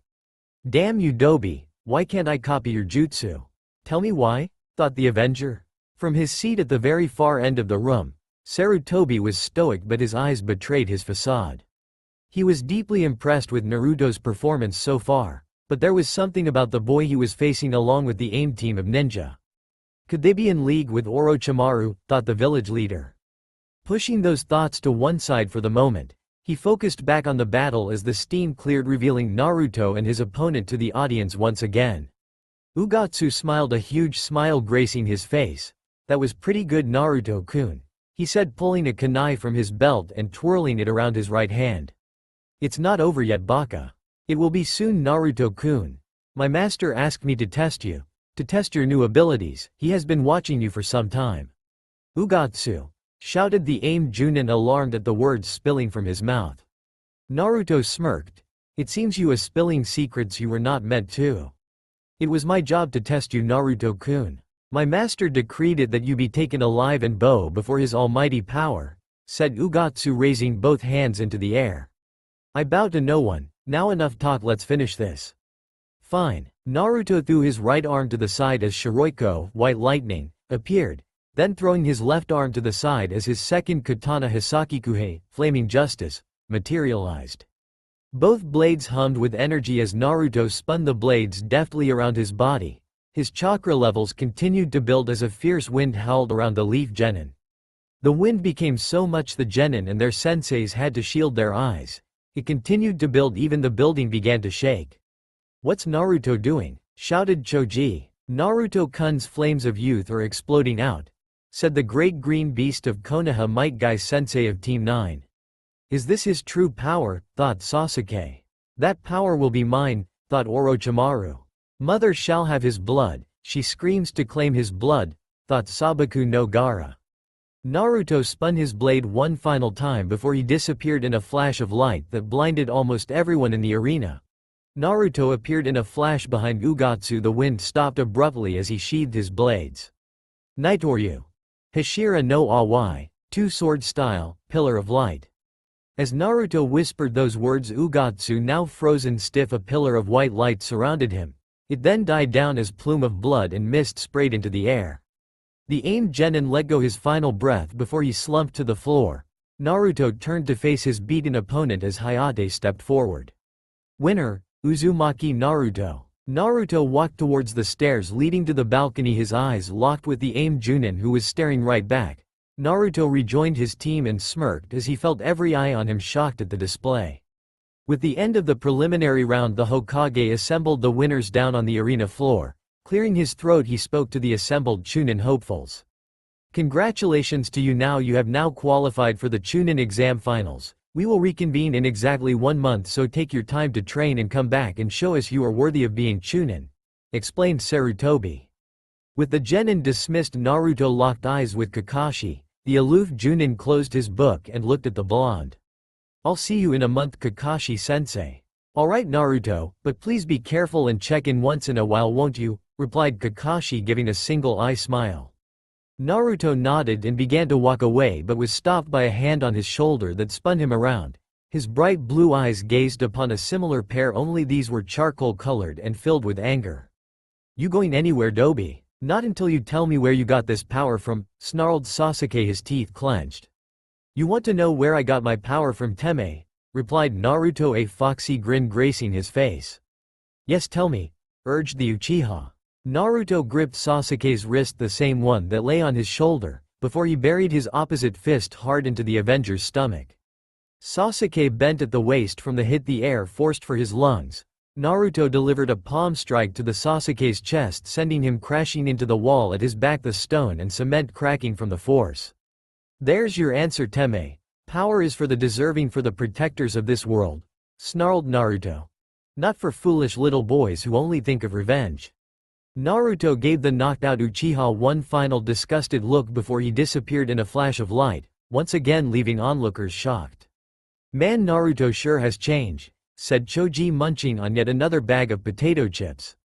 Damn you, Dobi, why can't I copy your jutsu? Tell me why, thought the Avenger. From his seat at the very far end of the room, Sarutobi was stoic, but his eyes betrayed his facade. He was deeply impressed with Naruto's performance so far, but there was something about the boy he was facing along with the AIM team of ninja. Could they be in league with Orochimaru, thought the village leader. Pushing those thoughts to one side for the moment, he focused back on the battle as the steam cleared, revealing Naruto and his opponent to the audience once again. Ugatsu smiled, a huge smile gracing his face. That was pretty good, Naruto-kun, he said, pulling a kunai from his belt and twirling it around his right hand. It's not over yet, Baka. It will be soon, Naruto-kun. My master asked me to test you. To test your new abilities, he has been watching you for some time. Ugatsu! Shouted the aimed Junin, alarmed at the words spilling from his mouth. Naruto smirked. It seems you are spilling secrets you were not meant to. It was my job to test you, Naruto-kun. My master decreed it that you be taken alive and bow before his almighty power, said Ugatsu, raising both hands into the air. I bow to no one. Now enough talk, let's finish this. Fine. Naruto threw his right arm to the side as Shiroiko, White Lightning, appeared, then throwing his left arm to the side as his second katana Hisakikuhei, Flaming Justice, materialized. Both blades hummed with energy as Naruto spun the blades deftly around his body. His chakra levels continued to build as a fierce wind howled around the leaf genin. The wind became so much the genin and their senseis had to shield their eyes. It continued to build, even the building began to shake. What's Naruto doing? Shouted Choji. Naruto-kun's flames of youth are exploding out, said the great green beast of Konoha, Might Guy Sensei of Team 9. Is this his true power? Thought Sasuke. That power will be mine, thought Orochimaru. Mother shall have his blood, she screams to claim his blood, thought Sabaku no Gara. Naruto spun his blade one final time before he disappeared in a flash of light that blinded almost everyone in the arena. Naruto appeared in a flash behind Ugatsu. The wind stopped abruptly as he sheathed his blades. Nitoryu. Hashira no Awai, two-sword style, pillar of light. As Naruto whispered those words, Ugatsu, now frozen stiff, a pillar of white light surrounded him. It then died down as plume of blood and mist sprayed into the air. The aimed genin let go his final breath before he slumped to the floor. Naruto turned to face his beaten opponent as Hayate stepped forward. Winner, Uzumaki Naruto. Naruto walked towards the stairs leading to the balcony, his eyes locked with the aimed Junin, who was staring right back. Naruto rejoined his team and smirked as he felt every eye on him, shocked at the display. With the end of the preliminary round, the Hokage assembled the winners down on the arena floor. Clearing his throat, he spoke to the assembled Chunin hopefuls. Congratulations to you, now you have now qualified for the Chunin exam finals. We will reconvene in exactly 1 month, so take your time to train and come back and show us you are worthy of being Chunin, explained Sarutobi. With the genin dismissed, Naruto locked eyes with Kakashi. The aloof Junin closed his book and looked at the blonde. I'll see you in a month, Kakashi-sensei. Alright Naruto, but please be careful and check in once in a while, won't you? Replied Kakashi, giving a single-eye smile. Naruto nodded and began to walk away, but was stopped by a hand on his shoulder that spun him around. His bright blue eyes gazed upon a similar pair, only these were charcoal-colored and filled with anger. You going anywhere, Dobi? Not until you tell me where you got this power from, snarled Sasuke, his teeth clenched. You want to know where I got my power from, Teme? Replied Naruto, a foxy grin gracing his face. Yes, tell me, urged the Uchiha. Naruto gripped Sasuke's wrist, the same one that lay on his shoulder, before he buried his opposite fist hard into the Avenger's stomach. Sasuke bent at the waist from the hit, the air forced for his lungs. Naruto delivered a palm strike to the Sasuke's chest, sending him crashing into the wall at his back, the stone and cement cracking from the force. There's your answer, Teme. Power is for the deserving, for the protectors of this world, snarled Naruto. Not for foolish little boys who only think of revenge. Naruto gave the knocked out Uchiha one final disgusted look before he disappeared in a flash of light, once again leaving onlookers shocked. Man, Naruto sure has changed, said Choji, munching on yet another bag of potato chips.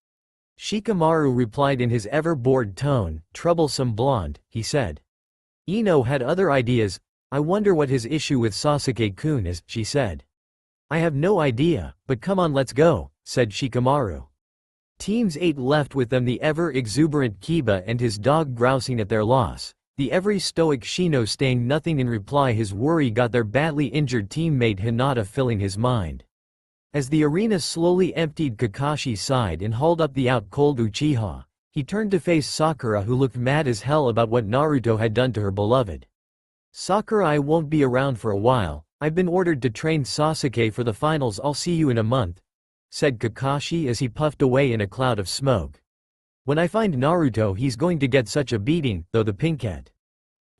Shikamaru replied in his ever-bored tone, troublesome blonde, he said. Ino had other ideas. I wonder what his issue with Sasuke-kun is, she said. I have no idea, but come on, let's go, said Shikamaru. Teams 8 left, with them the ever-exuberant Kiba and his dog grousing at their loss, the ever-stoic Shino saying nothing in reply. His worry got their badly injured teammate Hinata filling his mind. As the arena slowly emptied, Kakashi sighed and hauled up the out-cold Uchiha. He turned to face Sakura, who looked mad as hell about what Naruto had done to her beloved. Sakura, I won't be around for a while. I've been ordered to train Sasuke for the finals. I'll see you in a month, said Kakashi as he puffed away in a cloud of smoke. When I find Naruto, he's going to get such a beating, though. The Pinkette.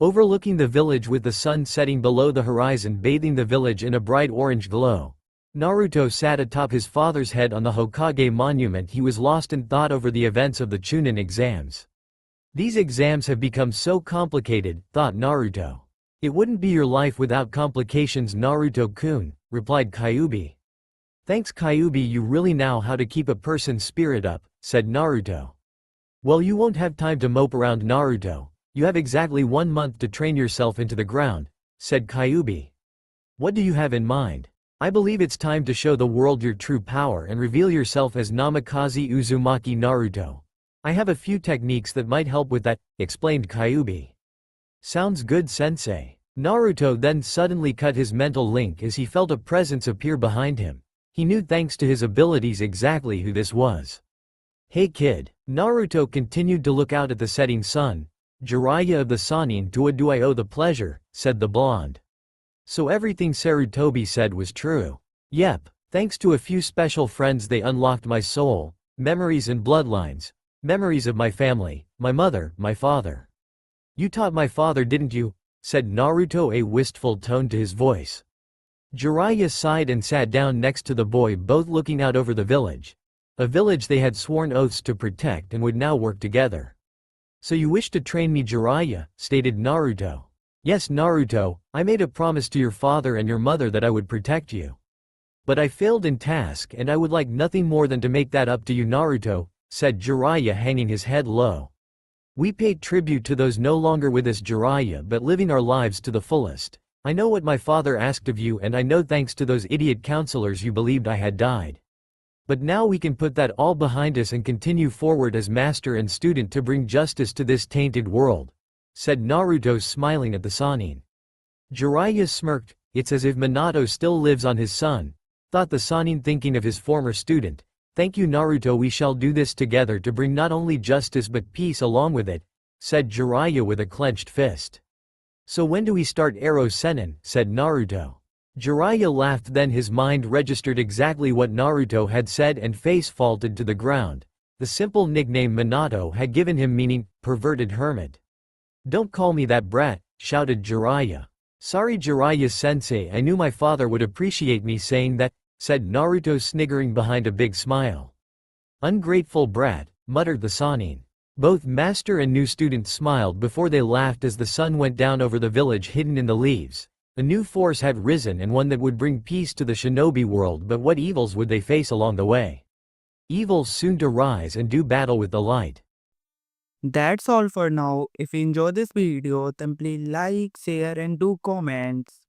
Overlooking the village with the sun setting below the horizon, bathing the village in a bright orange glow. Naruto sat atop his father's head on the Hokage monument. He was lost in thought over the events of the Chunin exams. These exams have become so complicated, thought Naruto. It wouldn't be your life without complications, Naruto-kun, replied Kyuubi. Thanks Kyuubi, you really know how to keep a person's spirit up, said Naruto. Well, you won't have time to mope around, Naruto. You have exactly 1 month to train yourself into the ground, said Kyuubi. What do you have in mind? I believe it's time to show the world your true power and reveal yourself as Namikaze Uzumaki Naruto. I have a few techniques that might help with that, explained Kyuubi. Sounds good, sensei. Naruto then suddenly cut his mental link as he felt a presence appear behind him. He knew thanks to his abilities exactly who this was. Hey kid. Naruto continued to look out at the setting sun. Jiraiya of the Sannin, do I owe the pleasure, said the blonde. So everything Sarutobi said was true. Yep, thanks to a few special friends they unlocked my soul, memories and bloodlines. Memories of my family, my mother, my father. You taught my father, didn't you? Said Naruto, a wistful tone to his voice. Jiraiya sighed and sat down next to the boy, both looking out over the village. A village they had sworn oaths to protect and would now work together. So you wish to train me, Jiraiya, stated Naruto. Yes, Naruto, I made a promise to your father and your mother that I would protect you. But I failed in task and I would like nothing more than to make that up to you, Naruto, said Jiraiya, hanging his head low. We pay tribute to those no longer with us, Jiraiya, but living our lives to the fullest. I know what my father asked of you, and I know thanks to those idiot counselors you believed I had died. But now we can put that all behind us and continue forward as master and student to bring justice to this tainted world, said Naruto, smiling at the Sannin. Jiraiya smirked. It's as if Minato still lives on his son, thought the Sannin, thinking of his former student. Thank you, Naruto, we shall do this together to bring not only justice but peace along with it, said Jiraiya with a clenched fist. So when do we start Arrow Sennin, said Naruto. Jiraiya laughed, then his mind registered exactly what Naruto had said and face faulted to the ground. The simple nickname Minato had given him meaning, perverted hermit. Don't call me that brat, shouted Jiraiya. Sorry Jiraiya-sensei, I knew my father would appreciate me saying that, said Naruto, sniggering behind a big smile. Ungrateful brat, muttered the Sannin. Both master and new student smiled before they laughed as the sun went down over the village hidden in the leaves. A new force had risen, and one that would bring peace to the shinobi world, but what evils would they face along the way? Evils soon to rise and do battle with the light. That's all for now. If you enjoy this video, then please like, share and do comments.